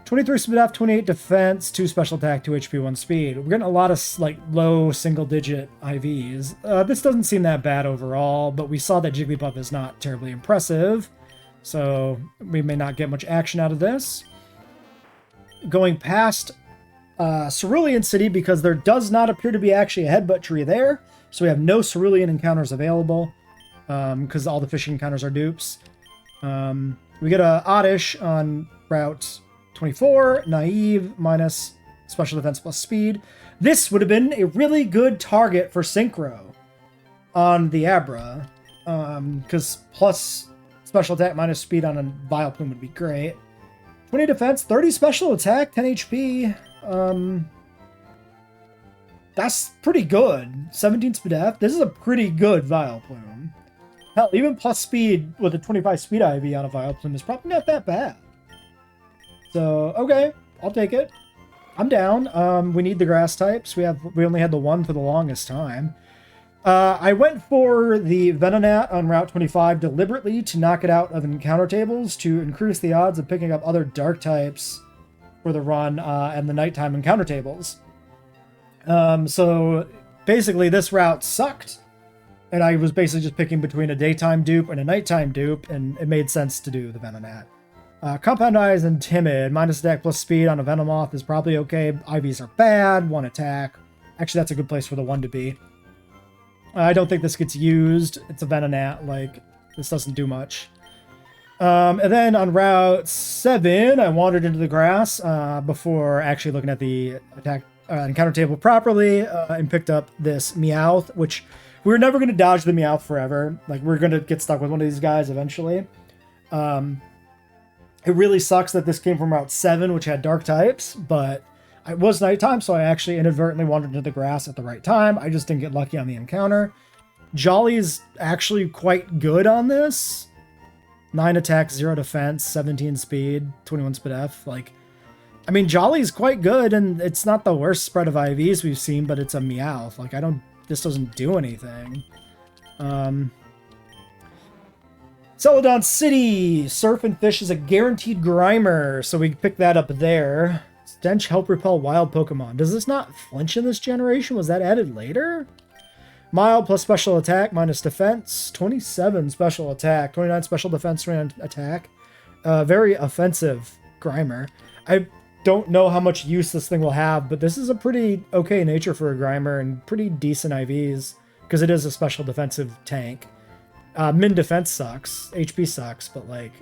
23 speed F, 28 defense, 2 special attack, 2 HP, 1 speed. We're getting a lot of like low single-digit IVs. This doesn't seem that bad overall, but we saw that Jigglypuff is not terribly impressive, so we may not get much action out of this. Going past Cerulean City, because there does not appear to be actually a headbutt tree there, so we have no Cerulean encounters available, because all the fishing encounters are dupes. We get a Oddish on Route 24, Naive, minus special defense plus speed. This would have been a really good target for Synchro on the Abra, because plus special attack minus speed on a Vileplume would be great. 20 defense, 30 special attack, 10 HP. That's pretty good. 17 speed F. This is a pretty good Vileplume. Hell, even plus speed with a 25 speed IV on a Vileplume is probably not that bad. So, okay, I'll take it. I'm down. We need the grass types. We only had the one for the longest time. I went for the Venonat on Route 25 deliberately to knock it out of encounter tables to increase the odds of picking up other dark types for the run and the nighttime encounter tables. So basically this route sucked, and I was basically just picking between a daytime dupe and a nighttime dupe, and it made sense to do the Venonat. Compound Eyes and Timid, minus attack plus speed on a Venomoth is probably okay. IVs are bad, 1 attack. Actually, that's a good place for the 1 to be. I don't think this gets used. It's a Venonat, like, this doesn't do much. And then on Route 7, I wandered into the grass before actually looking at the attack encounter table properly and picked up this Meowth, which We were never going to dodge the Meowth forever. Like, we're going to get stuck with one of these guys eventually. It really sucks that this came from Route 7, which had dark types, but it was nighttime, so I actually inadvertently wandered into the grass at the right time. I just didn't get lucky on the encounter. Jolly's actually quite good on this. 9 attack, 0 defense, 17 speed, 21 speed F. Like, I mean, Jolly's quite good, and it's not the worst spread of IVs we've seen, but it's a Meowth. Like, this doesn't do anything. Celadon City! Surf and Fish is a guaranteed Grimer, so we pick that up there. Stench help repel wild Pokemon. Does this not flinch in this generation? Was that added later? Mild plus special attack minus defense. 27 special attack. 29 special defense, 29 attack. Very offensive Grimer. I don't know how much use this thing will have, but this is a pretty okay nature for a Grimer and pretty decent IVs because it is a special defensive tank. Min defense sucks. HP sucks, but like,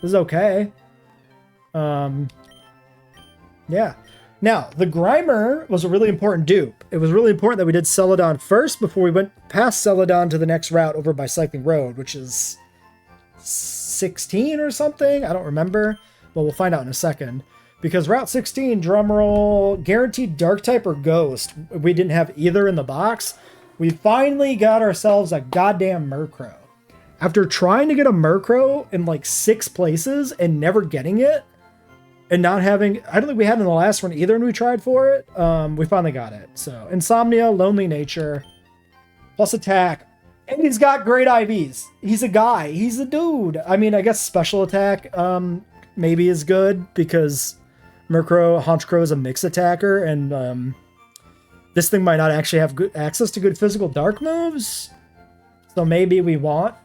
this is okay. Yeah. Now, the Grimer was a really important dupe. It was really important that we did Celadon first before we went past Celadon to the next route over by Cycling Road, which is 16 or something. I don't remember. Well, we'll find out in a second. Because Route 16, drumroll, guaranteed Dark type or Ghost. We didn't have either in the box. We finally got ourselves a goddamn Murkrow. After trying to get a Murkrow in like 6 places and never getting it, and not having, I don't think we had in the last one either when we tried for it, we finally got it. So, Insomnia, Lonely Nature, plus attack, and he's got great IVs. He's a guy. He's a dude. I mean, I guess special attack maybe is good because Murkrow, Honchkrow is a mix attacker, and this thing might not actually have good access to good physical dark moves. So maybe we want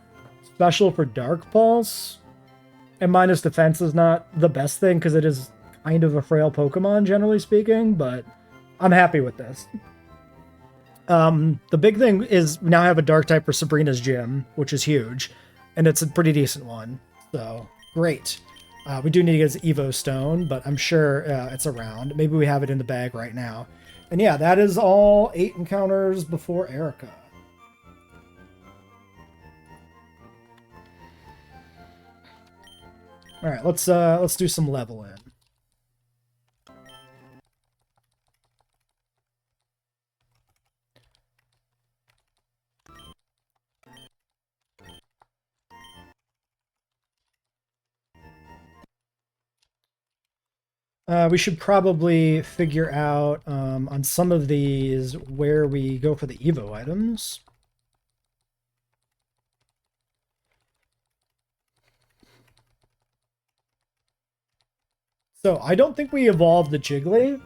special for Dark Pulse. And minus defense is not the best thing because it is kind of a frail Pokemon, generally speaking, but I'm happy with this. The big thing is we now have a Dark type for Sabrina's gym, which is huge, and it's a pretty decent one. So, great. We do need to get his Evo Stone, but I'm sure it's around. Maybe we have it in the bag right now. And yeah, that is all 8 encounters before Erica. All right, let's do some leveling. We should probably figure out on some of these where we go for the Evo items. So, I don't think we evolved the Jiggly.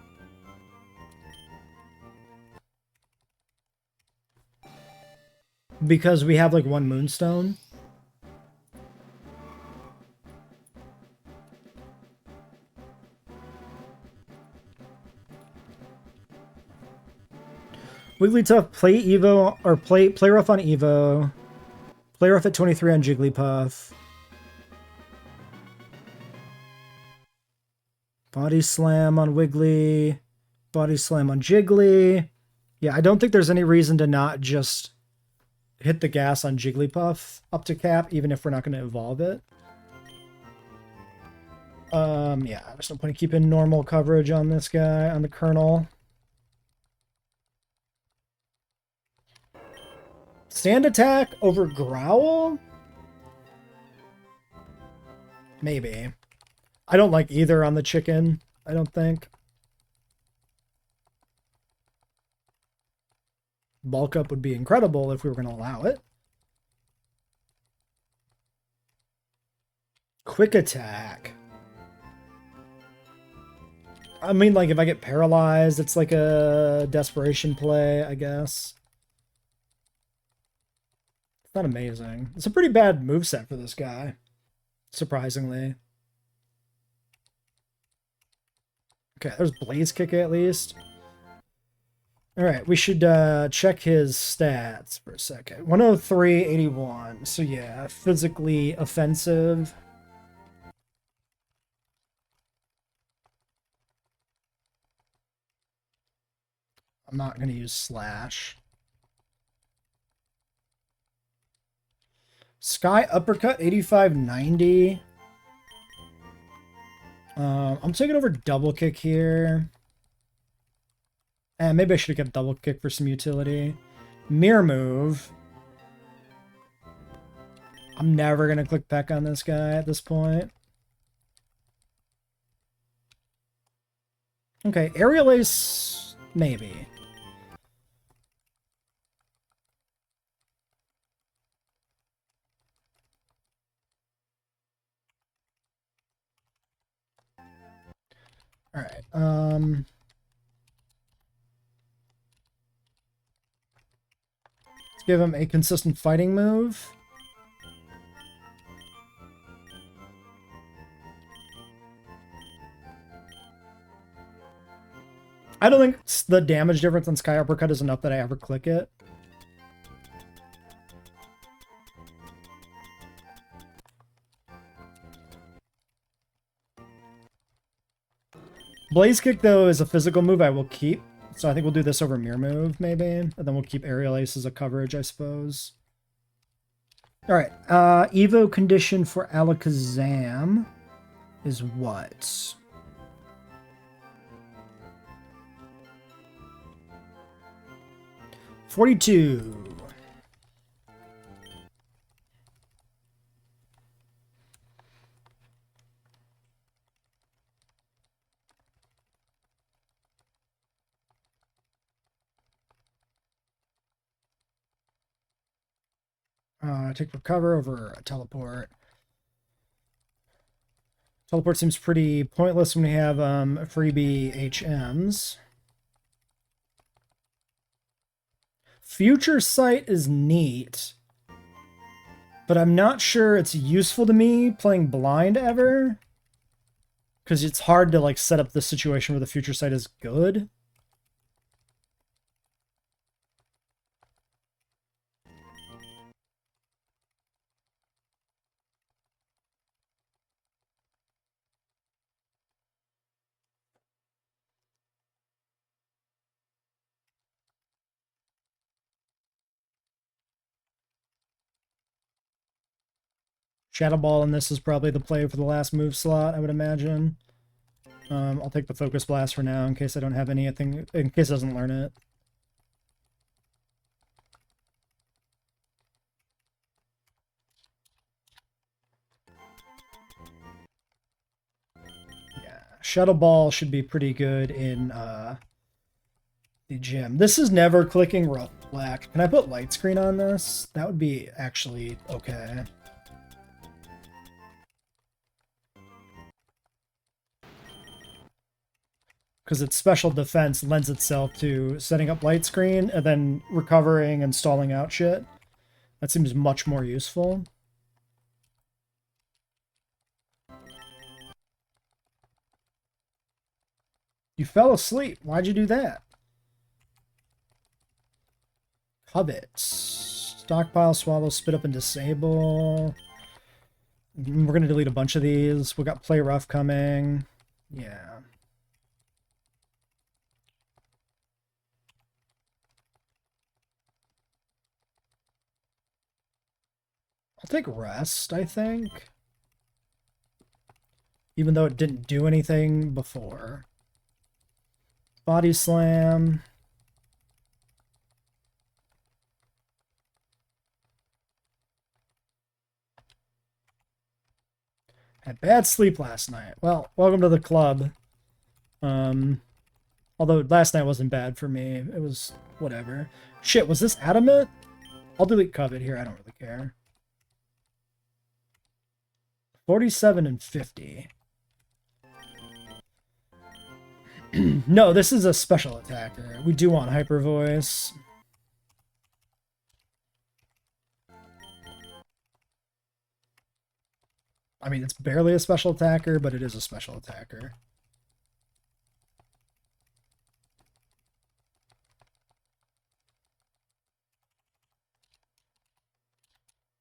Because we have like 1 Moonstone. Wigglytuff, play Evo, or play rough on Evo. Play rough at 23 on Jigglypuff. Body Slam on Wiggly. Body Slam on Jiggly. Yeah, I don't think there's any reason to not just hit the gas on Jigglypuff up to cap, even if we're not going to evolve it. Yeah, there's no point in keeping normal coverage on this guy, on the Colonel. Stand attack over Growl? Maybe. I don't like either on the chicken, I don't think. Bulk up would be incredible if we were going to allow it. Quick attack. I mean, like, if I get paralyzed, it's like a desperation play, I guess. It's not amazing. It's a pretty bad moveset for this guy, surprisingly. Okay, there's Blaze Kick at least. Alright, we should check his stats for a second. 103, 81. So yeah, physically offensive. I'm not going to use Slash. Sky Uppercut, 85-90. I'm taking over Double Kick here. And maybe I should have kept Double Kick for some utility. Mirror Move. I'm never going to click back on this guy at this point. Okay, Aerial Ace, maybe. Alright, let's give him a consistent fighting move. I don't think the damage difference on Sky Uppercut is enough that I ever click it. Blaze Kick, though, is a physical move I will keep. So I think we'll do this over Mirror Move, maybe. And then we'll keep Aerial Ace as a coverage, I suppose. Alright, Evo condition for Alakazam is what? $42. Take Recover over a Teleport. Teleport seems pretty pointless when we have freebie HMs. Future Sight is neat, but I'm not sure it's useful to me playing blind ever, because it's hard to like set up the situation where the Future Sight is good. Shadow Ball in this is probably the play for the last move slot, I would imagine. I'll take the Focus Blast for now in case I don't have anything, in case it doesn't learn it. Yeah, Shadow Ball should be pretty good in the gym. This is never clicking Rough Black. Can I put Light Screen on this? That would be actually okay. Because its special defense lends itself to setting up light screen and then recovering and stalling out shit. That seems much more useful. You fell asleep. Why'd you do that? Covet. Stockpile, Swallow, Spit Up, and Disable. We're going to delete a bunch of these. We got Play Rough coming. Yeah. I'll take Rest, I think. Even though it didn't do anything before. Body Slam. Had bad sleep last night. Well, welcome to the club. Although last night wasn't bad for me. It was whatever. Shit, was this Adamant? I'll delete Covet here. I don't really care. 47 and 50. No, this is a special attacker. We do want Hyper Voice. I mean, it's barely a special attacker, but it is a special attacker.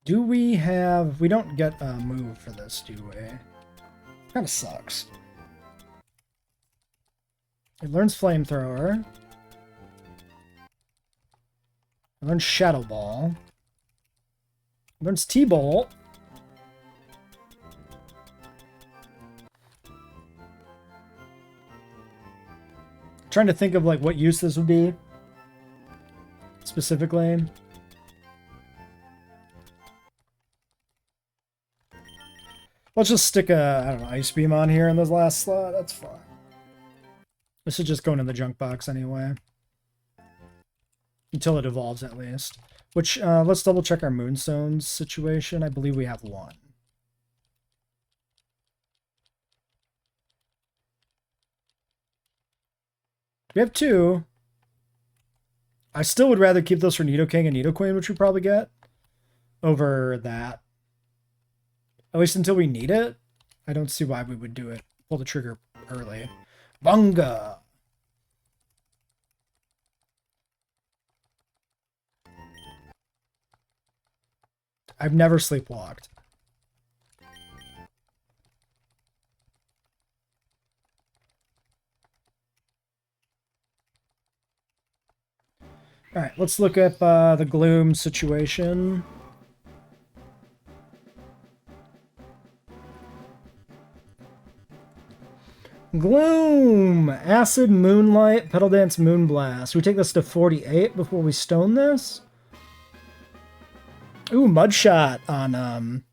Do we have... We don't get a move for this, do we? Kind of sucks. It learns Flamethrower. It learns Shadow Ball. Learns T-Bolt. Trying to think of like what use this would be specifically. Let's just stick a, I don't know, Ice Beam on here in this last slot. That's fine. This is just going in the junk box anyway. Until it evolves, at least. Which, let's double check our Moonstones situation. I believe we have one. We have two. I still would rather keep those for Nidoking and Nidoqueen, which we probably get, over that. At least until we need it. I don't see why we would do it. Pull the trigger early. Bunga! I've never sleepwalked. Alright, let's look up the Gloom situation. Gloom! Acid, Moonlight, Petal Dance, Moonblast. We take this to 48 before we stone this? Ooh, Mudshot on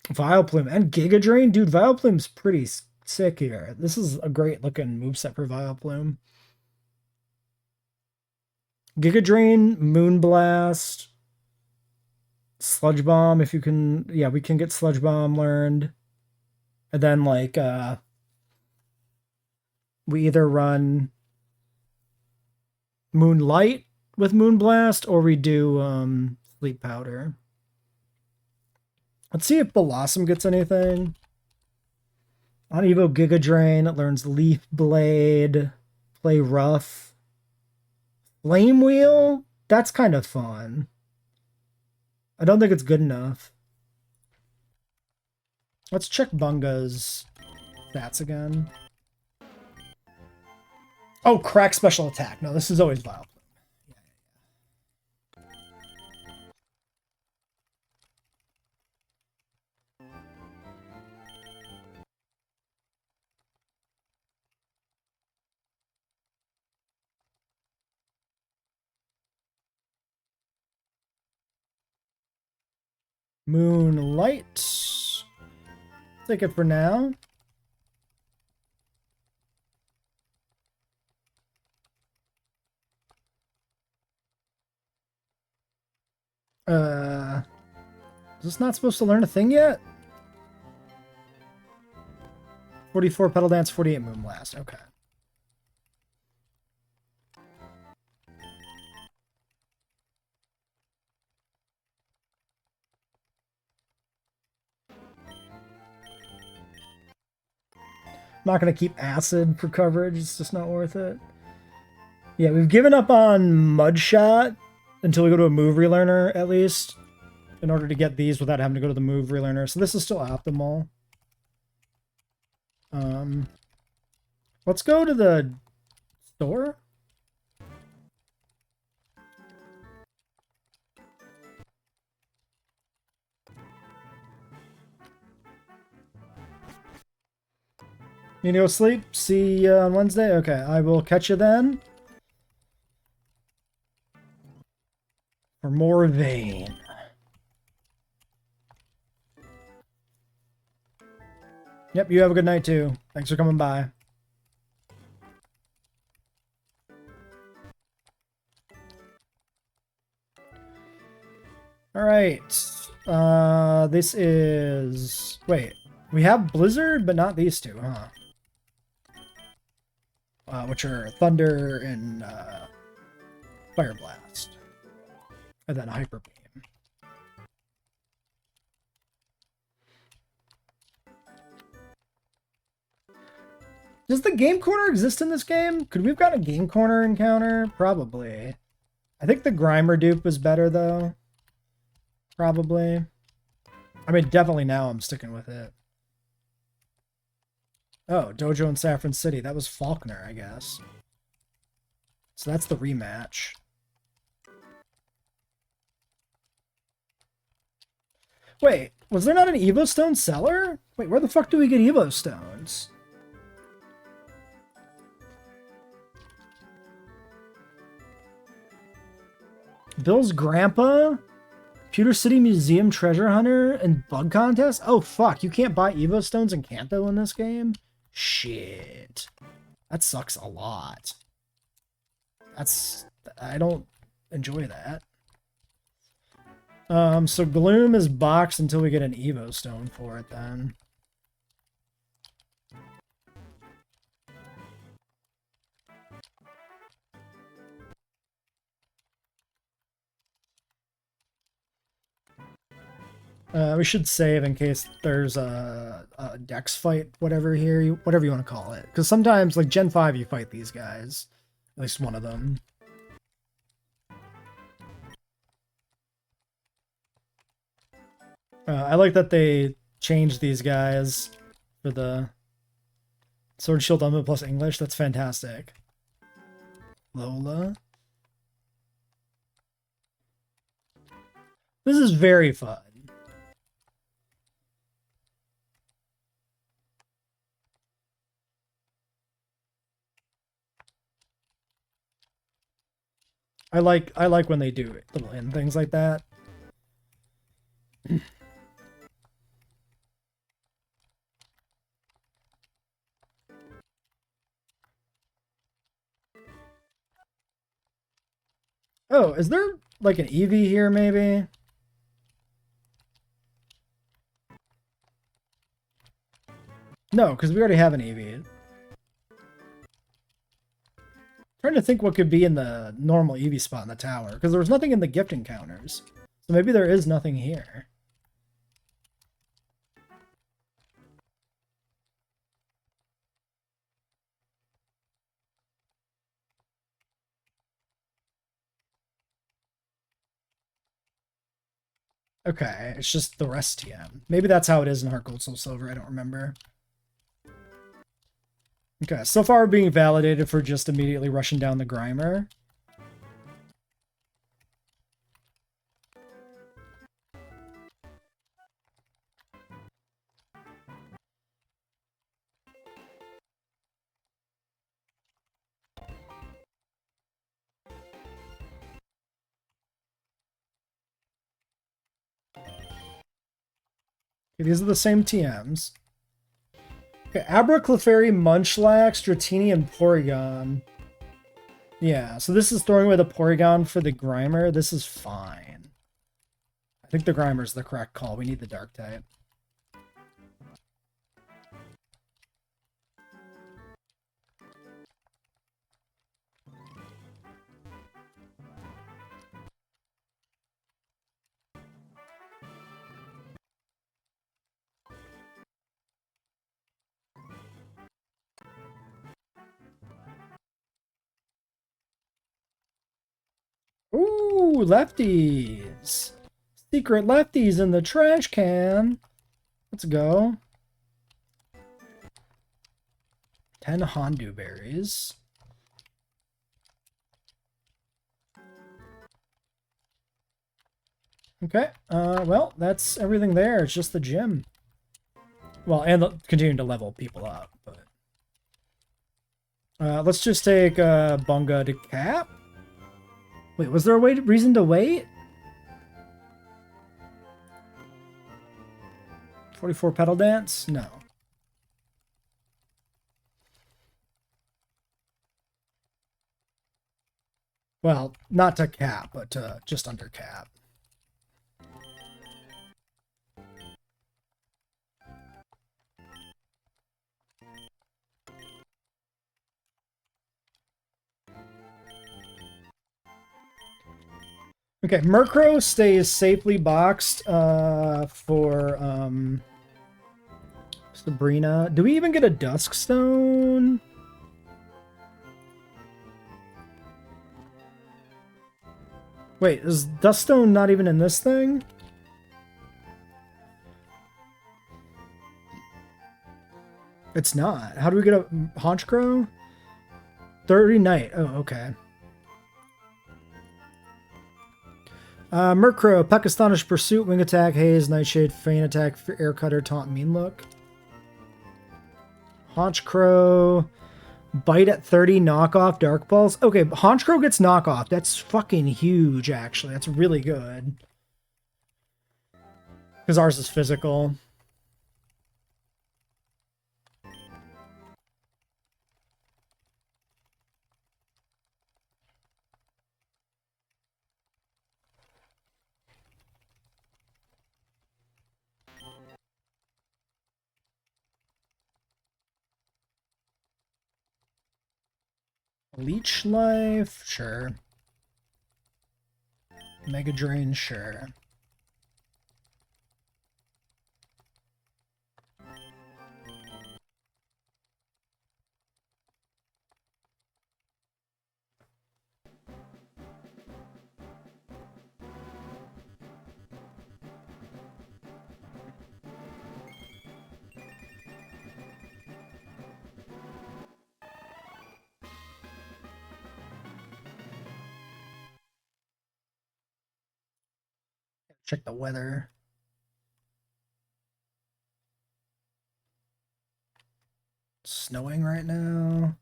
Vileplume and Giga Drain. Dude, Vileplume's pretty sick here. This is a great looking moveset for Vileplume. Giga Drain, Moonblast, Sludge Bomb if you can. Yeah, we can get Sludge Bomb learned. And then like we either run Moonlight with Moonblast, or we do Sleep Powder. Let's see if Blossom gets anything. On Evo Giga Drain, it learns Leaf Blade, Play Rough. Flame Wheel? That's kind of fun. I don't think it's good enough. Let's check Bunga's stats again. Oh, crack special attack. No, this is always Vileplume. Moonlight. Take it for now. Is this not supposed to learn a thing yet? 44 Petal Dance, 48 Moonblast. Okay. I'm not going to keep Acid for coverage. It's just not worth it. Yeah, we've given up on Mudshot until we go to a move relearner, at least, in order to get these without having to go to the move relearner. So this is still optimal. Let's go to the store. You need to go sleep? See you on Wednesday? Okay, I will catch you then. For more Vayne. Yep, you have a good night too. Thanks for coming by. Alright. This is... Wait. We have Blizzard, but not these two, huh? Which are Thunder and Fire Blast. And then Hyper Beam. Does the Game Corner exist in this game? Could we have gotten a Game Corner encounter? Probably. I think the Grimer dupe was better, though. Probably. I mean, definitely now I'm sticking with it. Oh, Dojo in Saffron City. That was Faulkner, I guess. So that's the rematch. Wait, was there not an Evo Stone seller? Wait, where the fuck do we get Evo Stones? Bill's grandpa? Pewter City Museum Treasure Hunter and Bug Contest? Oh fuck, you can't buy Evo Stones and Kanto in this game? Shit. That sucks a lot. I don't enjoy that. So Gloom is boxed until we get an Evo Stone for it then. We should save in case there's a dex fight, whatever you want to call it. Because sometimes, like Gen 5, you fight these guys. At least one of them. I like that they changed these guys for the Sword Shield Ultimate plus English. That's fantastic. Lola. This is very fun. I like when they do little end things like that. Oh, is there like an Eevee here maybe? No, because we already have an Eevee. Trying to think what could be in the normal Eevee spot in the tower, because there was nothing in the gift encounters. So maybe there is nothing here. Okay, it's just the rest TM. Maybe that's how it is in Heart Gold Soul Silver, I don't remember. Okay, so far we're being validated for just immediately rushing down the Grimer. Okay, these are the same TMs. Okay, Abra, Clefairy, Munchlax, Dratini, and Porygon. Yeah, so this is throwing away the Porygon for the Grimer. This is fine. I think the Grimer's the correct call. We need the Dark type. Ooh, lefties. Secret lefties in the trash can. Let's go. 10 Hondu berries. Okay, well, that's everything there. It's just the gym. Well, and continuing to level people up, but... let's just take Bunga to cap. Wait, was there a reason to wait? 44 Petal Dance? No. Well, not to cap, but to just under cap. Okay, Murkrow stays safely boxed for Sabrina. Do we even get a Dusk Stone? Wait, is Duskstone not even in this thing? It's not. How do we get a Honchkrow? 30 Night. Oh, okay. Murkrow, Peck Astonish, Pursuit, Wing Attack, Haze, Nightshade, Feint Attack, Air Cutter, Taunt, Mean Look. Honchkrow, Bite at 30, Knockoff, Dark Pulse. Okay, Honchkrow gets Knockoff. That's fucking huge, actually. That's really good. Because ours is physical. Leech Life, sure. Mega Drain, sure. Check the weather. It's snowing right now.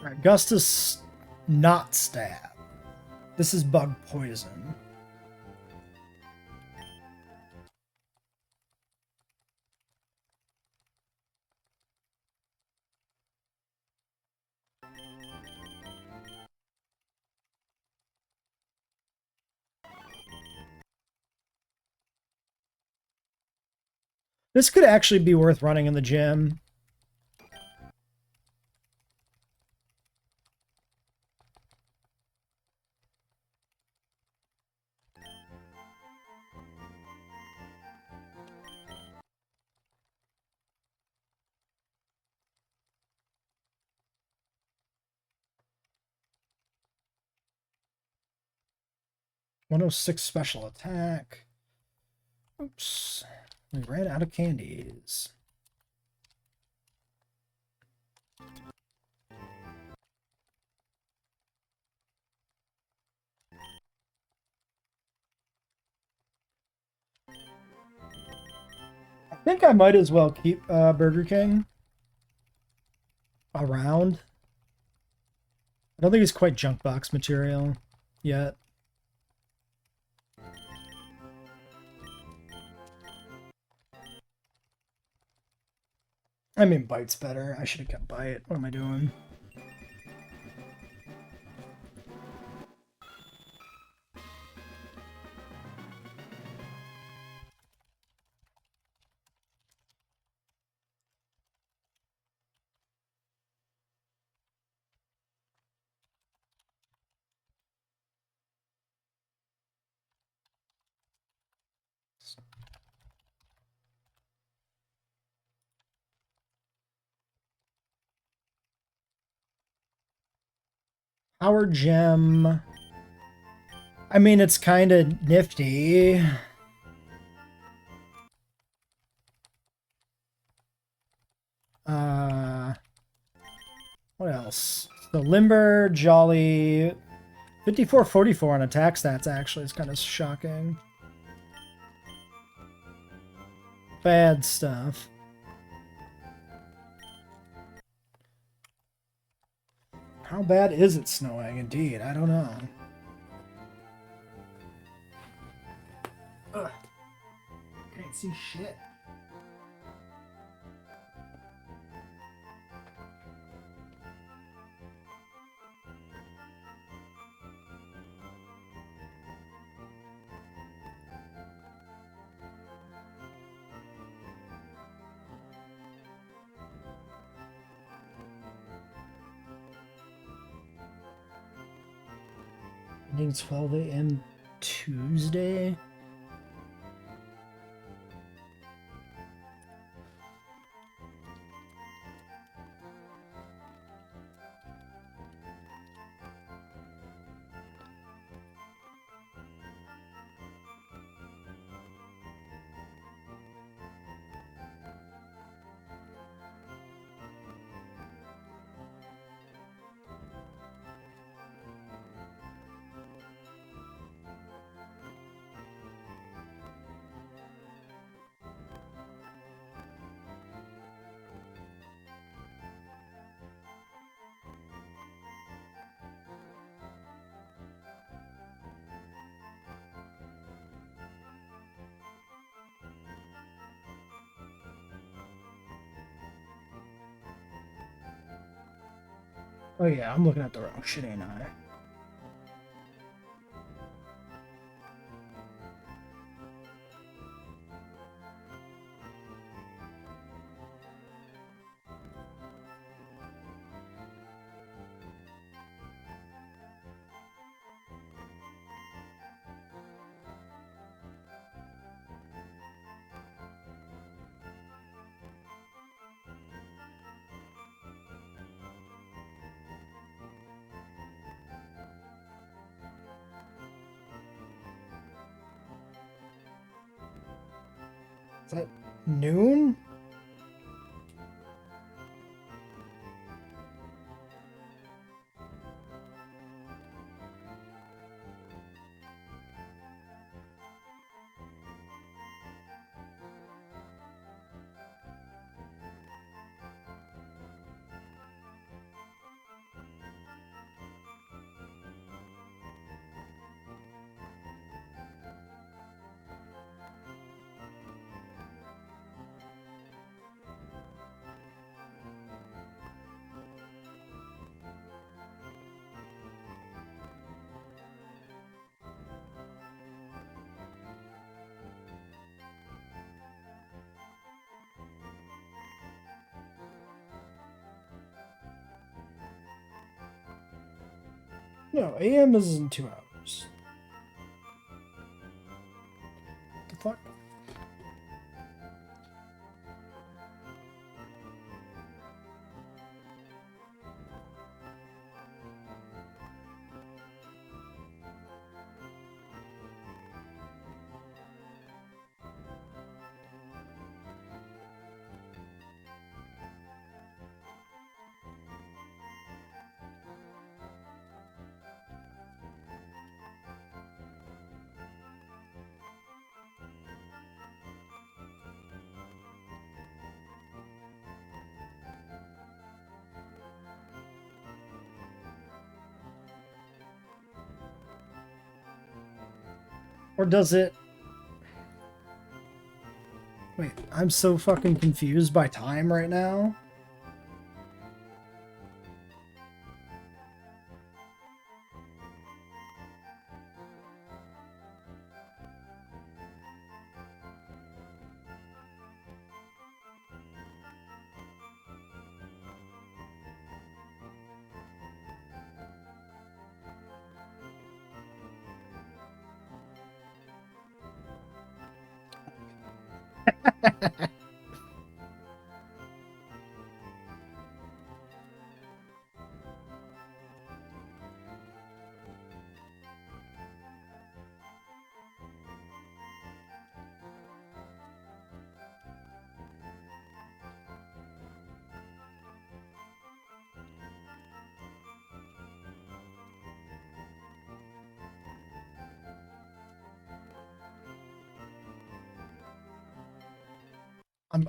Alright, Gustus not stab. This is bug poison. This could actually be worth running in the gym. (106) special attack. Oops. We ran out of candies. I think I might as well keep Burger King around. I don't think he's quite junk box material yet. I mean, Bite's better. I should have kept Bite. What am I doing? Power Gem. I mean, it's kind of nifty. What else? So Limber, Jolly, 54-44 on attack stats, actually. It's kind of shocking. Bad stuff. How bad is it snowing? Indeed, I don't know. Ugh. Can't see shit. Ending 12 a.m. Tuesday. Oh yeah, I'm looking at the wrong shit, ain't I? Is that noon? No, AM is in 2 hours. What the fuck? Or does it... Wait, I'm so fucking confused by time right now.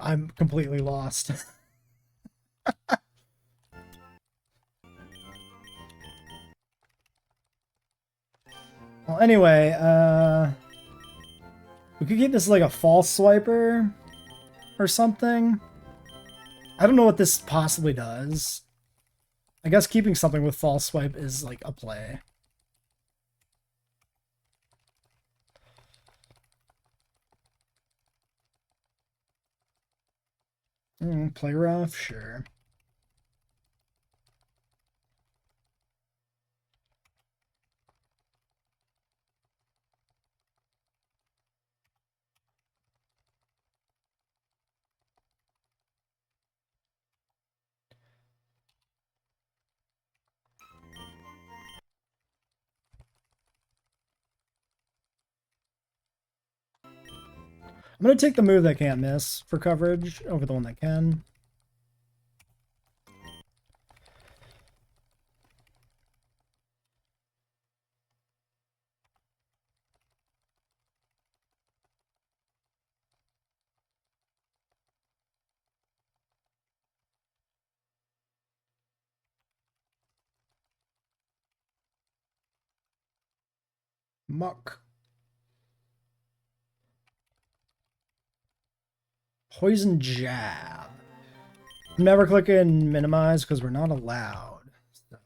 I'm completely lost. Well, anyway, we could get this like a false swiper or something. I don't know what this possibly does. I guess keeping something with false swipe is like a play. Play rough, sure. I'm gonna take the move that can't miss for coverage over the one that can. Muck. Poison jab. I'm never clicking minimize because we're not allowed. So.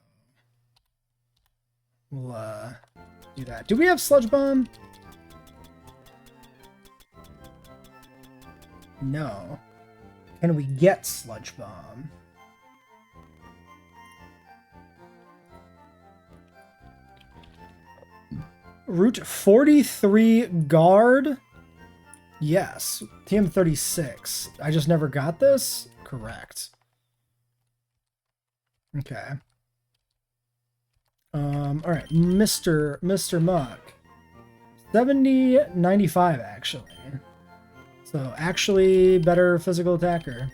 We'll do that. Do we have Sludge Bomb? No. Can we get Sludge Bomb? Route 43 Guard? Yes. TM36. I just never got this? Correct. Okay. Alright, Mr. Muck. 70-95 actually. So actually better physical attacker.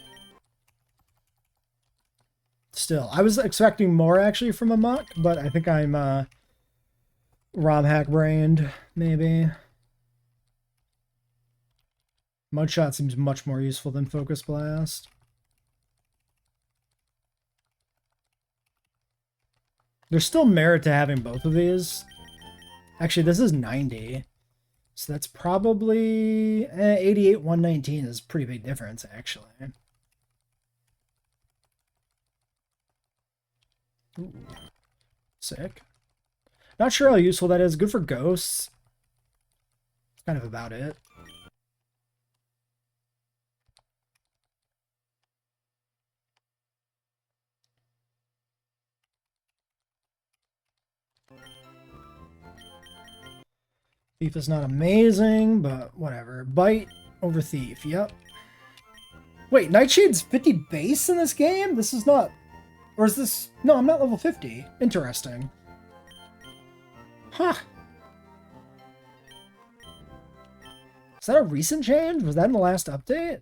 Still, I was expecting more actually from a Muck, but I think I'm ROM hack brained, maybe. Mudshot seems much more useful than Focus Blast. There's still merit to having both of these. Actually, this is 90. So that's probably 88, 119 is a pretty big difference, actually. Ooh. Sick. Not sure how useful that is. Good for ghosts. That's kind of about it. Thief is not amazing, but whatever. Bite over Thief, yep. Wait, Nightshade's 50 base in this game? This is not... Or is this... No, I'm not level 50. Interesting. Huh. Is that a recent change? Was that in the last update?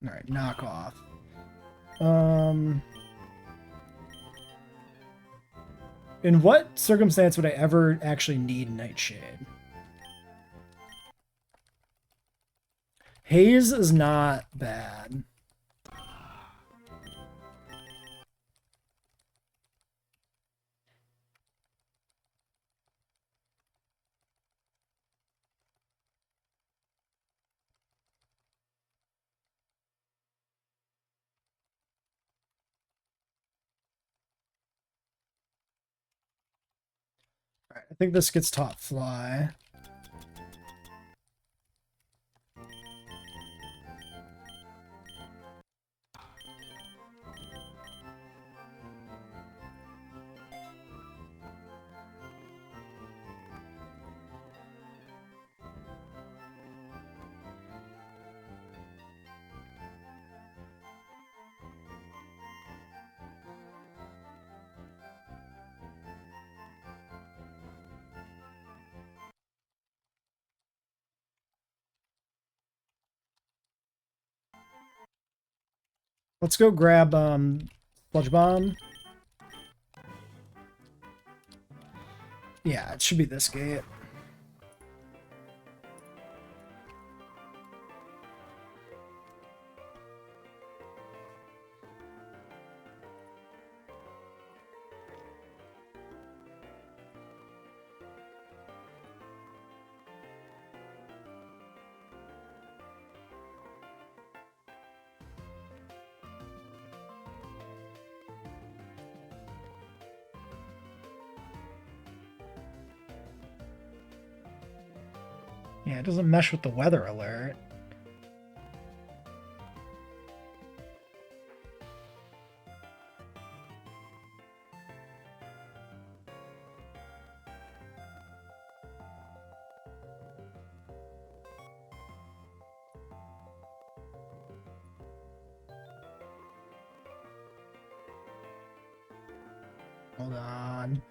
Alright, knock off. In what circumstance would I ever actually need Nightshade? Haze is not bad. Alright, I think this gets top fly. Let's go grab Sludge Bomb. Yeah, it should be this gate. Yeah, it doesn't mesh with the weather alert. Hold on.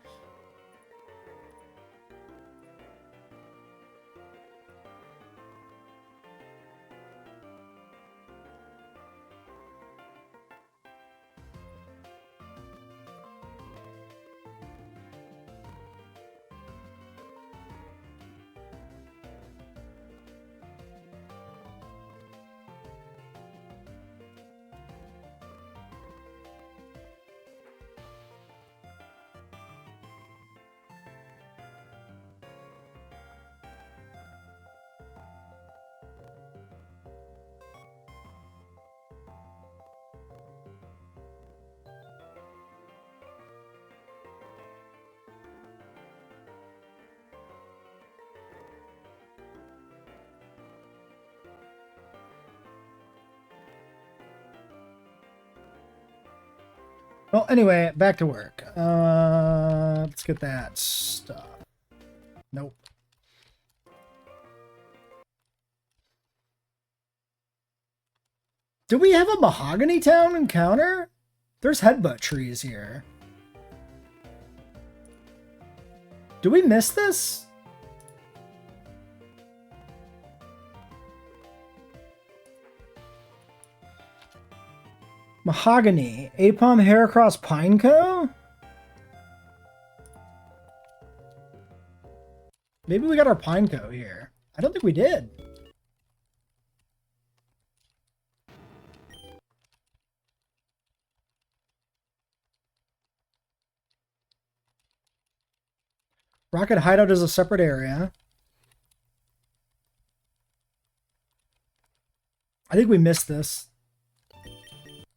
Well, anyway, back to work. Let's get that stuff. Nope. Do we have a Mahogany Town encounter? There's headbutt trees here. Do we miss this? Mahogany. Apom Heracross Pineco? Maybe we got our Pineco here. I don't think we did. Rocket Hideout is a separate area. I think we missed this.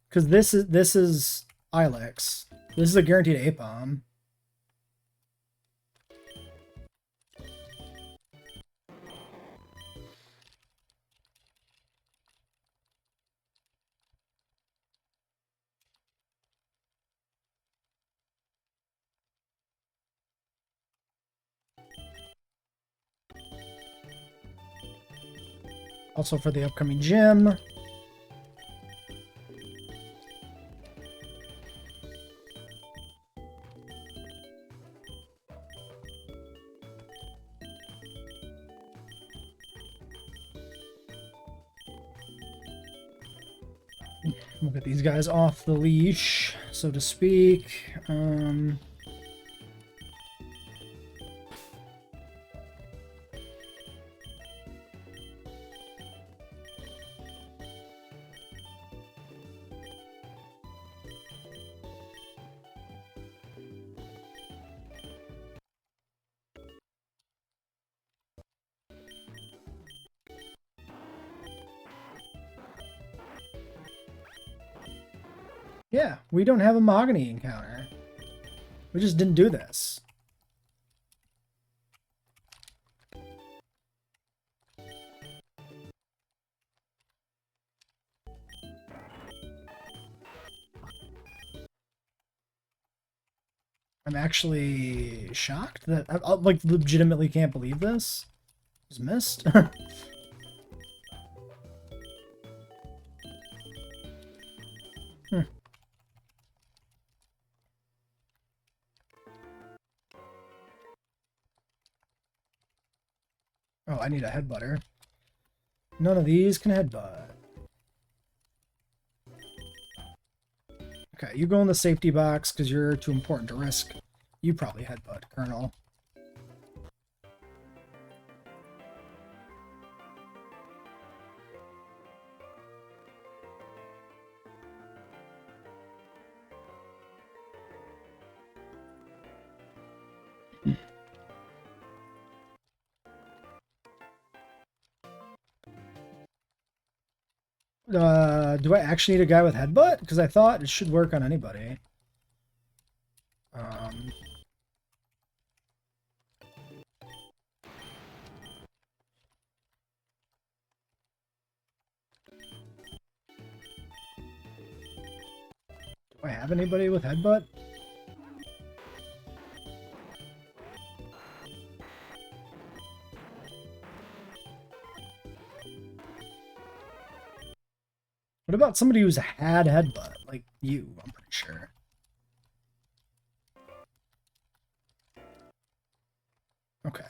Because this is Ilex. This is a guaranteed Apom. Also for the upcoming gym. We'll get these guys off the leash, so to speak. Yeah, we don't have a Mahogany encounter. We just didn't do this. I'm actually shocked that I like legitimately can't believe this. It was missed. Oh, I need a headbutter. None of these can headbutt. Okay, you go in the safety box because you're too important to risk. You probably headbutt, Colonel. Do I actually need a guy with headbutt? Because I thought it should work on anybody. Do I have anybody with headbutt? What about somebody who's had headbutt? Like you, I'm pretty sure. Okay.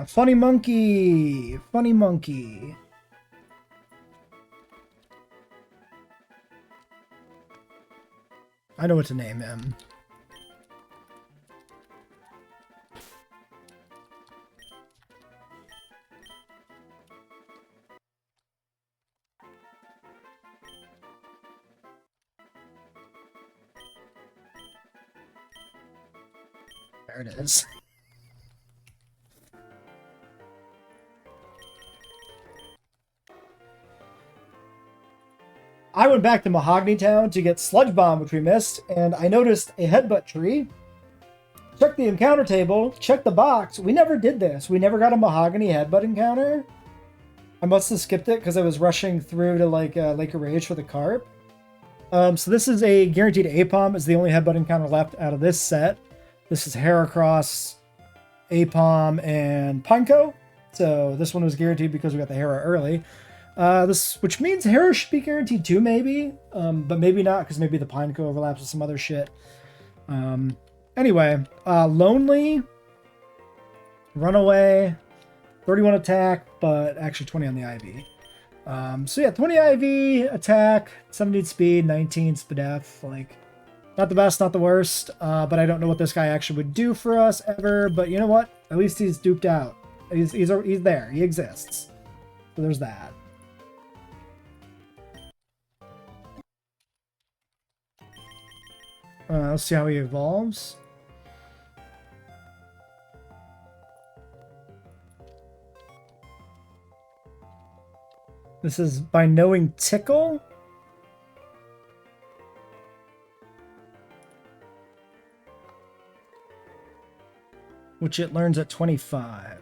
Funny monkey! Funny monkey! I know what to name him. There it is. I went back to Mahogany Town to get Sludge Bomb, which we missed, and I noticed a headbutt tree. Checked the encounter table, checked the box. We never did this. We never got a Mahogany headbutt encounter. I must have skipped it because I was rushing through to like Lake of Rage for the carp. So this is a guaranteed APOM. Is the only headbutt encounter left out of this set. This is Heracross, APOM, and Pineco. So this one was guaranteed because we got the Hera early. Which means Hera should be guaranteed too, maybe. But maybe not, because maybe the Pineco overlaps with some other shit. Anyway, Lonely, Runaway, 31 attack, but actually 20 on the IV. So yeah, 20 IV, attack, 17 speed, 19 spadef, like, not the best, not the worst, but I don't know what this guy actually would do for us ever, but you know what? At least he's duped out. He's there, he exists. So there's that. Let's see how he evolves. This is by knowing Tickle. Which it learns at 25.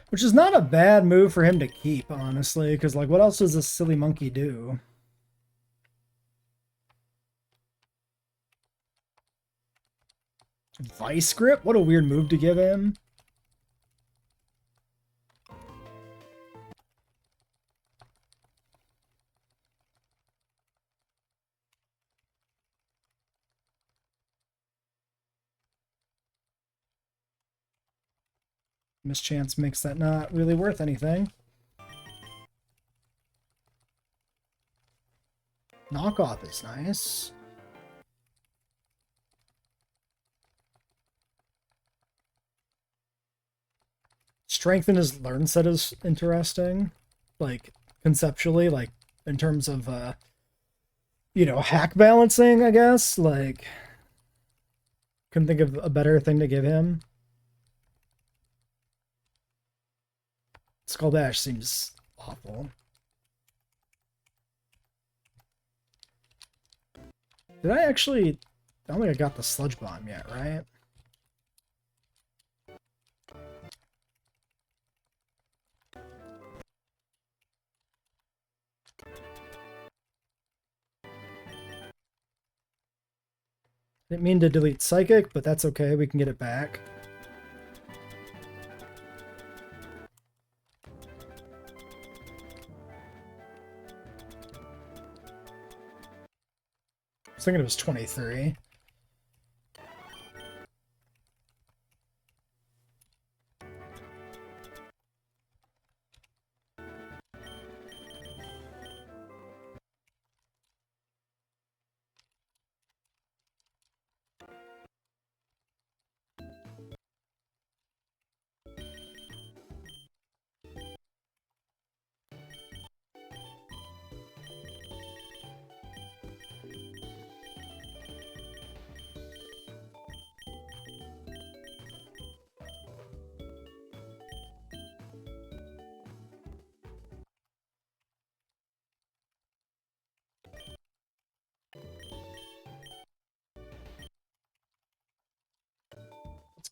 Which is not a bad move for him to keep, honestly, because, like, what else does this silly monkey do? Vice Grip? What a weird move to give him. Mischance makes that not really worth anything. Knockoff is nice. Strengthen his learn set is interesting. Like, conceptually, like, in terms of, you know, hack balancing, I guess. Like, couldn't think of a better thing to give him. Skull Dash seems awful. Did I actually... I don't think I got the Sludge Bomb yet, right? Didn't mean to delete Psychic, but that's okay. We can get it back. I was thinking it was 23.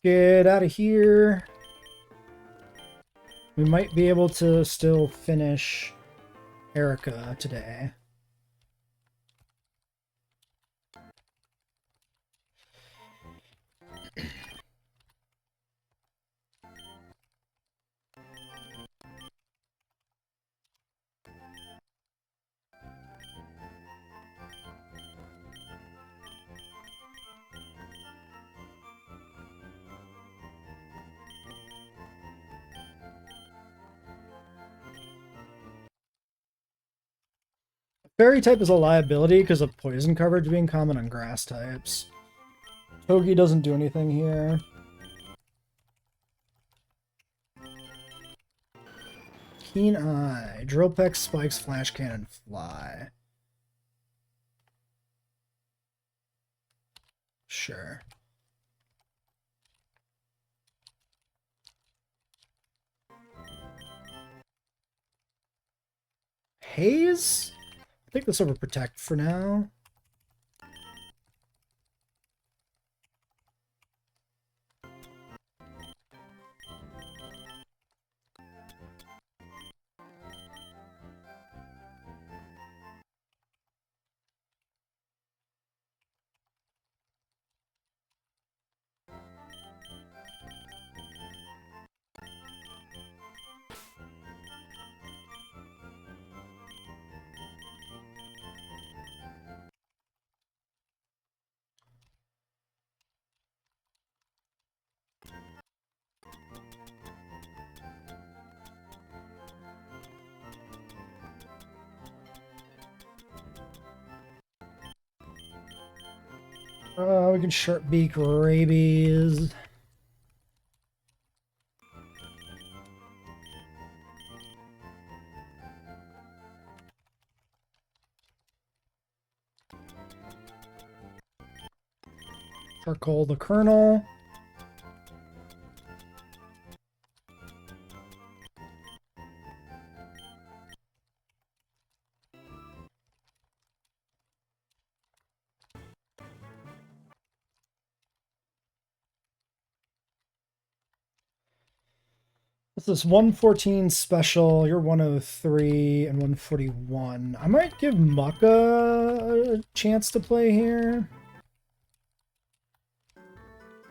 Get out of here. We might be able to still finish Erica today. Fairy type is a liability because of poison coverage being common on grass types. Togi doesn't do anything here. Keen Eye, Drill Peck, Spikes, Flash Cannon, Fly. Sure. Haze? I think this over Protect for now. We can Sharp Beak Rabies. Charcoal the Colonel. This is 114 special. You're 103 and 141. I might give Mucka a chance to play here.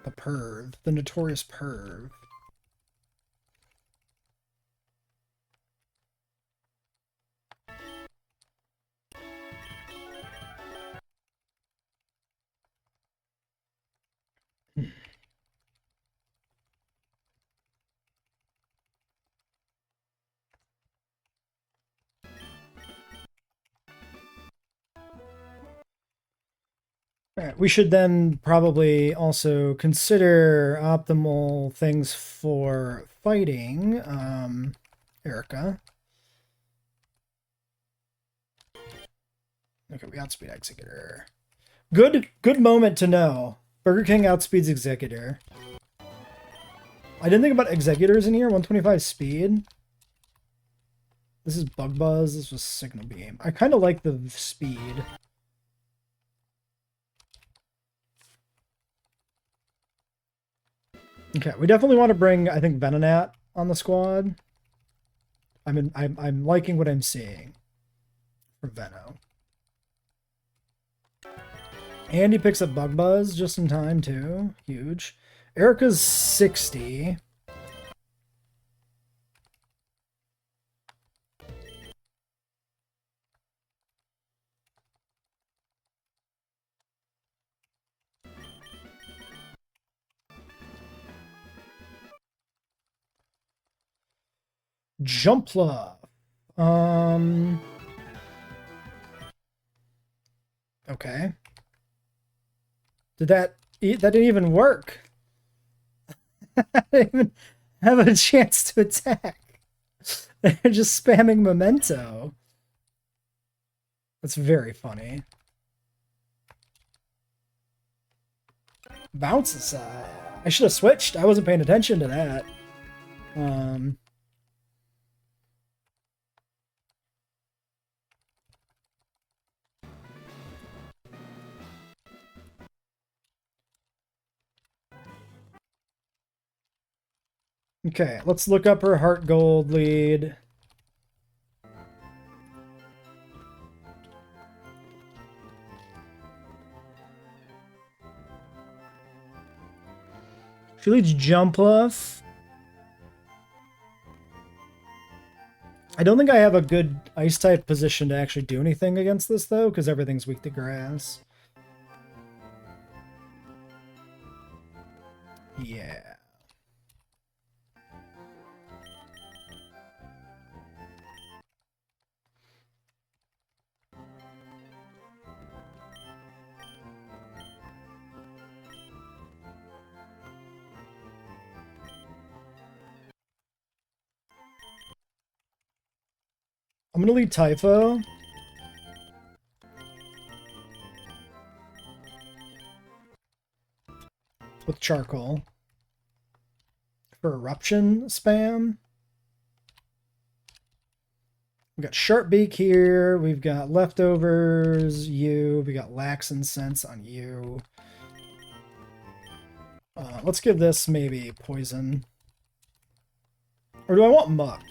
The Perv. The Notorious Perv. Alright, we should then probably also consider optimal things for fighting Erica. Okay, we outspeed Executor. Good moment to know. Burger King outspeeds Executor. I didn't think about Executors in here. 125 speed. This is Bug Buzz. This was Signal Beam. I kind of like the speed. Okay, we definitely want to bring, I think, Venonat on the squad. I'm liking what I'm seeing for Veno. And he picks up Bug Buzz just in time, too. Huge. Erica's 60. Jumpla. Okay. That didn't even work. I didn't even have a chance to attack. They're just spamming Memento. That's very funny. Bounce aside. I should have switched. I wasn't paying attention to that. Okay, let's look up her Heart Gold lead. She leads Jumpluff. I don't think I have a good ice type position to actually do anything against this though, because everything's weak to grass. Yeah. I'm gonna lead Typho. with charcoal for eruption spam. We got sharp beak here. We've got leftovers. You. We got lax incense on you. Let's give this maybe poison. Or do I want muck?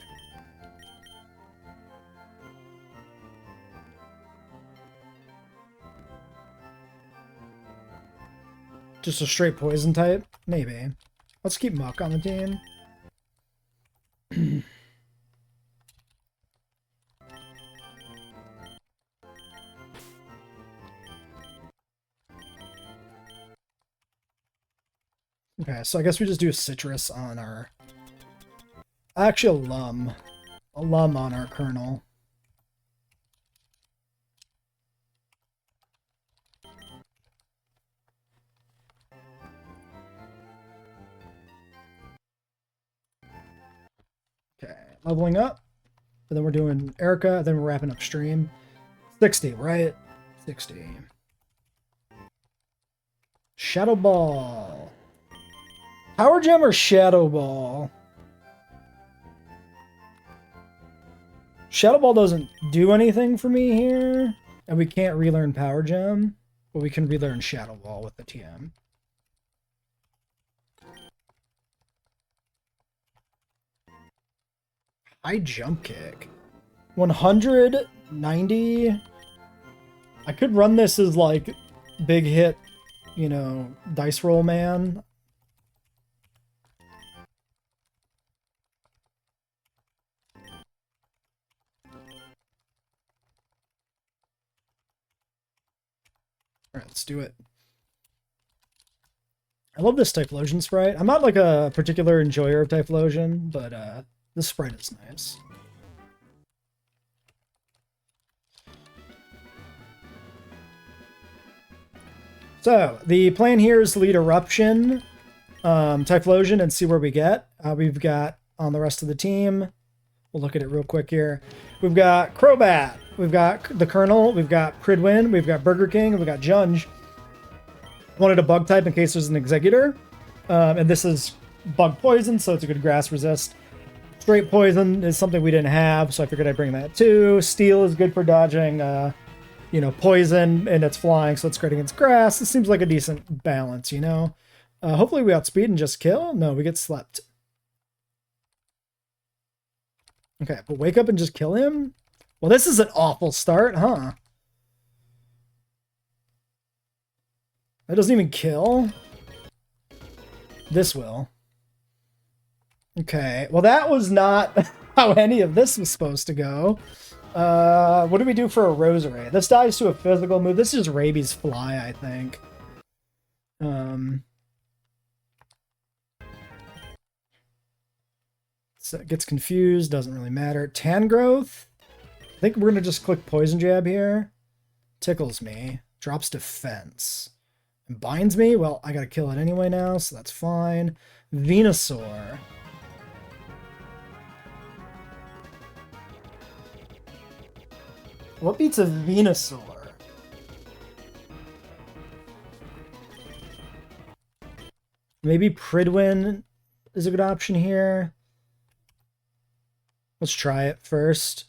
Just a straight poison type? Maybe. Let's keep muck on the team. Okay, so I guess we just do a citrus on our... Actually, a lum. A lum on our kernel. Okay, leveling up. And then we're doing Erica, then we're wrapping up stream. 60, right? 60. Shadow Ball. Power Gem or Shadow Ball? Shadow Ball doesn't do anything for me here. And we can't relearn Power Gem. But we can relearn Shadow Ball with the TM. High jump kick. 190. I could run this as like big hit, you know, dice roll man. Alright, let's do it. I love this Typhlosion sprite. I'm not like a particular enjoyer of Typhlosion, but this sprite is nice. So, the plan here is to lead Eruption, Typhlosion, and see where we get. We've got, on the rest of the team, we'll look at it real quick here. We've got Crobat, we've got the Colonel, we've got Pridwin, we've got Burger King, and we've got Junge. Wanted a bug type in case there's an Executor. And this is bug poison, so it's a good grass resist. Straight poison is something we didn't have, so I figured I'd bring that too. Steel is good for dodging, you know, poison, and it's flying, so it's great against grass. It seems like a decent balance, you know? Hopefully we outspeed and just kill. No, we get slept. Okay, but wake up and just kill him? Well, this is an awful start, huh? That doesn't even kill. This will. Okay, well that was not how any of this was supposed to go. What do we do for a Rosary? This dies to a physical move. This is just Rabies Fly, I think. So it gets confused, doesn't really matter. Tangrowth? I think we're gonna just click Poison Jab here. Tickles me. Drops defense. And binds me? Well, I gotta kill it anyway now, so that's fine. Venusaur. What beats a Venusaur? Maybe Pridwin is a good option here. Let's try it first.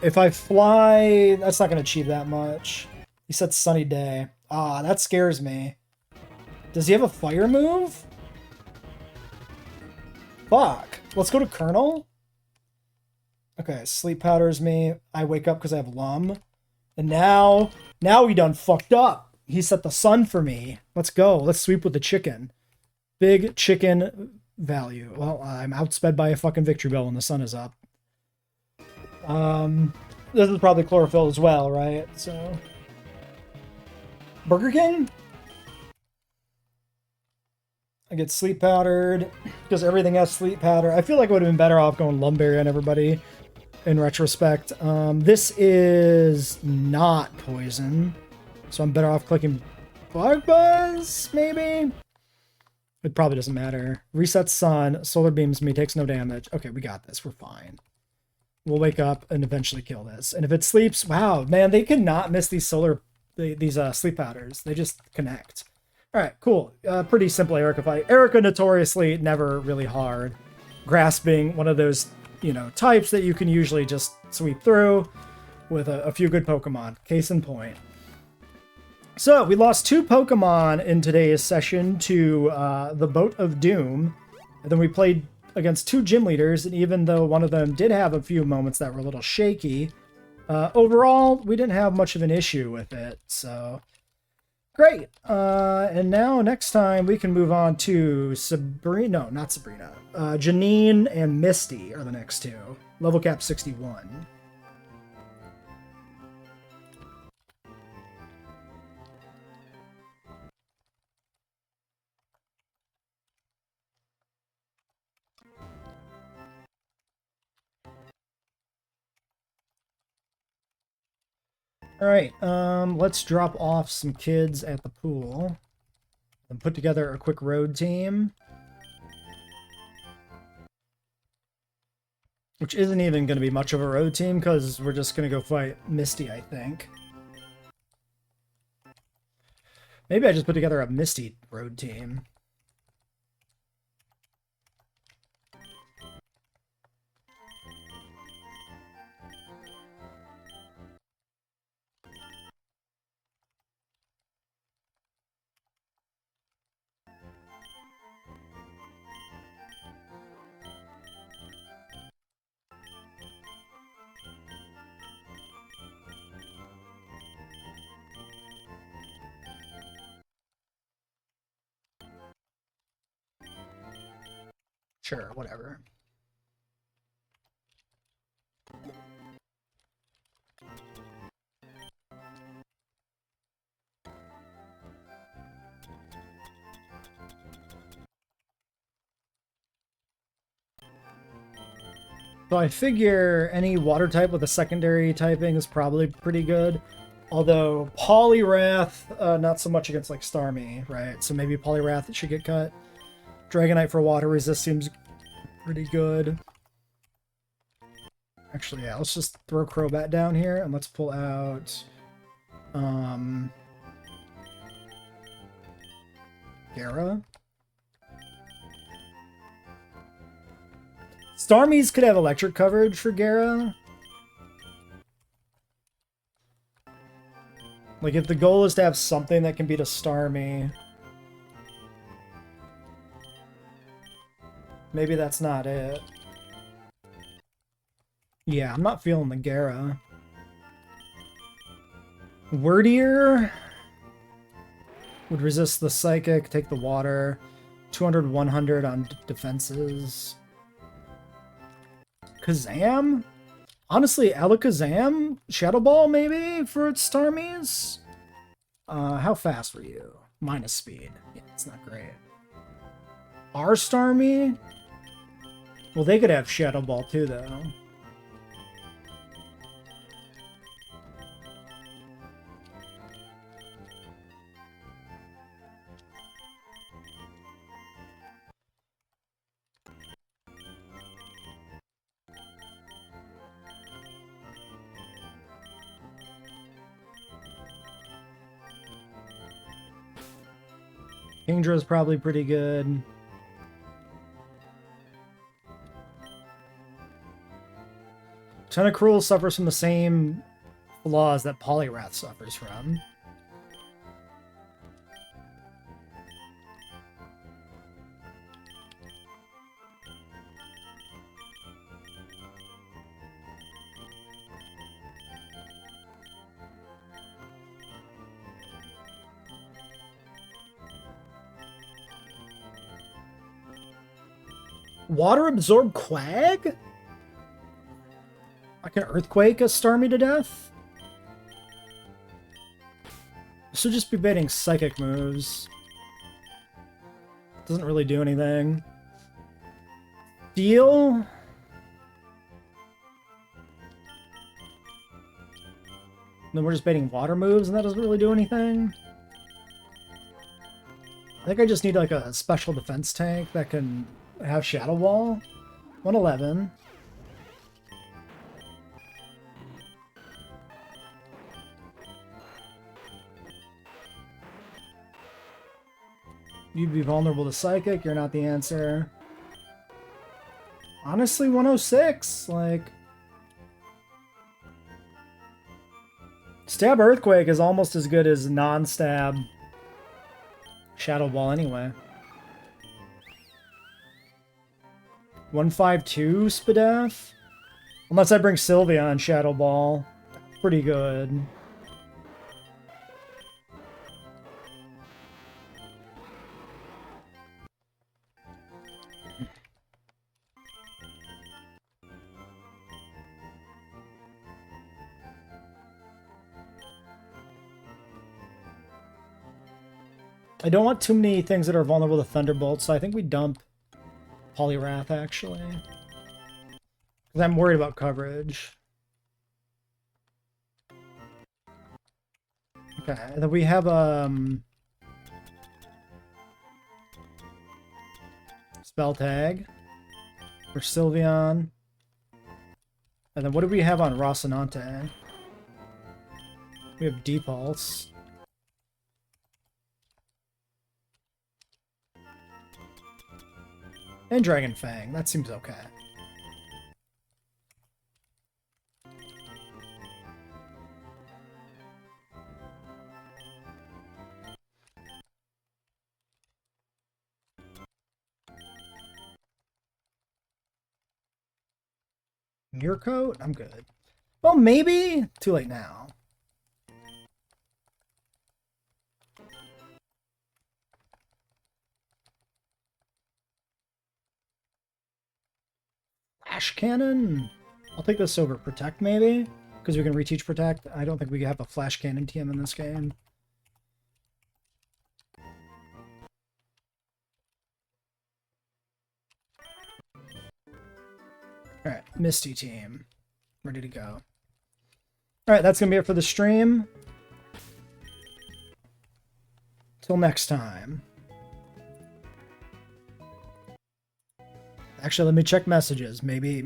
If I fly, that's not going to achieve that much. He said Sunny Day. Ah, that scares me. Does he have a fire move? Fuck. Let's go to Colonel. Okay, sleep powders me. I wake up because I have Lum. And now he done fucked up. He set the sun for me. Let's go. Let's sweep with the chicken. Big chicken value. Well, I'm outsped by a fucking victory bell when the sun is up. This is probably chlorophyll as well, right? So, Burger King? I get sleep powdered because everything has sleep powder. I feel like I would have been better off going Lumberry on everybody in retrospect. This is not poison, so I'm better off clicking Bug Buzz, maybe? It probably doesn't matter. Reset Sun, Solar Beams me, takes no damage. Okay, we got this. We're fine. We'll wake up and eventually kill this. And if it sleeps, wow, man, they could not miss these solar these sleep powders. They just connect. All right, cool. Pretty simple Erica fight. Erica notoriously never really hard. Grass being one of those, you know, types that you can usually just sweep through with a few good Pokemon. Case in point. So we lost 2 Pokemon in today's session to the Boat of Doom. And then we played against 2 gym leaders, and even though one of them did have a few moments that were a little shaky, overall, we didn't have much of an issue with it, so great. And now next time we can move on to Sabrina. No, not Sabrina. Janine and Misty are the next 2. Level cap 61. All right, let's drop off some kids at the pool and put together a quick road team. Which isn't even going to be much of a road team because we're just going to go fight Misty, I think. Maybe I just put together a Misty road team. Sure, whatever. So I figure any water type with a secondary typing is probably pretty good. Although Poliwrath, not so much against like Starmie, right? So maybe Poliwrath should get cut. Dragonite for water resist seems pretty good. Actually, yeah, let's just throw Crobat down here and let's pull out Gara. Starmies could have electric coverage for Gara. Like, if the goal is to have something that can beat a Starmie, maybe that's not it. Yeah, I'm not feeling the Gara. Wordier would resist the Psychic, take the water. 200, 100 on defenses. Kazam? Honestly, Alakazam? Shadow Ball, maybe, for its Starmies? How fast were you? Minus speed. Yeah, it's not great. Our Starmie? Well, they could have Shadow Ball too, though. Kingdra's probably pretty good. Tentacruel suffers from the same flaws that Poliwrath suffers from. Water absorb Quag? I can Earthquake a Starmie to death? This should just be baiting Psychic moves. Doesn't really do anything. Steel? Then we're just baiting water moves and that doesn't really do anything? I think I just need like a special defense tank that can have Shadow Wall. 111. You'd be vulnerable to psychic. You're not the answer. Honestly, 106. Like, stab earthquake is almost as good as non-stab shadow ball anyway. 152 Spadef? Unless I bring Sylvia on Shadow Ball. Pretty good. I don't want too many things that are vulnerable to Thunderbolt, so I think we dump Poliwrath, actually. Because I'm worried about coverage. Okay, and then we have, Spell Tag for Sylveon. And then what do we have on Rocinante? We have Depulse. And Dragon Fang. That seems okay. Mirror Coat? I'm good. Well, maybe. Too late now. Flash Cannon? I'll take this over Protect, maybe? Because we can reteach Protect. I don't think we have a Flash Cannon TM in this game. Alright, Misty team. Ready to go. Alright, that's going to be it for the stream. Till next time. Actually, let me check messages. Maybe.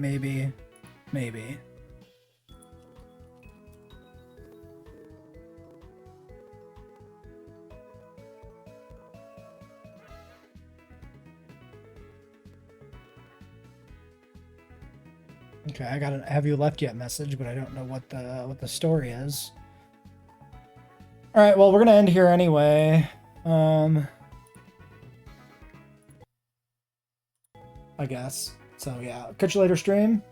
Okay, I got a "have you left yet" message, but I don't know what the story is. All right, well, we're gonna end here anyway. I guess. So yeah, catch you later, stream.